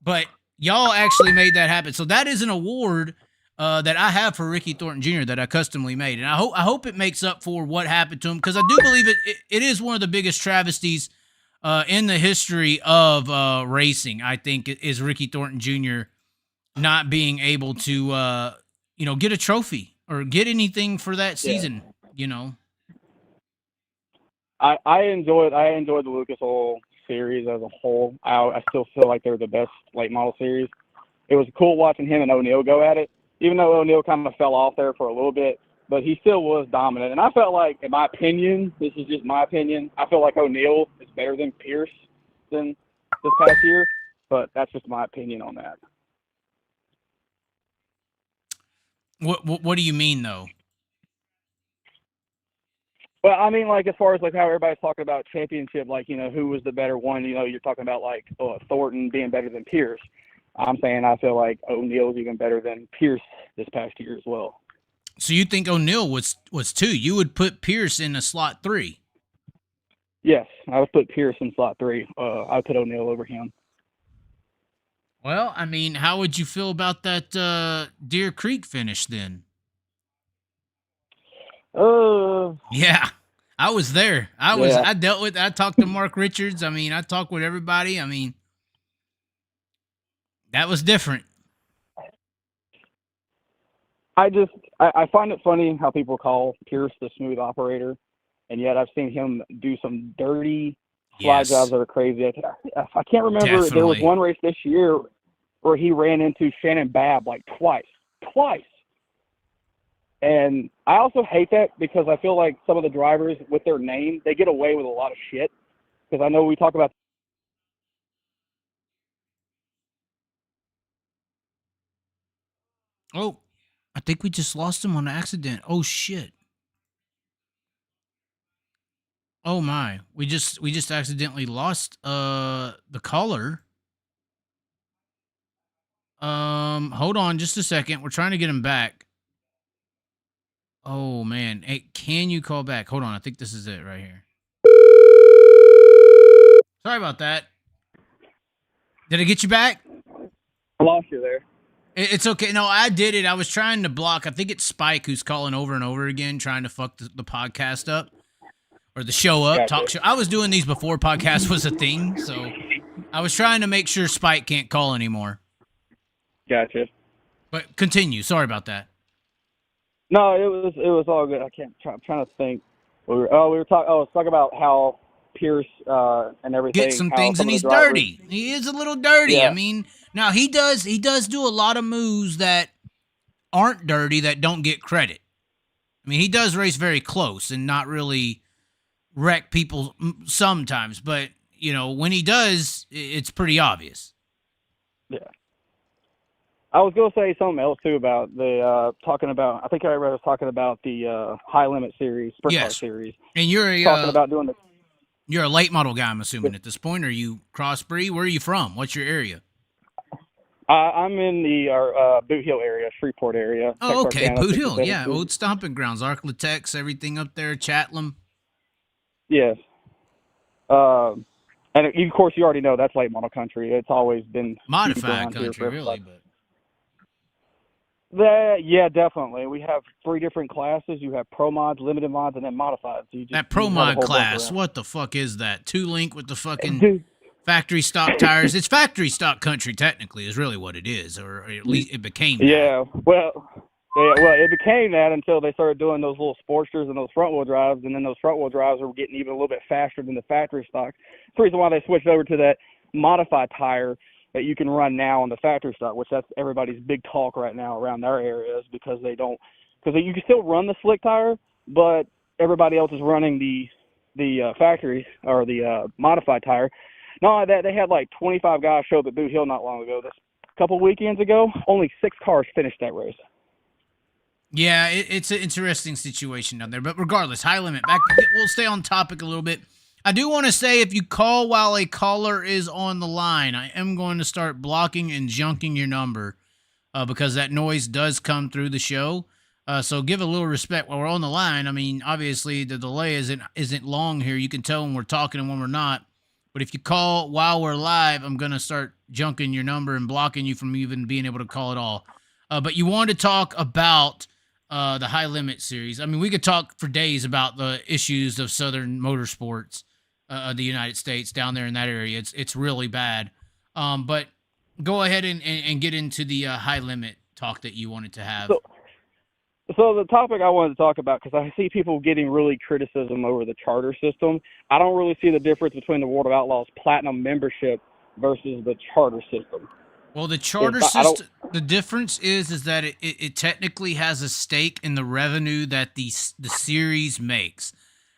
But y'all actually made that happen. So that is an award that I have for Ricky Thornton Jr. that I customly made. And I hope it makes up for what happened to him, because I do believe it is one of the biggest travesties in the history of racing. I think is Ricky Thornton Jr. not being able to, get a trophy or get anything for that season, I enjoyed the Lucas Oil series as a whole. I still feel like they're the best late model series. It was cool watching him and O'Neal go at it, even though O'Neal kind of fell off there for a little bit, but he still was dominant. And I felt like, in my opinion, this is just my opinion, I feel like O'Neal is better than Pierce than this past year, but that's just my opinion on that. What do you mean, though? Well, I mean, like, as far as, like, how everybody's talking about championship, like, who was the better one, you're talking about, like, Thornton being better than Pierce. I'm saying I feel like O'Neal's even better than Pierce this past year as well. So you think O'Neal was 2? You would put Pierce in a slot 3? Yes, I would put Pierce in slot 3. I would put O'Neal over him. Well, I mean, how would you feel about that Deer Creek finish then? Yeah, I was there. I talked to Mark Richards. I talked with everybody. That was different. I find it funny how people call Pierce the smooth operator, and yet I've seen him do some dirty slide jobs that are crazy. I can't remember. Definitely. There was one race this year where he ran into Shannon Babb like twice. And I also hate that, because I feel like some of the drivers with their name, they get away with a lot of shit. Because I know we talk about. Oh, I think we just lost him on accident. Oh shit. Oh my. We just accidentally lost the caller. Hold on just a second. We're trying to get him back. Oh man. Hey, can you call back? Hold on. I think this is it right here. Sorry about that. Did I get you back? I lost you there. It's okay. No, I did it. I was trying to block. I think it's Spike who's calling over and over again, trying to fuck the podcast up or the show up. Gotcha. Talk show. I was doing these before podcast was a thing, so I was trying to make sure Spike can't call anymore. Gotcha. But continue. Sorry about that. No, it was all good. I'm trying to think. We were talking about how Pierce and everything. Get some things, and he's dirty. He is a little dirty. Yeah. Now he does do a lot of moves that aren't dirty, that don't get credit. He does race very close and not really wreck people sometimes, but when he does, it's pretty obvious. Yeah. I was going to say something else too about the I think I was talking about the high limit series, sprint car series. And you're talking about doing the. You're a late model guy, I'm assuming at this point. Are you crossbreed? Where are you from? What's your area? I'm in the Boot Hill area, Shreveport area. Oh, okay, Boot Hill, yeah, old stomping grounds, Arklatex, everything up there, Chatham. Yes. And of course, you already know that's late model country. It's always been modified country, really, but. Yeah, definitely. We have 3 different classes. You have pro mods, limited mods, and then modified. So that pro mod class, what the fuck is that? 2-link with the fucking factory stock tires. It's factory stock country, technically, is really what it is, or at least it became that. Yeah, well, it became that until they started doing those little Sportsters and those front wheel drives, and then those front wheel drives were getting even a little bit faster than the factory stock. That's the reason why they switched over to that modified tire that you can run now on the factory stock, which that's everybody's big talk right now around their areas, because you can still run the slick tire, but everybody else is running the factory or the modified tire. No, that they had like 25 guys show up at Boot Hill not long ago. This a couple weekends ago, only 6 cars finished that race. Yeah, it's an interesting situation down there. But regardless, high limit. We'll stay on topic a little bit. I do want to say if you call while a caller is on the line, I am going to start blocking and junking your number because that noise does come through the show. So give a little respect while we're on the line. I mean, obviously the delay isn't long here. You can tell when we're talking and when we're not. But if you call while we're live, I'm going to start junking your number and blocking you from even being able to call at all. But you want to talk about the high limit series. I mean, we could talk for days about the issues of Southern motorsports of the United States down there in that area. It's really bad. But go ahead and get into the high limit talk that you wanted to have. So the topic I wanted to talk about, because I see people getting really criticism over the charter system. I don't really see the difference between the World of Outlaws Platinum membership versus the charter system. Well, the charter system, the difference is that it technically has a stake in the revenue that the series makes.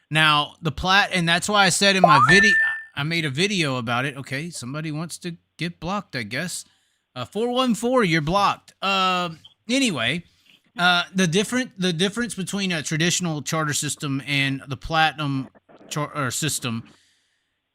Now, and that's why I said in my video, I made a video about it. Okay, somebody wants to get blocked, I guess. 414, you're blocked. Anyway, the difference between a traditional charter system and the platinum system,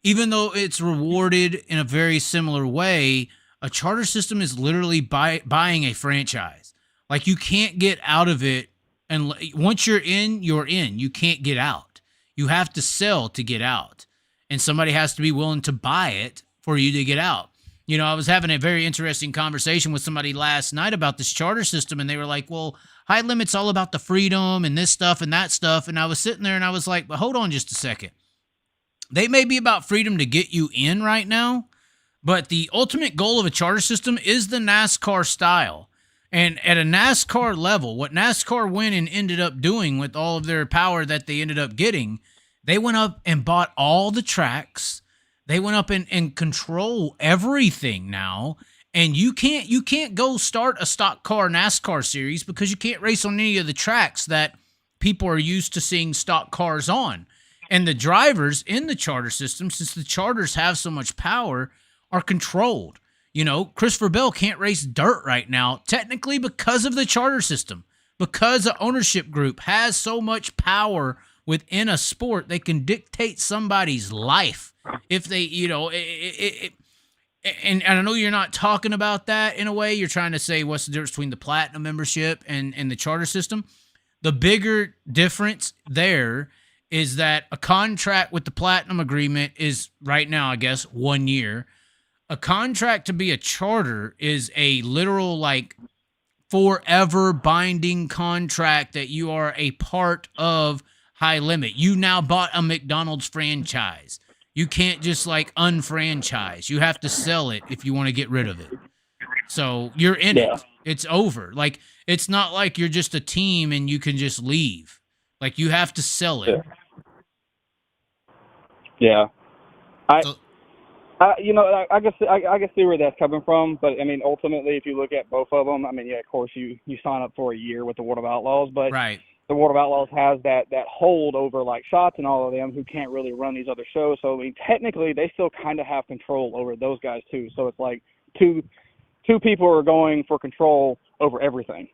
even though it's rewarded in a very similar way, a charter system is literally buying a franchise. Like, you can't get out of it, and once you're in, you're in. You can't get out. You have to sell to get out, and somebody has to be willing to buy it for you to get out. You know, I was having a very interesting conversation with somebody last night about this charter system, and they were like, well, high limit's all about the freedom and this stuff and that stuff. And I was sitting there and I was like, but hold on just a second. They may be about freedom to get you in right now, but the ultimate goal of a charter system is the NASCAR style. And at a NASCAR level, what NASCAR went and ended up doing with all of their power that they ended up getting, they went up and bought all the tracks. They went up and control everything now. And you can't go start a stock car NASCAR series because you can't race on any of the tracks that people are used to seeing stock cars on. And the drivers in the charter system, since the charters have so much power, are controlled. You know, Christopher Bell can't race dirt right now, technically because of the charter system. Because the ownership group has so much power within a sport, they can dictate somebody's life. If they, you know, and I know you're not talking about that in a way. You're trying to say what's the difference between the platinum membership and the charter system. The bigger difference there is that a contract with the platinum agreement is right now, I guess, 1 year. A contract to be a charter is a literal, like, forever binding contract that you are a part of high limit. You now bought a McDonald's franchise. You can't just, like, unfranchise. You have to sell it if you want to get rid of it. So you're in it. It's over. Like, it's not like you're just a team and you can just leave. Like, you have to sell it. Yeah. You know, I guess I can see where that's coming from, but I mean, ultimately, if you look at both of them, I mean, yeah, of course, you sign up for a year with the World of Outlaws, but right. The World of Outlaws has that hold over like Schatz and all of them who can't really run these other shows. So I mean, technically, they still kind of have control over those guys too. So it's like two people are going for control over everything.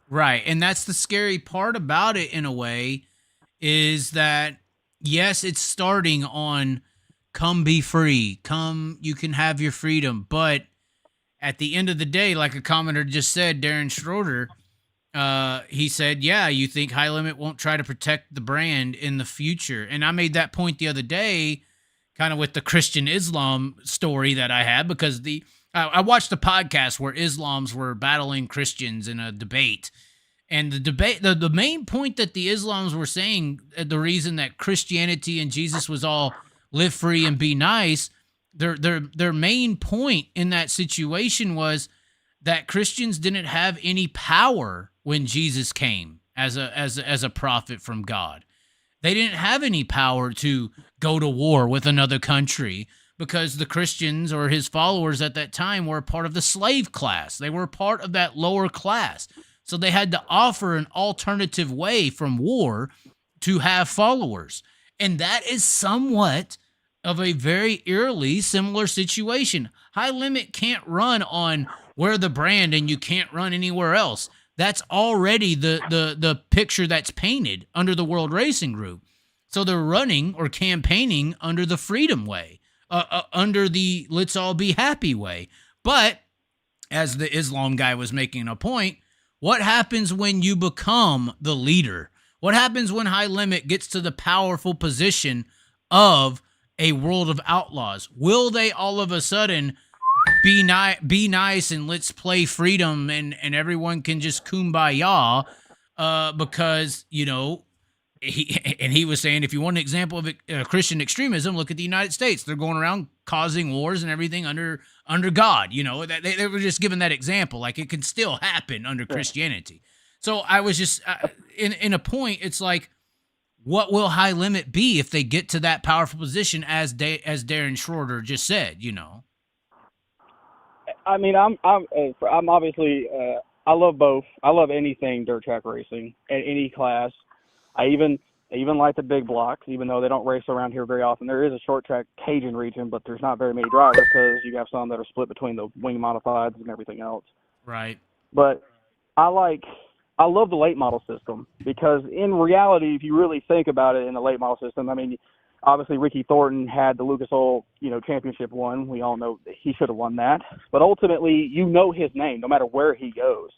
Right, and that's the scary part about it in a way, is that yes, it's starting on come be free, come you can have your freedom, but at the end of the day, like a commenter just said, Darren Schroeder, he said, yeah, you think High Limit won't try to protect the brand in the future. And I made that point the other day, kind of with the Christian Islam story that I had, because I watched a podcast where Islams were battling Christians in a debate. And the debate, the main point that the Islams were saying, the reason that Christianity and Jesus was all live free and be nice, their main point in that situation was that Christians didn't have any power when Jesus came as a prophet from God. They didn't have any power to go to war with another country because the Christians or his followers at that time were part of the slave class. They were part of that lower class. So they had to offer an alternative way from war to have followers. And that is somewhat of a very eerily similar situation. High Limit can't run on we're the brand and you can't run anywhere else. That's already the picture that's painted under the World Racing Group. So they're running or campaigning under the freedom way, under the let's all be happy way. But as the Islam guy was making a point, what happens when you become the leader? What happens when High Limit gets to the powerful position of a World of Outlaws? Will they all of a sudden be nice and let's play freedom and everyone can just kumbaya? Because, you know, he was saying, if you want an example of Christian extremism, look at the United States. They're going around causing wars and everything under God. You know, they were just giving that example. Like, it can still happen under Christianity. So I was just in a point. It's like, what will High Limit be if they get to that powerful position, as Darren Schroeder just said? You know, I mean, I'm obviously I love both. I love anything dirt track racing at any class. I even like the big blocks, even though they don't race around here very often. There is a short track Cajun region, but there's not very many drivers because you have some that are split between the wing modifieds and everything else. Right. But I love the late model system because in reality, if you really think about it in the late model system, I mean, obviously Ricky Thornton had the Lucas Oil, championship one. We all know that he should have won that. But ultimately, his name no matter where he goes.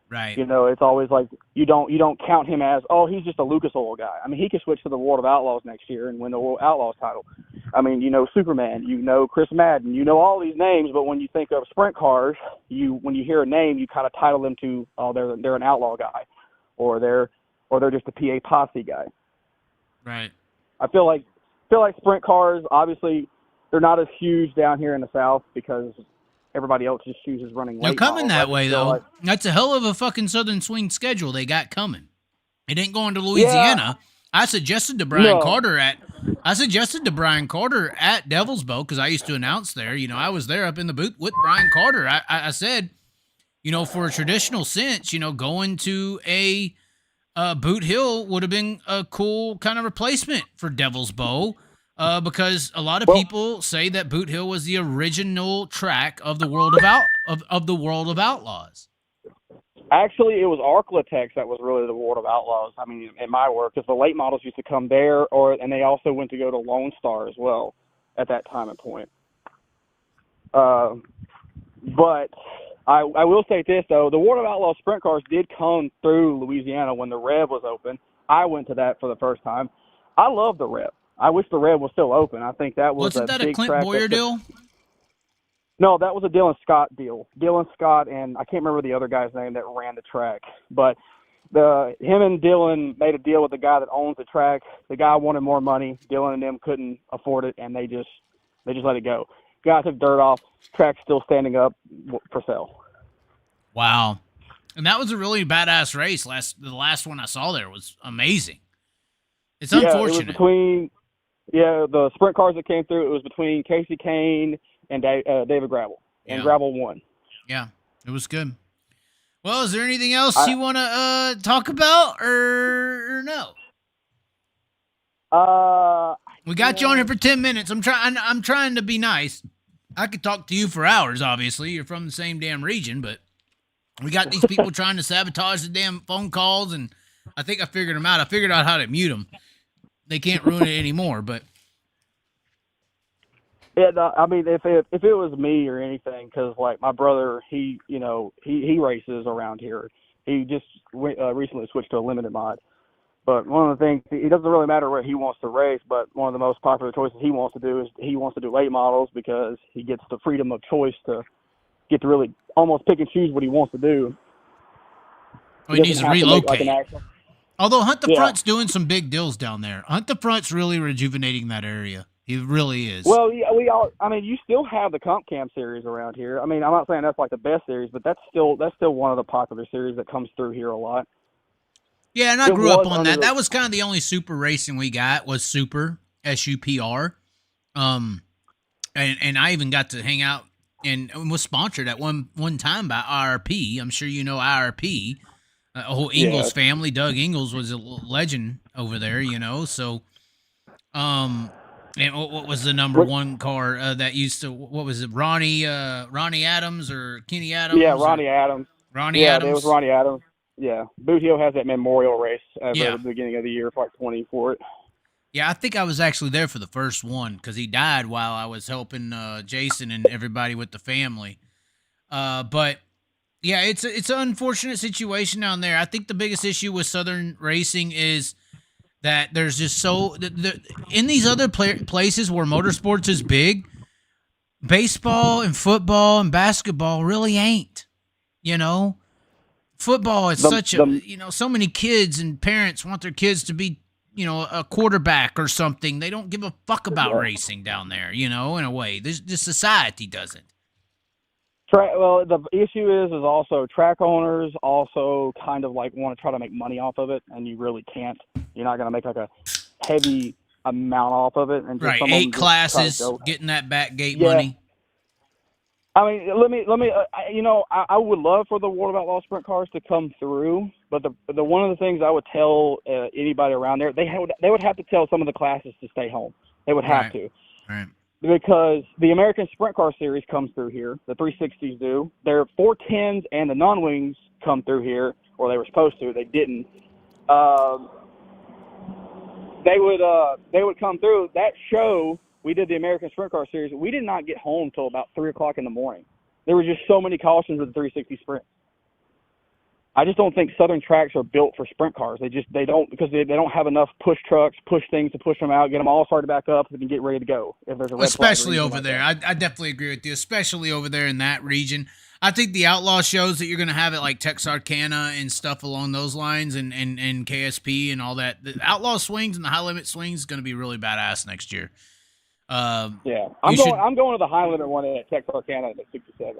Right. It's always like you don't count him as, oh, he's just a Lucas Oil guy. I mean, he could switch to the World of Outlaws next year and win the World Outlaws title. I mean, Superman, Chris Madden, all these names, but when you think of sprint cars, when you hear a name, you kind of title them to, oh, they're an outlaw guy, or they're just a PA posse guy. Right. I feel like sprint cars, obviously, they're not as huge down here in the South because everybody else just chooses running late. They're coming models. that way, though. That's a hell of a fucking Southern Swing schedule they got coming. It ain't going to Louisiana. Yeah. I suggested to Brian Carter at Devil's Boat, because I used to announce there. I was there up in the booth with Brian Carter. I said, for a traditional sense, going to a Boot Hill would have been a cool kind of replacement for Devil's Bow. Because a lot of people say that Boot Hill was the original track of the World of Outlaws. Actually, it was Arklatex that was really the World of Outlaws. I mean, in my work, because the late models used to come there, and they also went to go to Lone Star as well at that time and point. But I will say this, though. The World of Outlaws sprint cars did come through Louisiana when the Rev was open. I went to that for the first time. I love the Rev. I wish the Rev was still open. I think that was Wasn't that a Clint Boyer deal? No, that was a Dylan Scott deal. Dylan Scott and I can't remember the other guy's name that ran the track. But him and Dylan made a deal with the guy that owns the track. The guy wanted more money. Dylan and them couldn't afford it, and they just let it go. Guy took dirt off. Track's still standing up for sale. Wow. And that was a really badass race. The last one I saw there was amazing. It's unfortunate. It was the sprint cars that came through, it was between Casey Kane and David Gravel. And Gravel won. Yeah, it was good. Well, is there anything else you want to talk about or no? We got you on here for 10 minutes. I'm trying to be nice. I could talk to you for hours, obviously. You're from the same damn region, but we got these people trying to sabotage the damn phone calls, and I think I figured them out. I figured out how to mute them. They can't ruin it anymore, but I mean, if it was me or anything, because like my brother, he races around here. He just recently switched to a limited mod. But one of the things, it doesn't really matter where he wants to race, but one of the most popular choices he wants to do is he wants to do late models because he gets the freedom of choice to get to really almost pick and choose what he wants to do. Well, he needs to relocate. Although Hunt the Front's doing some big deals down there. Hunt the Front's really rejuvenating that area. He really is. Well, you still have the Comp Cam series around here. I mean, I'm not saying that's like the best series, but that's still one of the popular series that comes through here a lot. Yeah, and I grew up on that. That was kind of the only super racing we got was Super, SUPR. And I even got to hang out and was sponsored at one time by IRP. I'm sure you know IRP. A whole Ingalls family. Doug Ingalls was a legend over there, So, And what was the number one car that used to? What was it? Ronnie Adams or Kenny Adams? Yeah, Ronnie Adams. Ronnie Adams. Yeah, it was Ronnie Adams. Yeah, Boot Hill has that memorial race at Yeah. the beginning of the year for like 20 for it. Yeah, I think I was actually there for the first one because he died while I was helping Jason and everybody with the family. But yeah, it's an unfortunate situation down there. I think the biggest issue with Southern Racing is that there's just in these other places where motorsports is big, baseball and football and basketball really ain't. You know, football is so many kids and parents want their kids to be, a quarterback or something. They don't give a fuck about racing down there, in a way. The society doesn't. Well, the issue is also track owners also kind of like want to try to make money off of it, and you really can't. You're not going to make like a heavy amount off of it. And just right, 8 classes, getting that back gate money. I mean, let me. I would love for the World of Outlaw sprint cars to come through, but the one of the things I would tell anybody around there, they would have to tell some of the classes to stay home. They would have to. Right. Because the American Sprint Car Series comes through here. The 360s do. Their 410s and the non-wings come through here, or they were supposed to. They didn't. They would come through. That show, we did the American Sprint Car Series. We did not get home till about 3 o'clock in the morning. There were just so many cautions with the 360 Sprint. I just don't think Southern tracks are built for sprint cars. They don't because they don't have enough push trucks, push things to push them out, get them all started back up, and get ready to go. If there's a red especially over there, I definitely agree with you. Especially over there in that region, I think the Outlaw shows that you're going to have at like Texarkana and stuff along those lines, and KSP and all that. The Outlaw swings and the high limit swings is going to be really badass next year. I'm going to the high limit one at Texarkana at 67.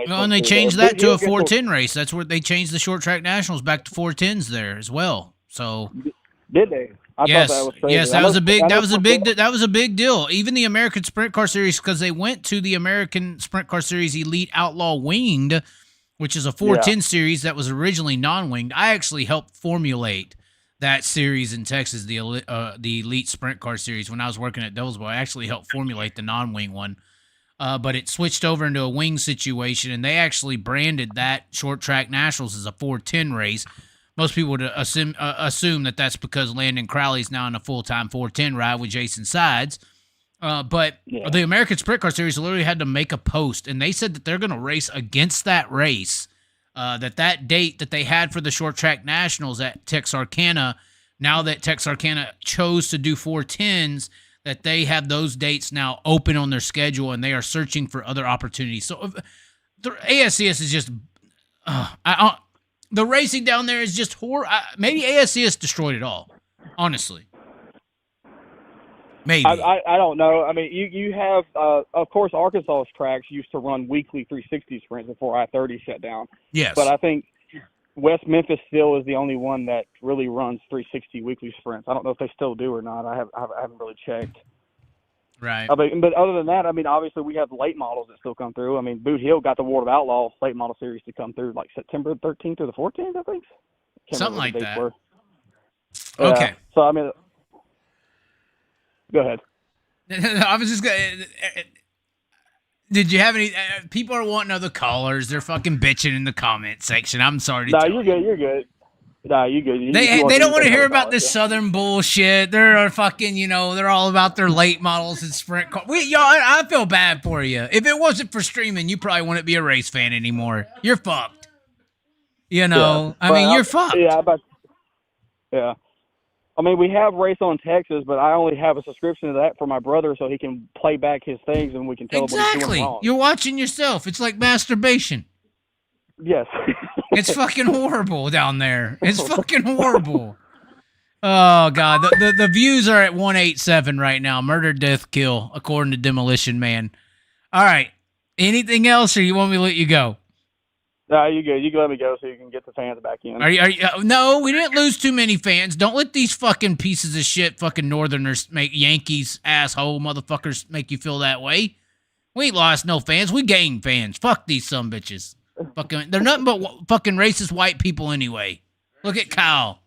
And they changed that to a 410 race. That's where they changed the short track nationals back to 410s there as well. So did they? Yes, that was a big deal. Even the American Sprint Car Series, because they went to the American Sprint Car Series Elite Outlaw Winged, which is a 410 series that was originally non-winged. I actually helped formulate that series in Texas, the Elite Sprint Car Series, when I was working at Doblesville. I actually helped formulate the non-wing one. But it switched over into a wing situation, and they actually branded that short track nationals as a 410 race. Most people would assume that that's because Landon Crowley's now in a full-time 410 ride with Jason Sides. But the American Sprint Car Series literally had to make a post, and they said that they're going to race against that race. That date that they had for the short track nationals at Texarkana, now that Texarkana chose to do 410s, that they have those dates now open on their schedule, and they are searching for other opportunities. So the ASCS is just, the racing down there is just horrible. Maybe ASCS destroyed it all, honestly. Maybe. I don't know. I mean, you have, of course, Arkansas's tracks used to run weekly 360 sprints before I-30 shut down. Yes. But I think West Memphis still is the only one that really runs 360 weekly sprints. I don't know if they still do or not. I haven't really checked. Right. But other than that, I mean, obviously we have late models that still come through. I mean, Boot Hill got the World of Outlaw late model series to come through like September 13th through the 14th, I think. Something like that. Okay. So, I mean, go ahead. I was just going to... Did you have any... people are wanting other callers. They're fucking bitching in the comment section. I'm sorry to tell you. You're good. Nah, you good. They don't want to hear about this Southern bullshit. They're fucking, they're all about their late models and sprint cars. I feel bad for you. If it wasn't for streaming, you probably wouldn't be a race fan anymore. You're fucked. You're fucked. Yeah. I mean, we have Race on Texas, but I only have a subscription to that for my brother so he can play back his things and we can tell him what he's doing wrong. You're watching yourself. It's like masturbation. Yes. It's fucking horrible down there. It's fucking horrible. Oh, God. The views are at 187 right now. Murder, death, kill, according to Demolition Man. All right. Anything else, or you want me to let you go? No, you good. You can let me go so you can get the fans back in. Are you, no, we didn't lose too many fans. Don't let these fucking pieces of shit fucking Northerners make Yankees asshole motherfuckers make you feel that way. We ain't lost no fans. We gained fans. Fuck these sumbitches. Fucking, they're nothing but fucking racist white people anyway. Look at Kyle.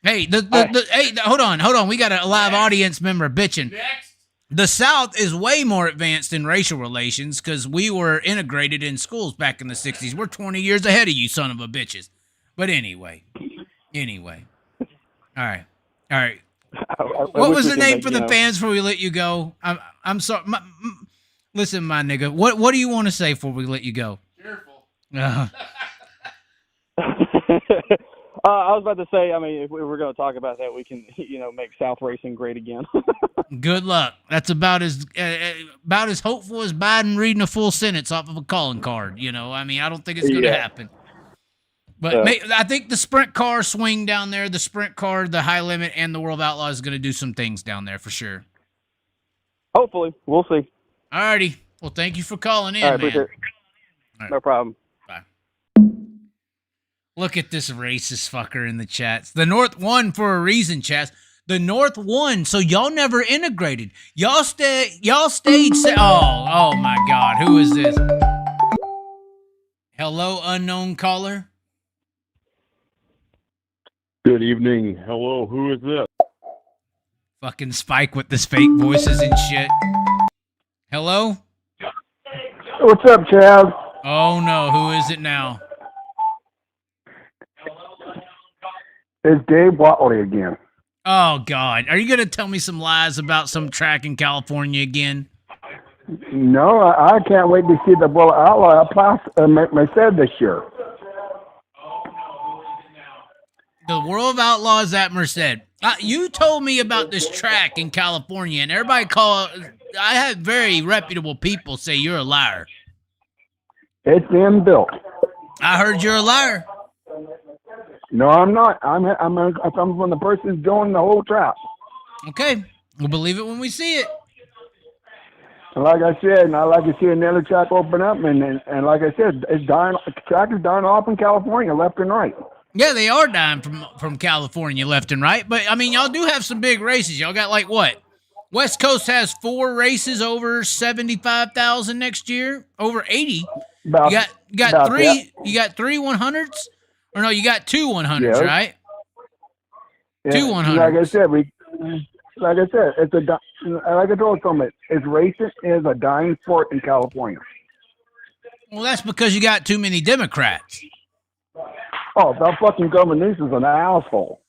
Hey, hold on. We got a live audience member bitching. Next. The South is way more advanced in racial relations because we were integrated in schools back in the 60s. We're 20 years ahead of you, son of a bitches. But anyway. All right. What was the name for the fans before we let you go? I'm sorry. Listen, my nigga. What do you want to say before we let you go? Careful. I was about to say, I mean, if we were going to talk about that, we can, make South racing great again. Good luck. That's about as hopeful as Biden reading a full sentence off of a calling card. I mean, I don't think it's going to happen. But I think the sprint car swing down there, the sprint car, the high limit, and the World Outlaws is going to do some things down there for sure. Hopefully. We'll see. All righty. Well, thank you for calling in, All right, man. appreciate it. All right. No problem. Bye. Look at this racist fucker in the chats. The North won for a reason, chats. The North won, so y'all never integrated. Y'all stayed. Oh my God, who is this? Hello, unknown caller. Good evening. Hello, who is this? Fucking Spike with this fake voices and shit. Hello? What's up, Chaz? Oh no, who is it now? It's Dave Watley again. Oh God, are you gonna tell me some lies about some track in California again? No, I can't wait to see the Bull Outlaw Mercedes this year. The World of Outlaws at Merced. You told me about this track in California, and everybody I had very reputable people say you're a liar. It's being built. I heard you're a liar. No, I'm not. I'm from the person who's doing the whole track. Okay, we'll believe it when we see it. Like I said, I like to see another track open up, and like I said, track is dying off in California, left and right. Yeah, they are dying from California left and right. But, I mean, y'all do have some big races. Y'all got, like, what? West Coast has 4 races over 75,000 next year, over 80. You got 3 that. You got 3 100s? Or no, you got 2 100s, right? Yeah, 2 100s. Like I said, it's like I told somebody, racing is a dying sport in California. Well, that's because you got too many Democrats. Oh, that fucking governor is an asshole.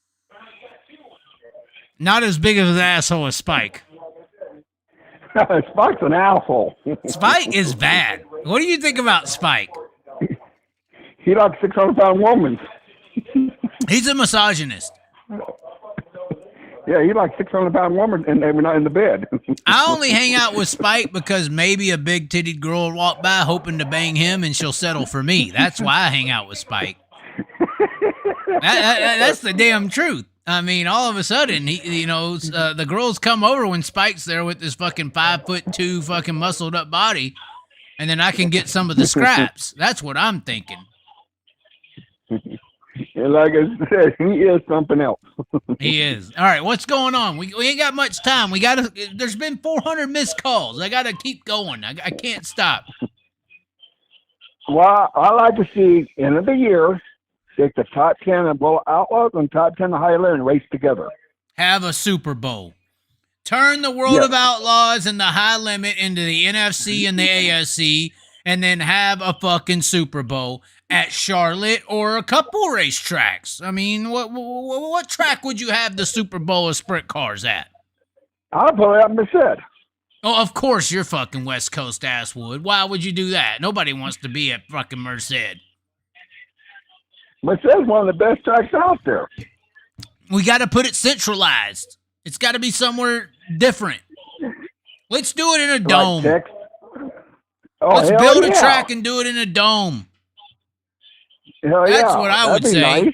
Not as big of an asshole as Spike. Spike's an asshole. Spike is bad. What do you think about Spike? He likes 600-pound women. He's a misogynist. Yeah, he likes 600-pound women and every night in the bed. I only hang out with Spike because maybe a big-titted girl will walk by hoping to bang him and she'll settle for me. That's why I hang out with Spike. That's the damn truth. I mean, all of a sudden, the girls come over when Spike's there with this fucking 5'2" fucking muscled up body, and then I can get some of the scraps. That's what I'm thinking. And like I said, he is something else. He is. All right, what's going on? We ain't got much time. There's been 400 missed calls. I gotta keep going. I can't stop. Well, I like to see end of the year. Take the top 10 of Bull Outlaws and top 10 of Highlander and race together. Have a Super Bowl. Turn the World of Outlaws and the High Limit into the NFC and the ASC, and then have a fucking Super Bowl at Charlotte or a couple racetracks. I mean, what track would you have the Super Bowl of sprint cars at? I'll put it up Merced. Oh, of course your fucking West Coast ass would. Why would you do that? Nobody wants to be at fucking Merced. Merced's one of the best tracks out there. We got to put it centralized. It's got to be somewhere different. Let's do it in a dome. Let's build a track and do it in a dome. That's what I would say. Nice.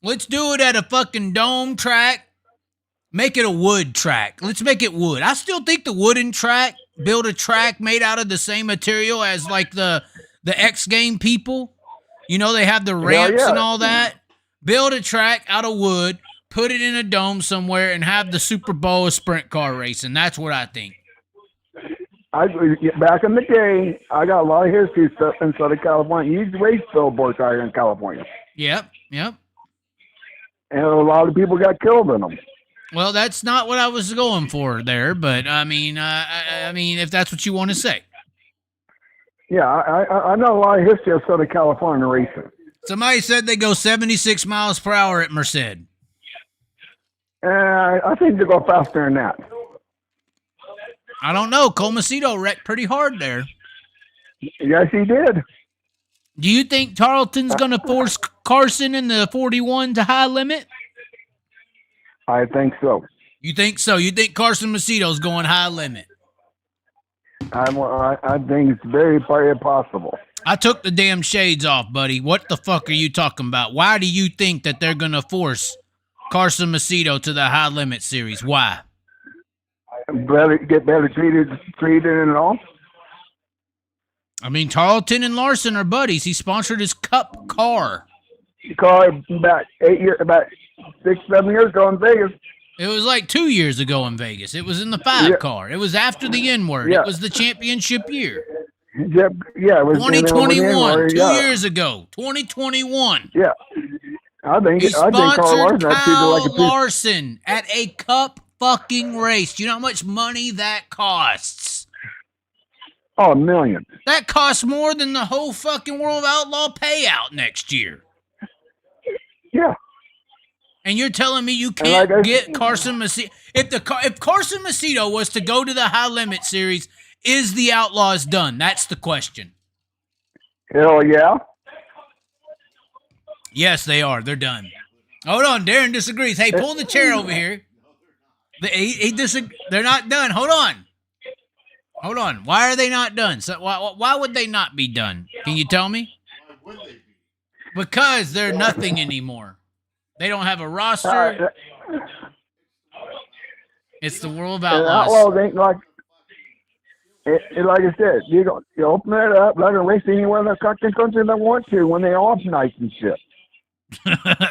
Let's do it at a fucking dome track. Make it a wood track. Let's make it wood. I still think the wooden track, build a track made out of the same material as like the X Game people. You know, they have the ramps and all that. Build a track out of wood, put it in a dome somewhere, and have the Super Bowl of sprint car racing. That's what I think. Back in the day, I got a lot of history stuff in Southern California. You used to race billboards out here in California. Yep. and a lot of people got killed in them. Well, that's not what I was going for there, but I mean, if that's what you want to say. Yeah, I know a lot of history of Southern California racing. Somebody said they go 76 miles per hour at Merced. I think they go faster than that. I don't know. Comacito wrecked pretty hard there. Yes, he did. Do you think Tarleton's going to force Carson in the 41 to high limit? I think so. You think so? You think Carson Macito's going high limit? I think it's very, very possible. I took the damn shades off, buddy. What the fuck are you talking about? Why do you think that they're going to force Carson Macito to the high limit series? Why? Get better treated and all. I mean, Tarleton and Larson are buddies. He sponsored his Cup car. Car about 6, 7 years ago in Vegas. It was like 2 years ago in Vegas. It was in the 5 car. It was after the N-word. Yeah. It was the championship year. Yeah, it was 2021, 2 years ago. 2021. Yeah. I think Carl Larson Kyle Larson at a Cup fucking race. Do you know how much money that costs? Oh, $1 million. That costs more than the whole fucking World Outlaw payout next year. Yeah. And you're telling me you can't get Carson Macito? If Carson Macito was to go to the high limit series, is the Outlaws done? That's the question. Hell yeah. Yes, they are. They're done. Hold on, Darren disagrees. Hey, pull the chair over here. They're not done. Hold on. Why are they not done? So why would they not be done? Can you tell me? Because they're nothing anymore. They don't have a roster. It's the World of Outlaws. Outlaws ain't like I said. You open it up, let them race anywhere in the country they want to when they off nights and shit.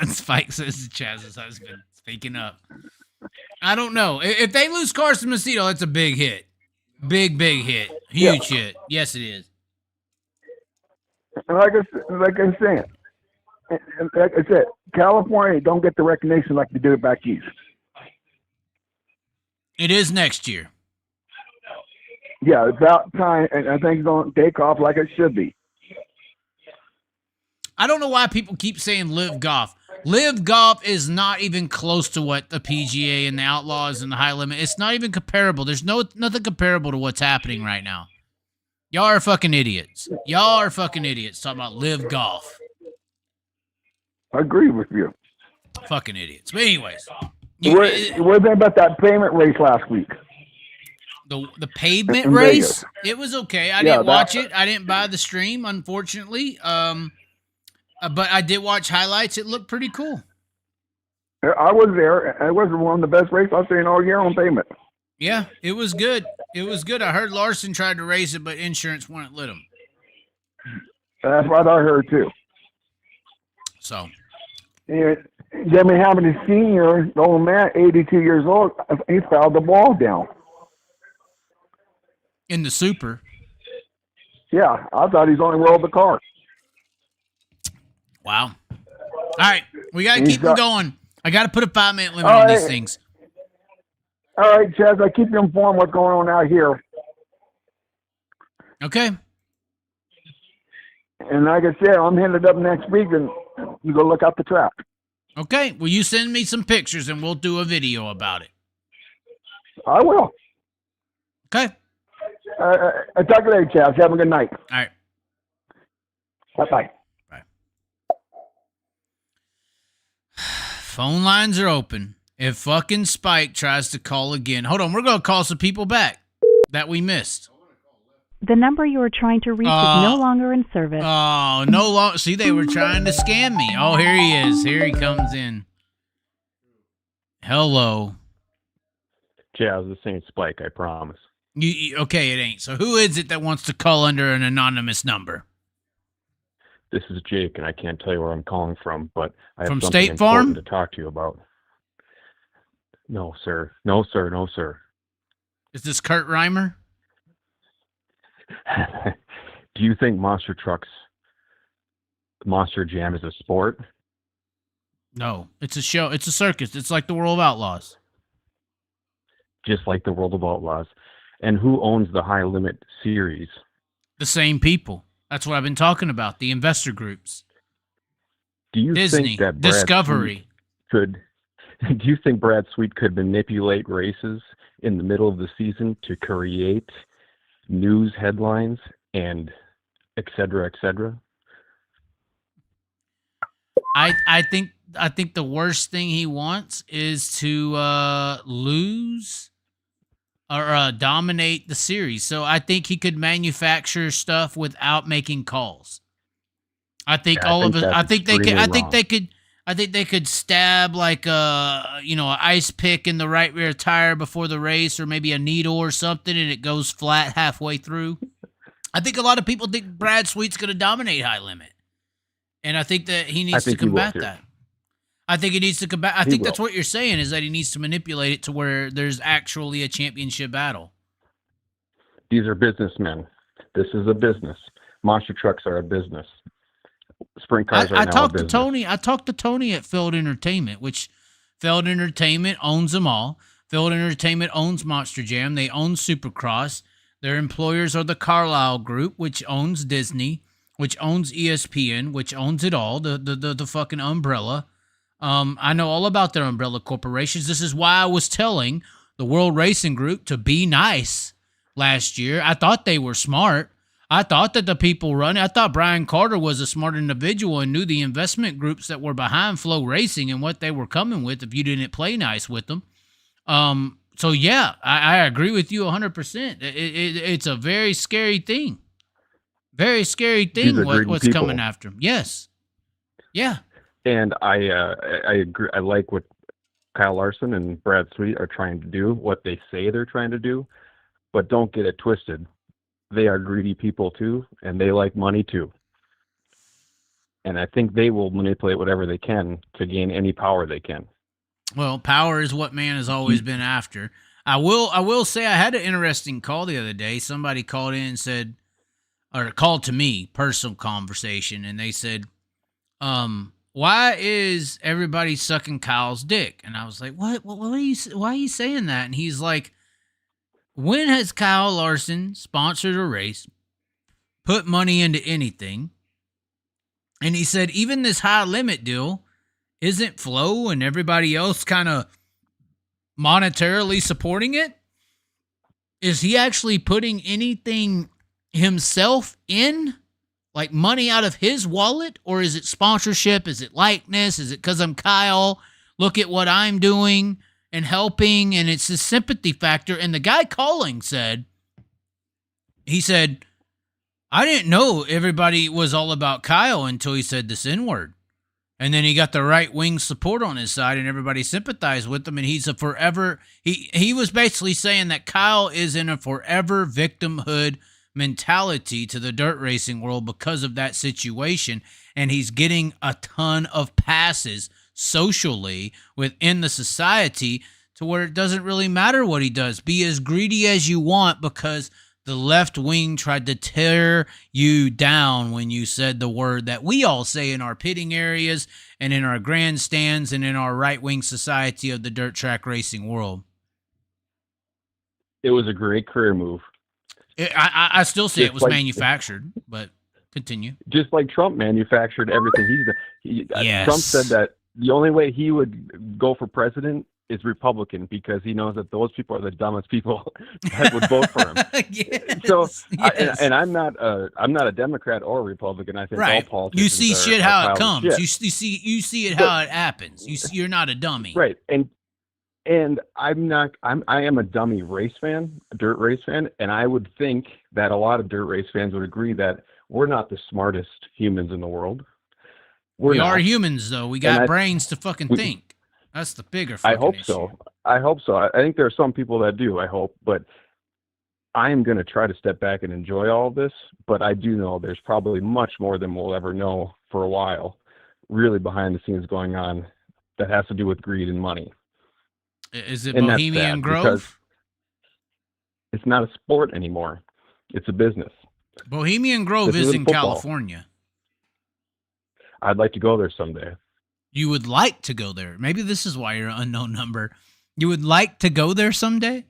Spike says Chaz's husband speaking up. I don't know. If they lose Carson Macito, that's a big hit. Big hit. Huge hit. Yes, it is. Like I'm saying, like I said, California don't get the recognition like they do back east. It is next year. Yeah, it's about time, and I think it's going to take off like it should be. I don't know why people keep saying Live Golf. Live Golf is not even close to what the PGA and the Outlaws and the High Limit. It's not even comparable. There's nothing comparable to what's happening right now. Y'all are fucking idiots. Talking about Live Golf. I agree with you. Fucking idiots. But anyways. What about that pavement race last week? The pavement In race? Vegas. It was okay. I didn't watch it. I didn't buy the stream, unfortunately. But I did watch highlights. It looked pretty cool. I was there. It was one of the best races I've seen all year on pavement. Yeah, it was good. I heard Larson tried to race it, but insurance wouldn't let him. That's what I heard, too. So. Jimmy Hamilton Sr., the old man, 82 years old, he fouled the ball down. In the Super. Yeah, I thought he's only rolled the car. Wow. All right, we got to keep them going. I got to put a 5-minute limit on these things. All right, Chaz, I keep you informed what's going on out here. Okay. And like I said, I'm headed up next week, and you go look out the track. Okay. Will you send me some pictures, and we'll do a video about it? I will. Okay. I'll talk to you later, Chaz. Have a good night. All right. Bye-bye. Phone lines are open. If fucking Spike tries to call again. Hold on, we're going to call some people back that we missed. The number you are trying to reach is no longer in service. Oh, no longer. See, they were trying to scam me. Oh, here he is. Here he comes in. Hello. Chaz, this ain't Spike, I promise. Okay, it ain't. So who is it that wants to call under an anonymous number? This is Jake, and I can't tell you where I'm calling from, but I have From something State Farm? important to talk to you about. No, sir. No, sir. No, sir. Is this Kurt Reimer? Do you think Monster Jam is a sport? No, it's a show. It's a circus. It's like the World of Outlaws. Just like the World of Outlaws. And who owns the High Limit series? The same people. That's what I've been talking about. The investor groups. Do you Disney, think that Brad Discovery Sweet do you think Brad Sweet could manipulate races in the middle of the season to create news headlines and et cetera, et cetera? I think the worst thing he wants is to lose or dominate the series. So I think he could manufacture stuff without making calls. I think I think they could stab like an ice pick in the right rear tire before the race, or maybe a needle or something, and it goes flat halfway through. I think a lot of people think Brad Sweet's going to dominate High Limit, and I think that he needs to combat that. I think he needs to combat. I think that's what you're saying, is that he needs to manipulate it to where there's actually a championship battle. These are businessmen. This is a business. Monster trucks are a business. Sprint cars are now a business. I talked to Tony at Field Entertainment, which Field Entertainment owns them all. Field Entertainment owns Monster Jam. They own Supercross. Their employers are the Carlyle Group, which owns Disney, which owns ESPN, which owns it all, the fucking umbrella. I know all about their umbrella corporations. This is why I was telling the World Racing Group to be nice last year. I thought they were smart. I thought that the people running, I thought Brian Carter was a smart individual and knew the investment groups that were behind Flow Racing and what they were coming with if you didn't play nice with them. So yeah, I agree with you 100%. It's a very scary thing. Very scary thing what's coming after him. Yes. Yeah. And I agree. I like what Kyle Larson and Brad Sweet are trying to do, what they say they're trying to do, but don't get it twisted. They are greedy people too, and they like money too. And I think they will manipulate whatever they can to gain any power they can. Well, power is what man has always been after. I will say I had an interesting call the other day. Somebody called in and said, or called to me, personal conversation, and they said, why is everybody sucking Kyle's dick? And I was like, what are you, why are you saying that? And he's like, when has Kyle Larson sponsored a race, put money into anything? And he said, even this High Limit deal, isn't Flo and everybody else kind of monetarily supporting it? Is he actually putting anything himself in, like money out of his wallet? Or is it sponsorship? Is it likeness? Is it because I'm Kyle? Look at what I'm doing and helping, and it's a sympathy factor. And the guy calling said, he said, I didn't know everybody was all about Kyle until he said this N-word. And then he got the right-wing support on his side, and everybody sympathized with him, and he's a forever... He was basically saying that Kyle is in a forever victimhood mentality to the dirt racing world because of that situation, and he's getting a ton of passes socially within the society to where it doesn't really matter what he does. Be as greedy as you want, because the left wing tried to tear you down when you said the word that we all say in our pitting areas and in our grandstands and in our right-wing society of the dirt track racing world. It was a great career move. I still say it was manufactured, but continue. Just like Trump manufactured everything. Yes. Trump said that the only way he would go for president is Republican, because he knows that those people are the dumbest people that would vote for him. Yes, so, yes. I'm not a Democrat or Republican. I think all politicians. You see shit how it comes. Shit. You see it how it happens. You're not a dummy. Right. And I am a dummy race fan, a dirt race fan, and I would think that a lot of dirt race fans would agree that we're not the smartest humans in the world. We are humans, though. We got brains to fucking think. That's the bigger fucking I hope issue. so. I hope so. I think there are some people that do, I hope, but I am going to try to step back and enjoy all of this, but I do know there's probably much more than we'll ever know for a while, really behind the scenes going on, that has to do with greed and money. Is it And Bohemian Grove? It's not a sport anymore. It's a business. Bohemian Grove is in California. I'd like to go there someday. You would like to go there. Maybe this is why you're an unknown number. You would like to go there someday?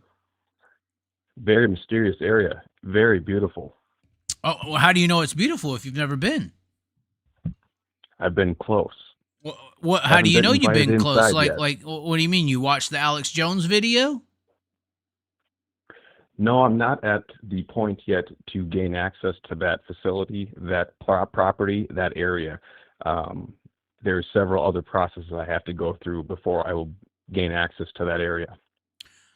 Very mysterious area. Very beautiful. Oh, well, how do you know it's beautiful if you've never been? I've been close. What? How do you know you've been close? Yet. Like, what do you mean? You watched the Alex Jones video? No, I'm not at the point yet to gain access to that facility, that property, that area. There's several other processes I have to go through before I will gain access to that area.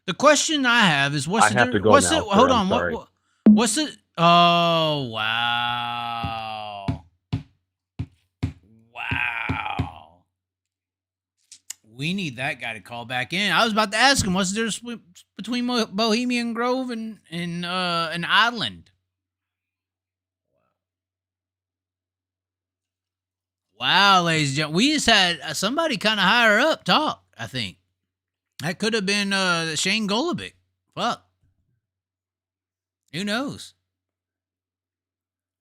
The question I have is, what's hold on, what's it? Oh, wow. Wow. We need that guy to call back in. I was about to ask him, what's the difference between Bohemian Grove and Island? Wow, ladies and gentlemen. We just had somebody kind of higher up talk, I think. That could have been Shane Golovic. Fuck. Who knows?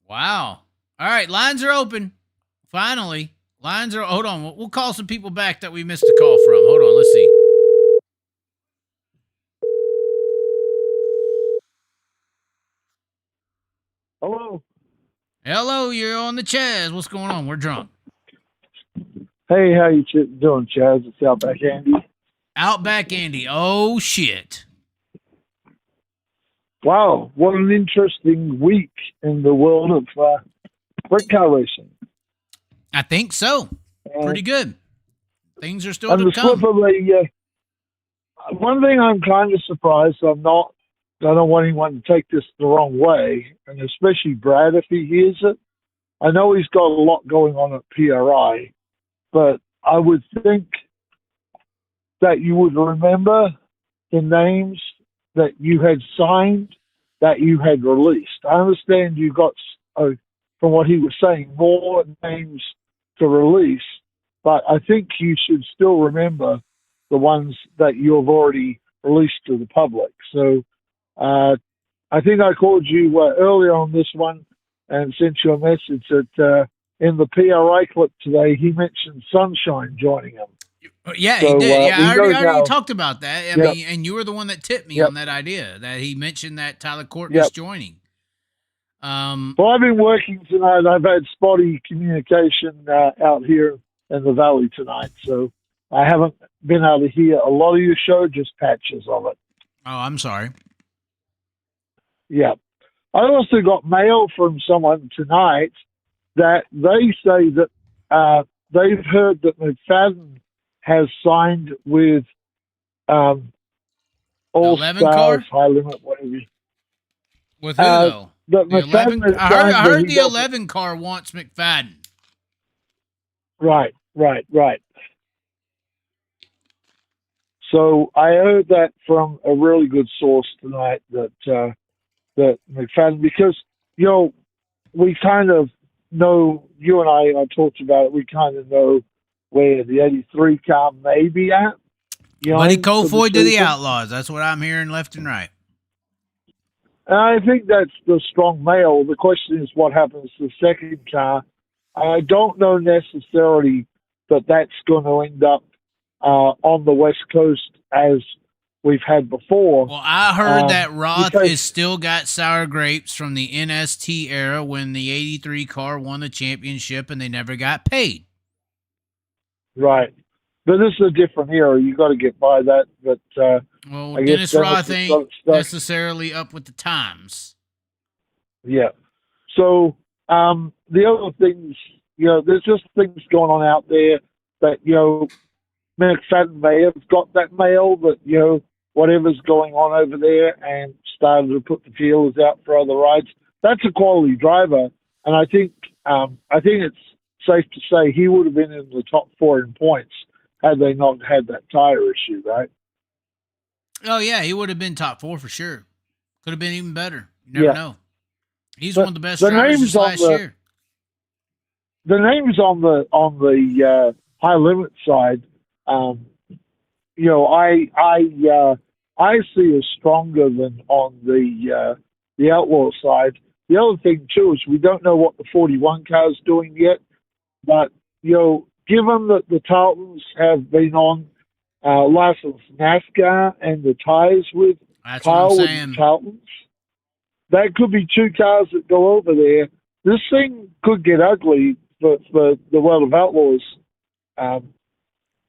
Wow. All right, lines are open. Finally. Lines are... Hold on. We'll call some people back that we missed a call from. Hold on. Let's see. Hello. Hello, you're on the Chaz. What's going on? We're drunk. Hey, how you doing, Chaz? It's Outback Andy. Outback Andy. Oh, shit. Wow, what an interesting week in the world of sprint car racing. I think so. Pretty good. Things are still and to the come. Slip of one thing I'm kind of surprised, I don't want anyone to take this the wrong way, and especially Brad if he hears it. I know he's got a lot going on at PRI, but I would think that you would remember the names that you had signed, that you had released. I understand you got, from what he was saying, more names to release, but I think you should still remember the ones that you have already released to the public. So I think I called you earlier on this one and sent you a message that in the PRA clip today, he mentioned Sunshine joining him. Yeah, so, he did. Yeah, I already now. talked about that. I mean, and you were the one that tipped me on that idea, that he mentioned that Tyler Courtney's joining. Well, I've been working tonight. I've had spotty communication out here in the valley tonight, so I haven't been able to hear a lot of your show, just patches of it. Oh, I'm sorry. Yeah. I also got mail from someone tonight that they say that they've heard that McFadden has signed with All Stars, High Limit, whatever. With who, though? The 11, I heard the 11 car wants McFadden. Right. So I heard that from a really good source tonight that McFadden, because, we kind of know, you and I talked about it, we kind of know where the 83 car may be at. Buddy Kofoid to the Outlaws. That's what I'm hearing left and right. I think that's the strong mail. The question is what happens to the second car. I don't know necessarily that that's going to end up on the West Coast as we've had before. Well, I heard that Roth has still got sour grapes from the NST era when the 83 car won the championship and they never got paid. Right. But this is a different era. You got to get by that. But well, Dennis Roth ain't necessarily up with the times. Yeah. So the other things, there's just things going on out there that McFadden may have got that mail that whatever's going on over there and started to put the feelers out for other rides. That's a quality driver, and I think it's safe to say he would have been in the top 4 in points had they not had that tire issue, right? Oh, yeah, he would have been top 4 for sure. Could have been even better. You never know. He's one of the best drivers this last year. The names on the high limit side, I see as stronger than on the Outlaw side. The other thing too is we don't know what the 41 car is doing yet, but given that the Tartans have been on license NASCAR and the ties with That's what I'm Kyle with saying. the Tartans, that could be two cars that go over there. This thing could get ugly for the World of Outlaws. I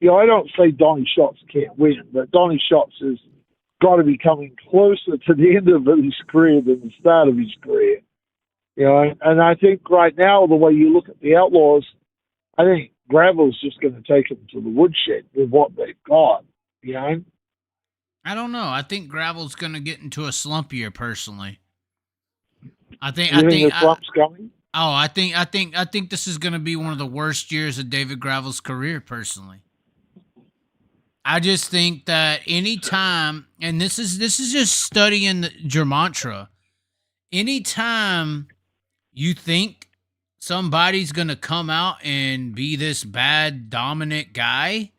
don't say Donnie Schatz can't win, but Donnie Schatz has got to be coming closer to the end of his career than the start of his career. And I think right now, the way you look at the Outlaws, I think Gravel's just going to take them to the woodshed with what they've got. I don't know. I think Gravel's going to get into a slump year, personally. I think the slump's coming? Oh, I think this is going to be one of the worst years of David Gravel's career, personally. I just think that anytime, and this is just studying Germantra, anytime you think somebody's going to come out and be this bad, dominant guy,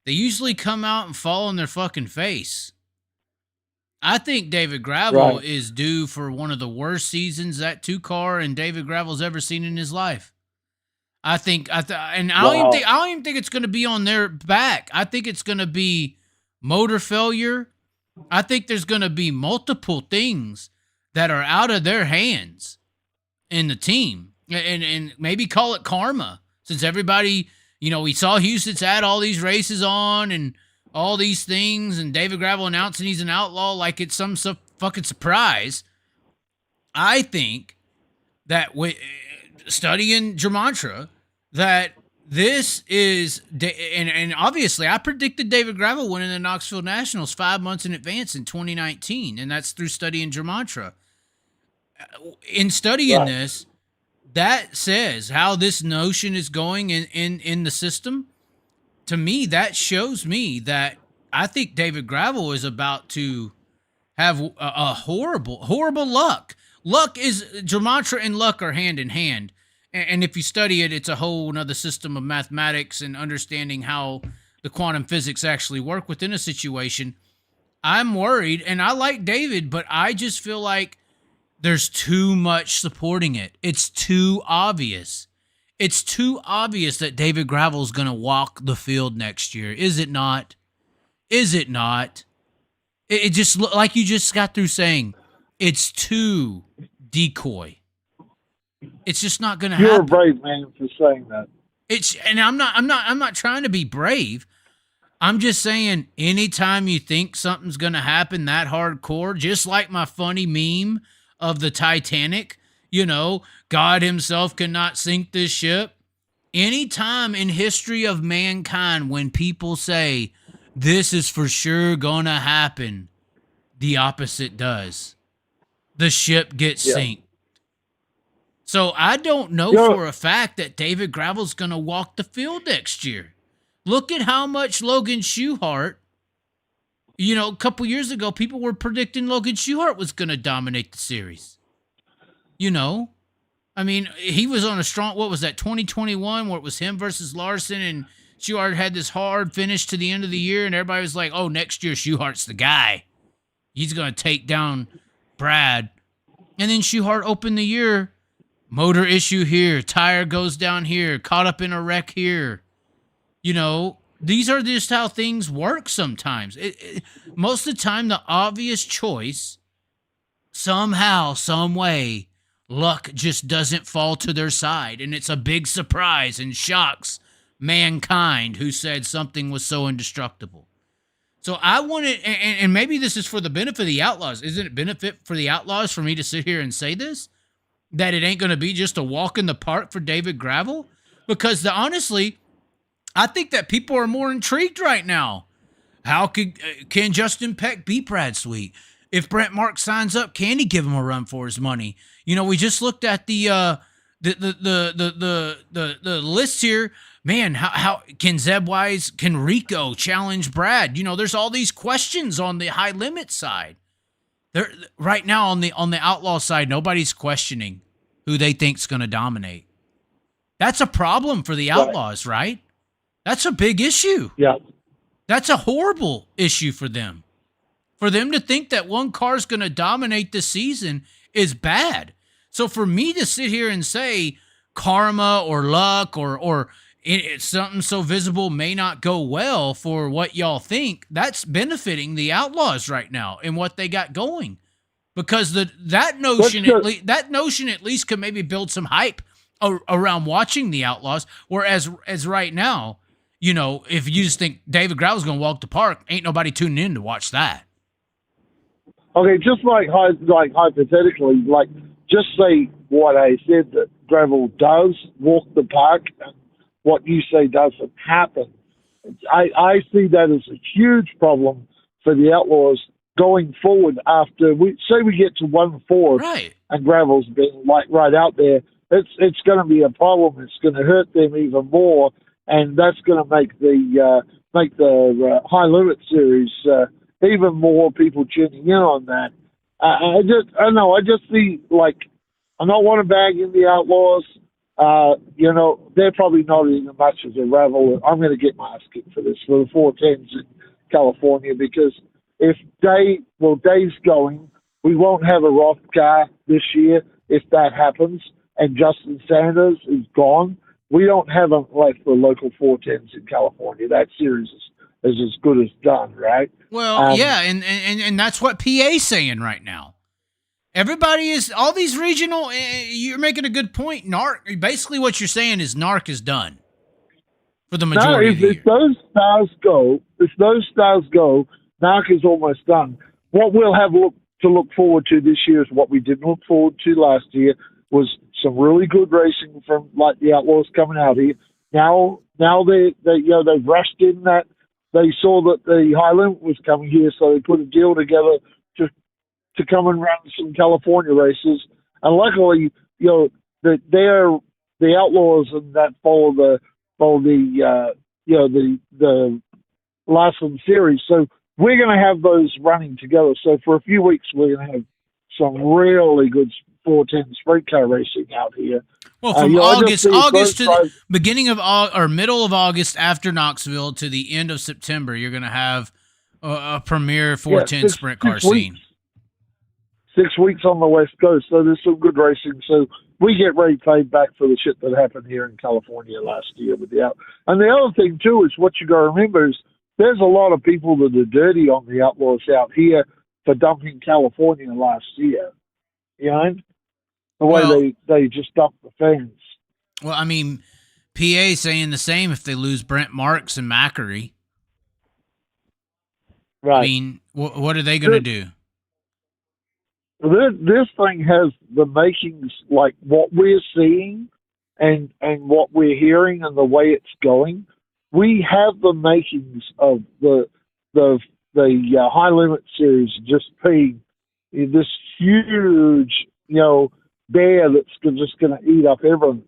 they usually come out and fall on their fucking face. I think David Gravel is due for one of the worst seasons that two-car and David Gravel's ever seen in his life. I don't even think it's going to be on their back. I think it's going to be motor failure. I think there's going to be multiple things that are out of their hands in the team, and maybe call it karma, since everybody, we saw Houston's had all these races on and all these things, and David Gravel announcing he's an outlaw like it's some fucking surprise. I think that studying Germantra, that this is, and obviously I predicted David Gravel winning the Knoxville Nationals 5 months in advance in 2019, and that's through studying Germantra. In studying this, that says how this notion is going in the system. To me, that shows me that I think David Gravel is about to have a horrible luck. Luck is, Germantra and luck are hand in hand. And if you study it, it's a whole nother system of mathematics and understanding how the quantum physics actually work within a situation. I'm worried, and I like David, but I just feel like there's too much supporting it. It's too obvious. It's too obvious that David Gravel's going to walk the field next year. Is it not? Is it not? It just, like you just got through saying, it's too decoy. It's just not going to happen. You're a brave man for saying that. And I'm not trying to be brave. I'm just saying, anytime you think something's going to happen that hardcore, just like my funny meme of the Titanic, God himself cannot sink this ship. Anytime in history of mankind when people say this is for sure going to happen, the opposite does. The ship gets sunk. So I don't know for a fact that David Gravel's going to walk the field next year. Look at how much Logan Schuchart, a couple years ago, people were predicting Logan Schuchart was going to dominate the series. I mean, he was on a strong, 2021, where it was him versus Larson, and Schuchart had this hard finish to the end of the year, and everybody was like, oh, next year Schuchart's the guy. He's going to take down Brad. And then Schuchart opened the year, motor issue here, tire goes down here, caught up in a wreck here. These are just how things work sometimes. Most of the time, the obvious choice, somehow, some way, luck just doesn't fall to their side, and it's a big surprise and shocks mankind who said something was so indestructible. So I wanted, and maybe this is for the benefit of the Outlaws. Isn't it benefit for the Outlaws for me to sit here and say this? That it ain't going to be just a walk in the park for David Gravel? Because honestly, I think that people are more intrigued right now. How can Justin Peck beat Brad Sweet? If Brent Marks signs up, can he give him a run for his money? We just looked at the list here. Man, how can Zebwise, can Rico challenge Brad? There's all these questions on the high limit side. Right now on the Outlaw side, nobody's questioning who they think's going to dominate. That's a problem for the Outlaws, right? That's a big issue. Yeah. That's a horrible issue for them. For them to think that one car's going to dominate the season is bad. So for me to sit here and say karma or luck or something so visible may not go well for what y'all think. That's benefiting the Outlaws right now and what they got going, because that notion at least could maybe build some hype around watching the Outlaws. Whereas as right now, you know, if you just think David Gravel's going to walk the park, ain't nobody tuning in to watch that. Okay, just like hypothetically, like just say what I said, that Gravel does walk the park, and what you say doesn't happen. I see that as a huge problem for the Outlaws going forward. After we get to 1/4, right, and Gravel's been like right out there, it's going to be a problem. It's going to hurt them even more, and that's going to make the High Limit Series even more people tuning in on that. I just see, like, I don't want to bag in the Outlaws. You know, they're probably not even much as a rival. I'm going to get my ass kicked for this, for the 410s in California, because if Dave's going, we won't have a Roth car this year if that happens, and Justin Sanders is gone. We don't have a left for local 410s in California. That series is as good as done, right? Well, yeah, and that's what PA's saying right now. Everybody is, all these regional, you're making a good point. NARC, basically what you're saying is NARC is done for the majority of the year. If those stars go, NARC is almost done. What we'll have to look forward to this year is what we didn't look forward to last year, was some really good racing from, like, the Outlaws coming out here. Now they've rushed in that. They saw that the High Limit was coming here, so they put a deal together to come and run some California races. And luckily, you know, the Outlaws and that follow the Larson series. So we're going to have those running together. So for a few weeks, we're going to have some really good 410 sprint car racing out here. Well, from August to the beginning of or middle of August after Knoxville to the end of September, you're going to have a premier 410 sprint car scene. 6 weeks on the West Coast, so there's some good racing. So we get ready paid back for the shit that happened here in California last year with the And the other thing too is, what you got to remember is, there's a lot of people that are dirty on the Outlaws out here for dumping California last year. You know? The way they just dump the fans. Well, I mean, PA saying the same if they lose Brent Marks and Macri. Right. I mean, what are they going to do? This thing has the makings, like what we're seeing and what we're hearing and the way it's going. We have the makings of the High Limit Series just being this huge, you know, bear that's just going to eat up everything.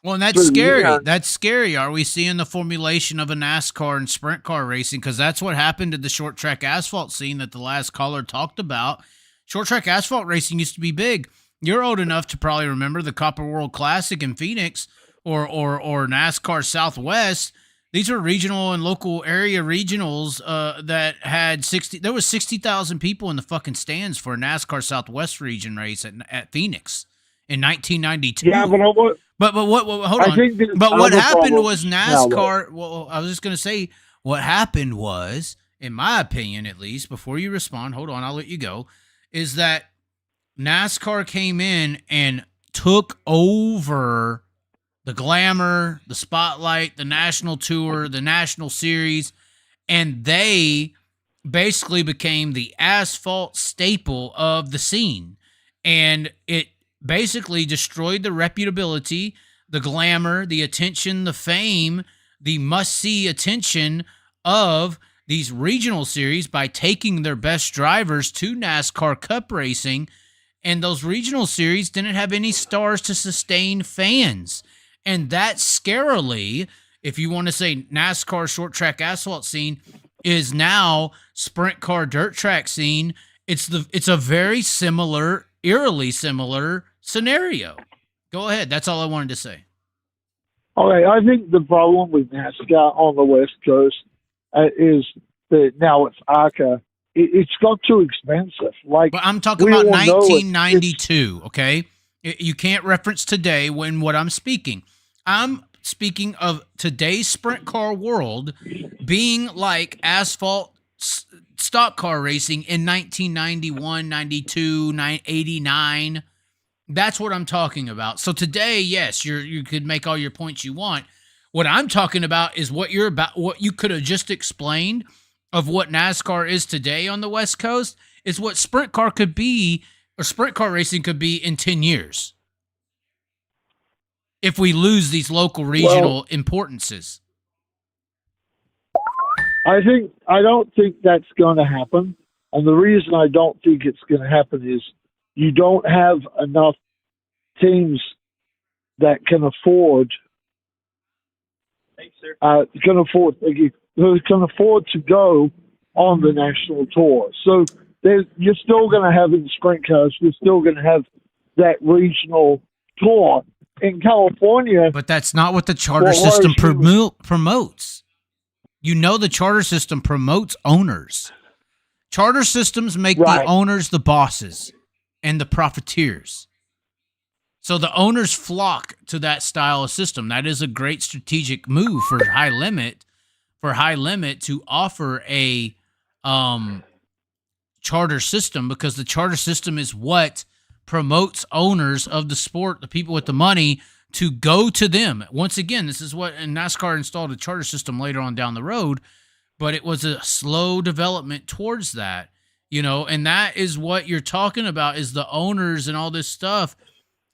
Well, and that's scary. That's scary. Are we seeing the formulation of a NASCAR and sprint car racing? Because that's what happened to the short track asphalt scene that the last caller talked about. Short track asphalt racing used to be big. You're old enough to probably remember the Copper World Classic in Phoenix or NASCAR Southwest. These are regional and local area regionals that had 60. There was 60,000 people in the fucking stands for a NASCAR Southwest region race at Phoenix in 1992. Yeah, but hold on. But what happened was NASCAR. Well, I was just gonna say what happened was, in my opinion, at least, before you respond, hold on, I'll let you go. Is that NASCAR came in and took over the glamour, the spotlight, the national tour, the national series, and they basically became the asphalt staple of the scene. And it basically destroyed the reputability, the glamour, the attention, the fame, the must-see attention of these regional series by taking their best drivers to NASCAR Cup racing. And those regional series didn't have any stars to sustain fans. And that scarily, if you want to say NASCAR short track asphalt scene, is now sprint car dirt track scene. It's a very similar, eerily similar scenario. Go ahead. That's all I wanted to say. Okay, I think the problem with NASCAR on the West Coast is that now it's ARCA. It's got too expensive. Like, but I'm talking about 1992. Okay, you can't reference today when what I'm speaking. I'm speaking of today's sprint car world being like asphalt stock car racing in 1991, 92, 89. That's what I'm talking about. So today, yes, you could make all your points you want. What I'm talking about is what you could have just explained of what NASCAR is today on the West Coast is what sprint car could be, or sprint car racing could be in 10 years. If we lose these local regional importances. I don't think that's going to happen. And the reason I don't think it's going to happen is you don't have enough teams that can afford to go on the national tour. So you're still going to have in sprint cars, you're still going to have that regional tour in California. But that's not what the charter system promotes. You know, the charter system promotes owners. Charter systems make the owners the bosses and the profiteers. So the owners flock to that style of system. That is a great strategic move for High Limit to offer a charter system, because the charter system is what promotes owners of the sport, the people with the money, to go to them. Once again, this is what, and NASCAR installed a charter system later on down the road, but it was a slow development towards that, you know, and that is what you're talking about, is the owners and all this stuff.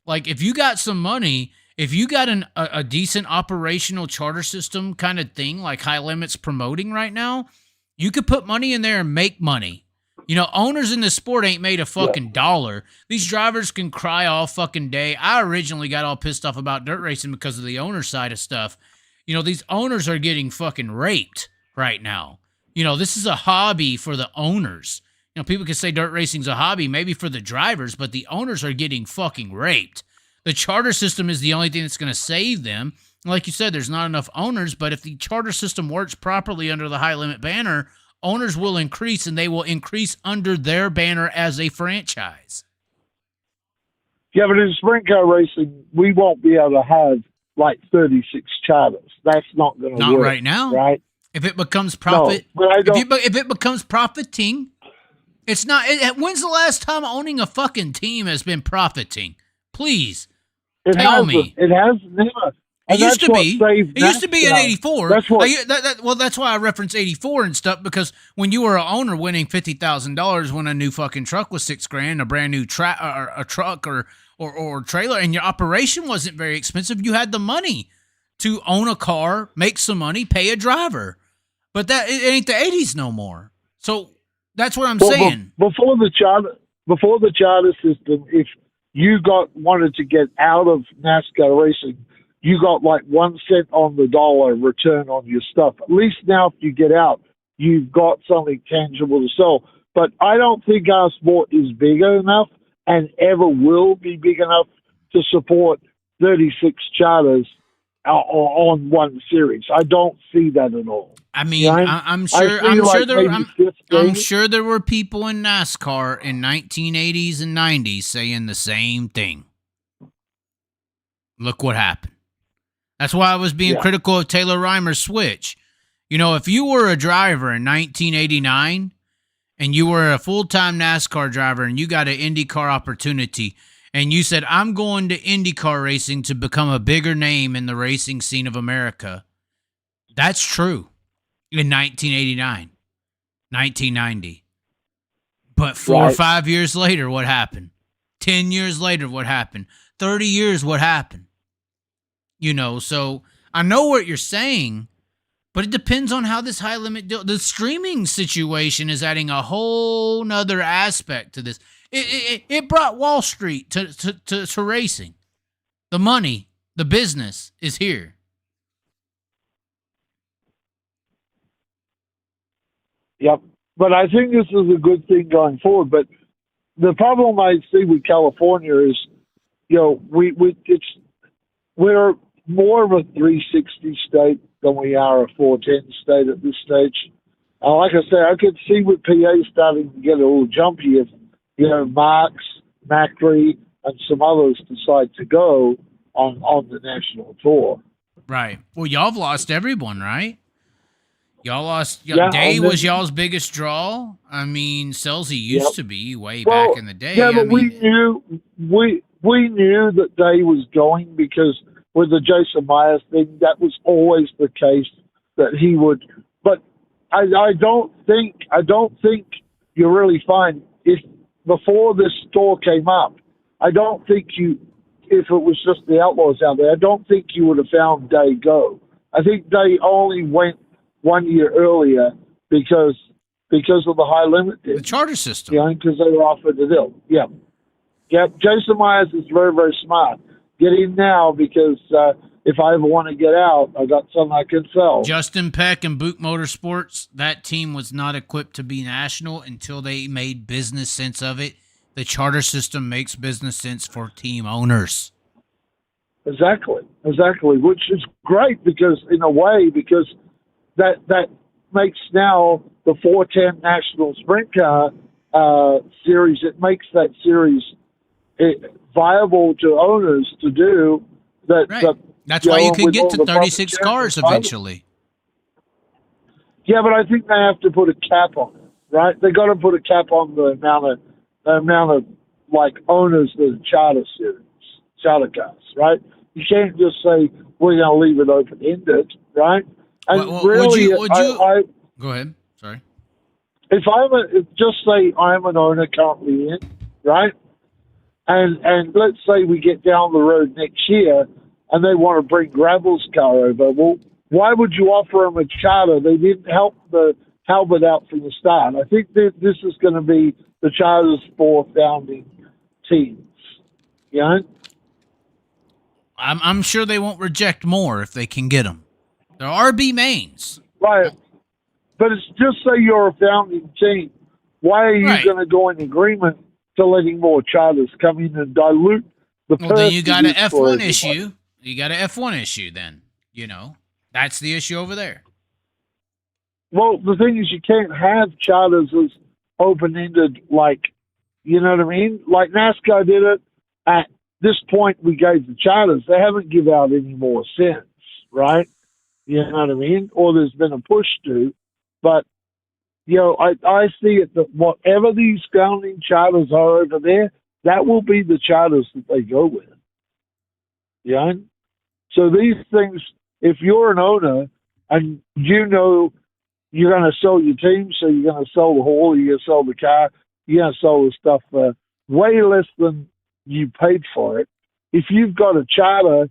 Like, if you got some money, if you got a decent operational charter system kind of thing like High Limit's promoting right now, you could put money in there and make money. You know, owners in the sport ain't made a fucking dollar. These drivers can cry all fucking day. I originally got all pissed off about dirt racing because of the owner side of stuff. You know, these owners are getting fucking raped right now. You know, this is a hobby for the owners. You know, people can say dirt racing's a hobby, maybe for the drivers, but the owners are getting fucking raped. The charter system is the only thing that's going to save them. Like you said, there's not enough owners, but if the charter system works properly under the High Limit banner, owners will increase, and they will increase under their banner as a franchise. Yeah, but in sprint car racing, we won't be able to have like 36 charters. That's not going to work. Not right now. Right? If it becomes profit, no, if it becomes profiting, it's not. When's the last time owning a fucking team has been profiting? Please tell me. It has never. It used to be. It used to be in '84. That's what. Well, that's why I reference '84 and stuff, because when you were an owner winning $50,000 when a new fucking truck was $6,000, a brand new truck or trailer, and your operation wasn't very expensive, you had the money to own a car, make some money, pay a driver. But it ain't the '80s no more. So that's what I'm saying. Before the charter system, if you wanted to get out of NASCAR racing, you got like 1 cent on the dollar return on your stuff. At least now, if you get out, you've got something tangible to sell. But I don't think our sport is big enough and ever will be big enough to support 36 charters on one series. I don't see that at all. I mean, I'm sure there were people in NASCAR in 1980s and 90s saying the same thing. Look what happened. That's why I was being critical of Taylor Reimer's switch. You know, if you were a driver in 1989 and you were a full-time NASCAR driver and you got an IndyCar opportunity and you said, I'm going to IndyCar racing to become a bigger name in the racing scene of America, that's true in 1989, 1990. But 4 or 5 years later, what happened? 10 years later, what happened? 30 years, what happened? You know, so I know what you're saying, but it depends on how this High Limit deal. The streaming situation is adding a whole nother aspect to this. It brought Wall Street to racing. The money, the business is here. Yep, but I think this is a good thing going forward. But the problem I see with California is, you know, we're more of a 360 state than we are a 410 state at this stage. Like I say, I could see with PA starting to get a little jumpy if, you know, Marks, Macri, and some others decide to go on the national tour. Right. Well, y'all have lost everyone, right? Y'all lost. Yeah, Day and then- was y'all's biggest draw. I mean, Selzy used Yep. to be way Well, back in the day. Yeah, I but mean, we knew that Day was going because with the Jason Myers thing, that was always the case that he would. But I don't think you really find if before this store came up, I don't think if it was just the Outlaws out there, I don't think you would have found Day go. I think Day only went 1 year earlier because of the high limit deal. the charter system. Yeah, because they were offered the deal. Yeah. Yep. Jason Myers is very, very smart. Get in now because if I ever want to get out, I got something I can sell. Justin Peck and Boot Motorsports, that team was not equipped to be national until they made business sense of it. The charter system makes business sense for team owners. Exactly, which is great because in a way, because that makes now the 410 National Sprint Car series, it makes that series viable to owners to do that. Right. That's why you could get to 36 cars viable. eventually. Yeah, but I think they have to put a cap on it, right? They got to put a cap on the amount of like owners that charter cars, right? You can't just say we're going to leave it open ended, right? And Well, really, would you I go ahead? Sorry. if just say I'm an owner currently in, right? And let's say we get down the road next year and they want to bring Gravel's car over. Well, why would you offer them a charter? They didn't help the Halbert out from the start. I think that this is going to be the charters for founding teams. You know? I'm sure they won't reject more if they can get them. They're RB mains. Right. But it's just say you're a founding team. Why are you Right. going to go in agreement to letting more charters come in and dilute the Well, then you got an purse for F1 everybody? issue. You got an F1 issue then. You know, that's the issue over there. Well, the thing is, you can't have charters as open-ended, like, you know what I mean? Like NASCAR did it. At this point, we gave the charters. They haven't give out any more since, right? You know what I mean? Or there's been a push to. But, you know, I see it that whatever these founding charters are over there, that will be the charters that they go with. Yeah? So these things, if you're an owner and you know you're going to sell your team, so you're going to sell the hall, you're going to sell the car, you're going to sell the stuff for way less than you paid for it. If you've got a charter,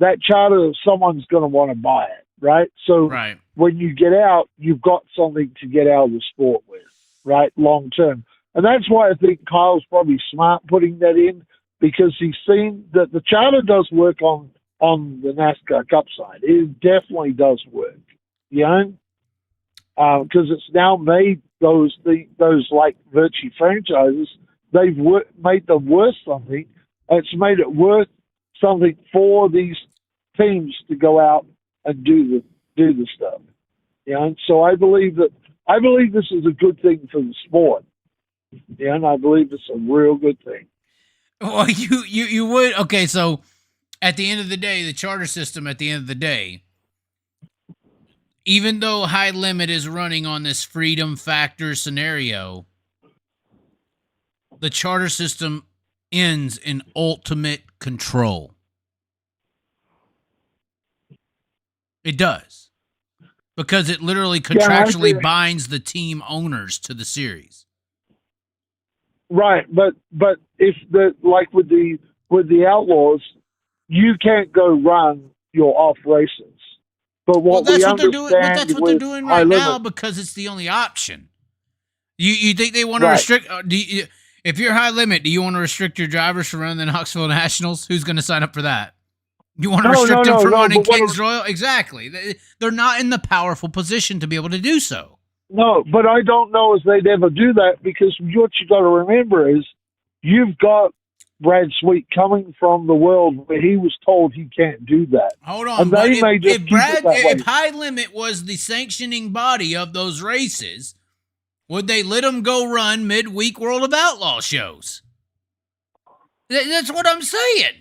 that charter, someone's going to want to buy it, right? So Right. when you get out, you've got something to get out of the sport with, right, long term. And that's why I think Kyle's probably smart putting that in, because he's seen that the charter does work on the NASCAR Cup side. It definitely does work, you know? Because it's now made those like Virtue franchises, they've made them worth something. It's made it worth something for these teams to go out and do the stuff. You know? So I believe this is a good thing for the sport. Yeah, and I believe it's a real good thing. Well, you would. Okay, so at the end of the day, the charter system at the end of the day, even though High Limit is running on this freedom factor scenario, the charter system ends in ultimate control. It does. Because it literally contractually binds the team owners to the series. Right, but if like with the Outlaws, you can't go run your off races. But what that's we what they're doing. But understand that's what they're with doing High right now Limit- because it's the only option. You think they want to Right. restrict? If you're High Limit, do you want to restrict your drivers from running the Knoxville Nationals? Who's going to sign up for that? You want to restrict them from running but what Kings Royal? Exactly. They're not in the powerful position to be able to do so. No, but I don't know if they'd ever do that, because what you got to remember is you've got Brad Sweet coming from the world where he was told he can't do that. Hold on, And but they may just keep it that way. if High Limit was the sanctioning body of those races, would they let them go run midweek World of Outlaw shows? That's what I'm saying.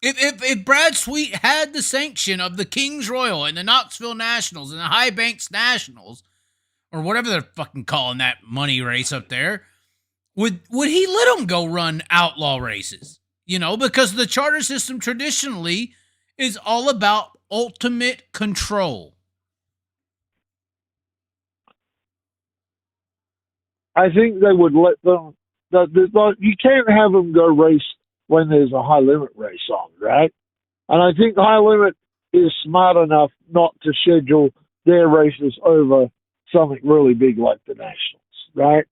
If Brad Sweet had the sanction of the Kings Royal and the Knoxville Nationals and the High Banks Nationals, or whatever they're fucking calling that money race up there, would he let them go run outlaw races? You know, because the charter system traditionally is all about ultimate control. I think they would let them. You can't have them go race when there's a high limit race on, right? And I think high limit is smart enough not to schedule their races over something really big like the Nationals, right?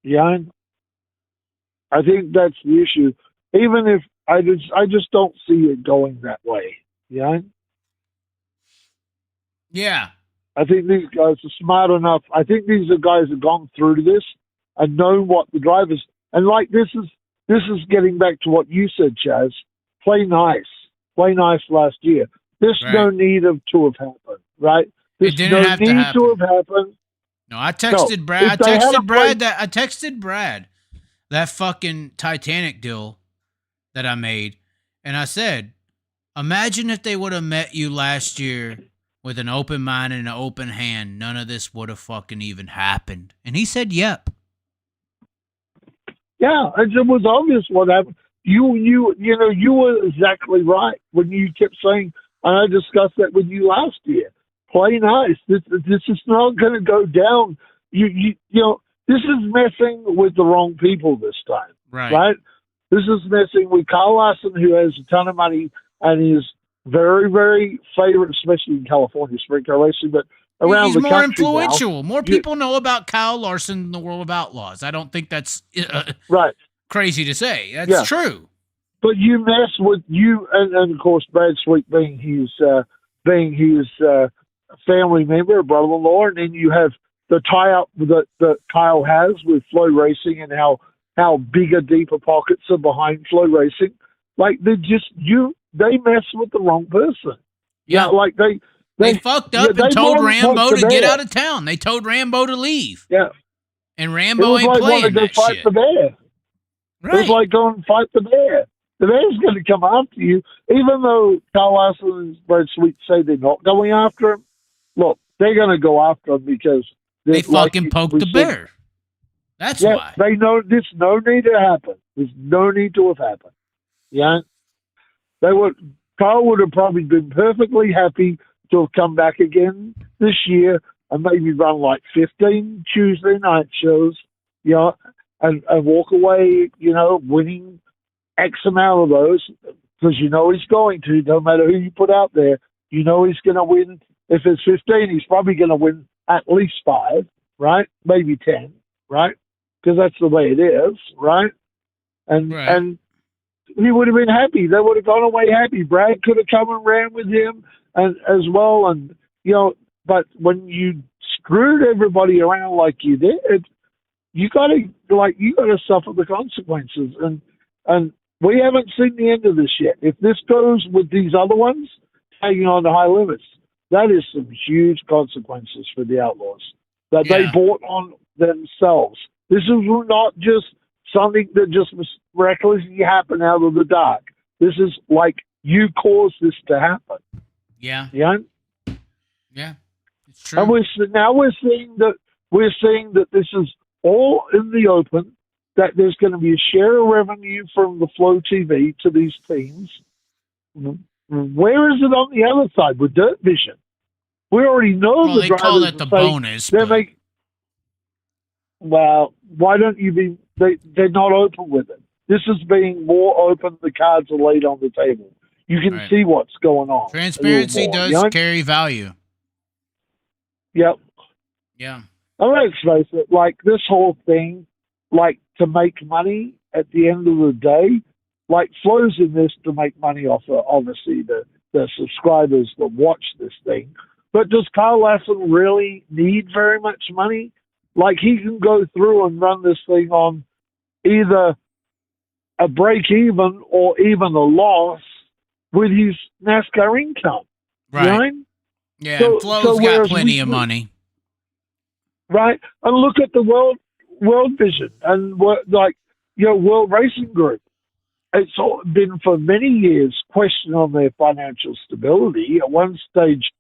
Yeah, I think that's the issue. Even if I just don't see it going that way. Yeah. Yeah. I think these guys are smart enough. I think these are guys who've gone through this and know what the drivers, and like this is getting back to what you said, Chaz. Play nice last year. There's no need of to have happened, right? It didn't have to happen. To have happened. No, I texted Brad. I texted Brad that fucking Titanic deal that I made, and I said, imagine if they would have met you last year with an open mind and an open hand, none of this would have fucking even happened. And he said, yep. Yeah, it was obvious what happened. You were exactly right when you kept saying, and I discussed that with you last year. Play nice. This is not going to go down. You know, this is messing with the wrong people this time. Right? This is messing with Kyle Larson, who has a ton of money and is very, very favorite, especially in California sprint car racing, but around the country. He's more influential. Now. More people know about Kyle Larson in the world of Outlaws. I don't think that's crazy to say. That's true. But you mess with you, and of course Brad Sweet being his family member, brother-in-law, and then you have the tie-up that Kyle has with Flow Racing and how bigger, deeper pockets are behind Flow Racing. Like they mess with the wrong person. Yeah, like they fucked up and told Rambo to get out of town. They told Rambo to leave. Yeah, and Rambo ain't playing that fight shit. The bear. Right. It's like going and fight the bear. The bear's going to come after you, even though Kyle Larson and Brad Sweet say they're not going after him. Look, they're going to go after him because they fucking poked the bear. That's why. They know there's no need to happen. There's no need to have happened. Yeah. Kyle would have probably been perfectly happy to have come back again this year and maybe run like 15 Tuesday night shows, and walk away, winning X amount of those, because he's going to, no matter who you put out there, he's going to win. If it's 15, he's probably going to win at least 5, right? Maybe 10, right? Because that's the way it is, right? And he would have been happy. They would have gone away happy. Brad could have come and ran with him and as well. And, but when you screwed everybody around like you did, you got to suffer the consequences. And we haven't seen the end of this yet. If this goes with these other ones, taking on the high limits, that is some huge consequences for the Outlaws that they brought on themselves. This is not just something that just miraculously happened out of the dark. This is like you caused this to happen. Yeah. Yeah. Yeah. It's true. And we're seeing that this is all in the open, that there's going to be a share of revenue from the Flow TV to these teams. Where is it on the other side with Dirt Vision? We already know the they drivers call it the bonus. Well, why don't you be? They're not open with it. This is being more open. The cards are laid on the table. You can see what's going on. Transparency does carry value. Yep. Yeah. And let's face it, like this whole thing, like to make money at the end of the day, like Flow's in this to make money off of, obviously, the subscribers that watch this thing. But does Kyle Larson really need very much money? Like he can go through and run this thing on either a break even or even a loss with his NASCAR income. Right. Yeah, so, Flow's got plenty of money. Right. And look at the World Vision and World Racing Group. it's been for many years question on their financial stability. At one stage,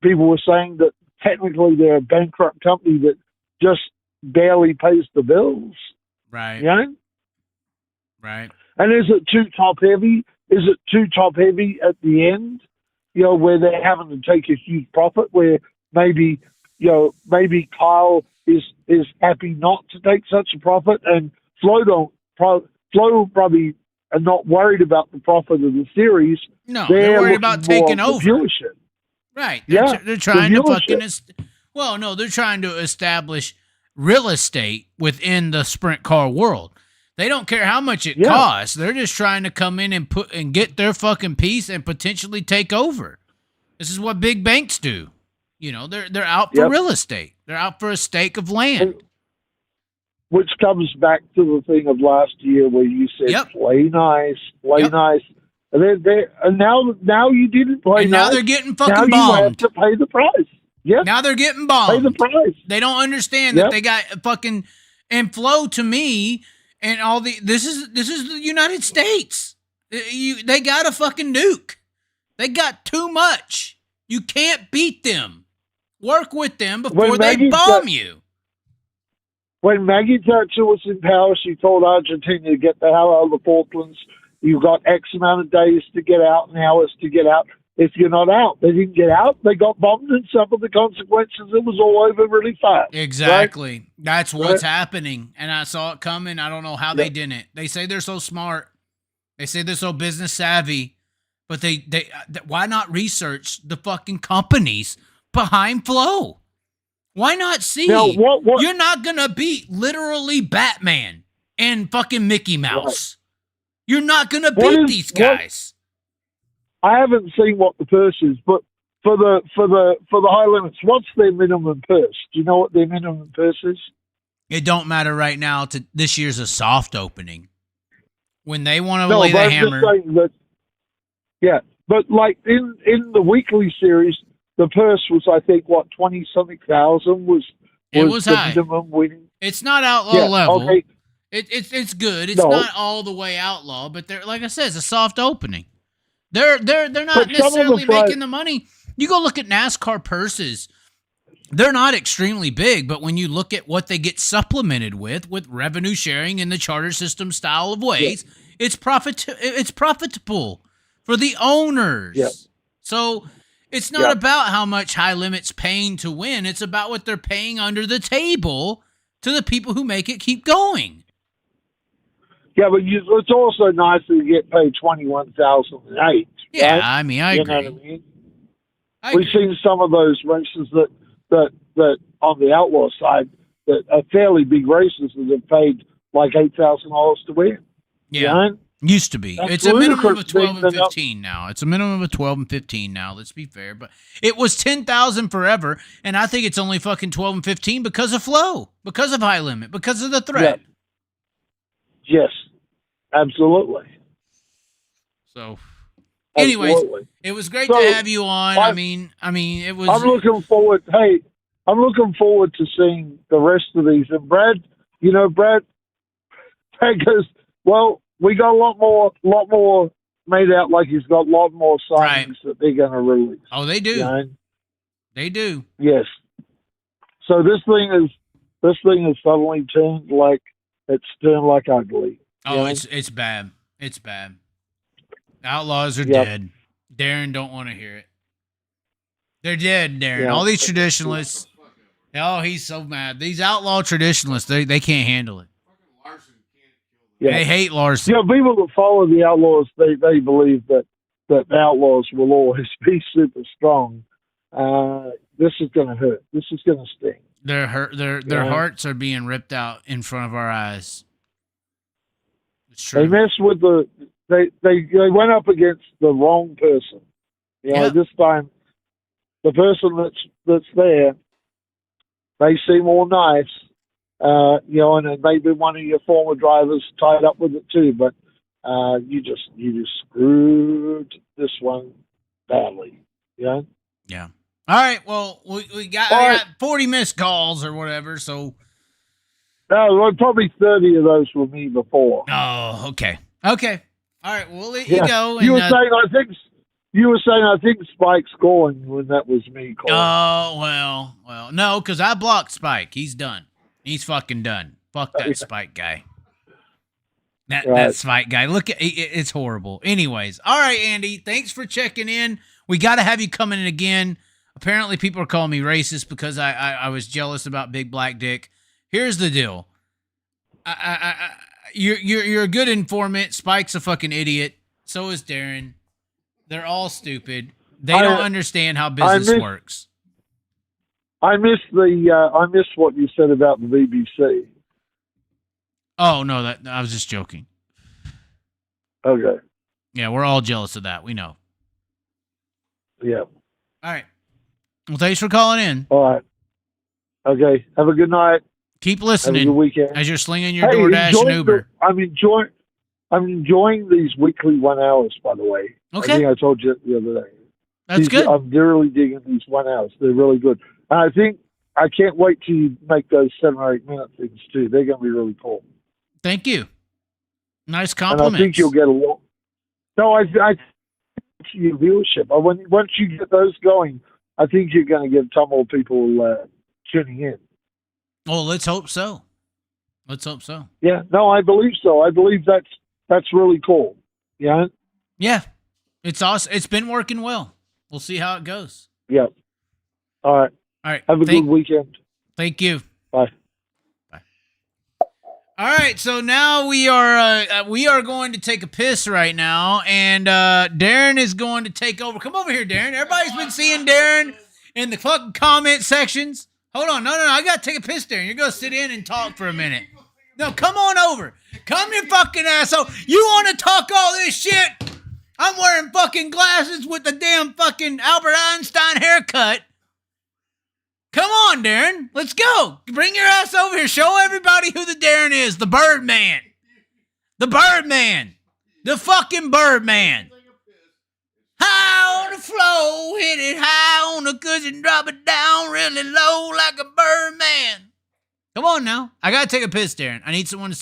people were saying that technically they're a bankrupt company that just barely pays the bills. Right. You know? Right. And is it too top heavy? Is it too top heavy at the end? You know, where they're having to take a huge profit, where maybe Kyle is happy not to take such a profit, and Flo probably are not worried about the profit of the series. No, they're worried about taking over. Viewership. Right. Yeah, They're trying to fucking... viewership. They're trying to establish real estate within the sprint car world. They don't care how much it costs. They're just trying to come in and get their fucking piece and potentially take over. This is what big banks do. You know, they're out for real estate. They're out for a stake of land. Which comes back to the thing of last year where you said, play nice. And now you didn't play nice. Now they're getting fucking bombed. Now you have to pay the price. Yep. Now they're getting bombed. Pay the price. They don't understand that they got fucking... And Flo, to me... And all this is the United States. They got a fucking nuke. They got too much. You can't beat them. Work with them before they bomb you. When Maggie Thatcher was in power, she told Argentina to get the hell out of the Falklands. You've got X amount of days to get out and hours to get out. If you're not out, they didn't get out. They got bombed, and some of the consequences, it was all over really fast. Exactly. Right? That's what's happening. And I saw it coming. I don't know how they didn't. They say they're so smart. They say they're so business savvy. But they why not research the fucking companies behind Flo? Why not see? Now, what? You're not going to beat literally Batman and fucking Mickey Mouse. Right. You're not going to beat these guys. I haven't seen what the purse is, but for the high limits, what's their minimum purse? Do you know what their minimum purse is? It don't matter right now. This year's a soft opening. When they want to lay the hammer. But like in the weekly series, the purse was, I think, 20-something thousand was the high. Minimum winning. It's not outlaw level. Okay. It's good. It's not all the way outlaw, but like I said, it's a soft opening. They're not necessarily making the money. You go look at NASCAR purses. They're not extremely big, but when you look at what they get supplemented with revenue sharing in the charter system style of ways, it's profitable for the owners. Yeah. So it's not about how much high limit's paying to win. It's about what they're paying under the table to the people who make it keep going. Yeah, but it's also nice to get paid $21,008. Yeah, right? I mean, I agree. Know what I mean? We've seen some of those races that on the outlaw side that are fairly big races that have paid like $8,000 to win. Yeah, you know? Used to be. It's a minimum of 12 and 15 now. It's a minimum of 12 and 15 now. Let's be fair, but it was 10,000 forever, and I think it's only fucking 12 and 15 because of Flo, because of high limit, because of the threat. Yeah. Yes, absolutely. So, anyways, it was great to have you on. I mean, it was. I'm looking forward. Hey, I'm looking forward to seeing the rest of these. And Brad goes, well, we got a lot more made out like he's got a lot more signings that they're going to release. Oh, they do. You know? They do. Yes. So this thing has suddenly turned like ugly. Oh, it's bad. It's bad. Outlaws are dead. Darren don't want to hear it. They're dead, Darren. All these traditionalists. Oh, he's so mad. These outlaw traditionalists, they can't handle it. They hate Larson. Yeah, people that follow the Outlaws, they believe that the Outlaws will always be super strong. This is going to hurt. This is going to sting. Their hearts are being ripped out in front of our eyes. It's true. They messed with they went up against the wrong person. This time the person that's there, they seem all nice, and then maybe one of your former drivers tied up with it too, but you just screwed this one badly. Yeah. All right. Well, we got 40 missed calls or whatever, so No, well, probably 30 of those were me before. Oh, okay. Okay. All right, we'll let Yeah. you go. You were and, saying, I think Spike's calling when that was me calling. Oh, well. No, because I blocked Spike. He's done. He's fucking done. Fuck that Spike guy. That Spike guy. Look, it's horrible. Anyways, all right, Andy. Thanks for checking in. We got to have you coming in again. Apparently, people are calling me racist because I was jealous about Big Black Dick. Here's the deal. You're a good informant. Spike's a fucking idiot. So is Darren. They're all stupid. They don't understand how business works. I missed what you said about the BBC. Oh no, I was just joking. Okay. Yeah, we're all jealous of that. We know. Yeah. All right. Well, thanks for calling in. All right. Okay. Have a good night. Keep listening. Have a good weekend. As you're slinging your DoorDash and Uber. I'm enjoying these weekly 1 hours, by the way. Okay. I think I told you the other day. That's good. I'm really digging these 1 hours. They're really good. And I can't wait till you make those 7 or 8 minute things too. They're going to be really cool. Thank you. Nice compliments. And I think you'll get a lot. No, I your viewership. Once you get those going, I think you're going to get a ton more people tuning in. Well, let's hope so. Let's hope so. Yeah. No, I believe so. I believe that's really cool. Yeah. Yeah. It's awesome. It's been working well. We'll see how it goes. Yeah. All right. All right. Have a good weekend. Thank you. Bye. All right, so now we are going to take a piss right now, and Darren is going to take over. Come over here, Darren. Everybody's been seeing Darren in the fucking comment sections. Hold on, no, I gotta take a piss, Darren. You're gonna sit in and talk for a minute. No, come on over. Come, you fucking asshole. You want to talk all this shit? I'm wearing fucking glasses with the damn fucking Albert Einstein haircut. Come on, Darren. Let's go. Bring your ass over here. Show everybody who the Darren is. The Birdman. The Birdman. The fucking Birdman. High on the floor, hit it high on the cushion, drop it down really low like a Birdman. Come on now. I gotta take a piss, Darren. I need someone to sit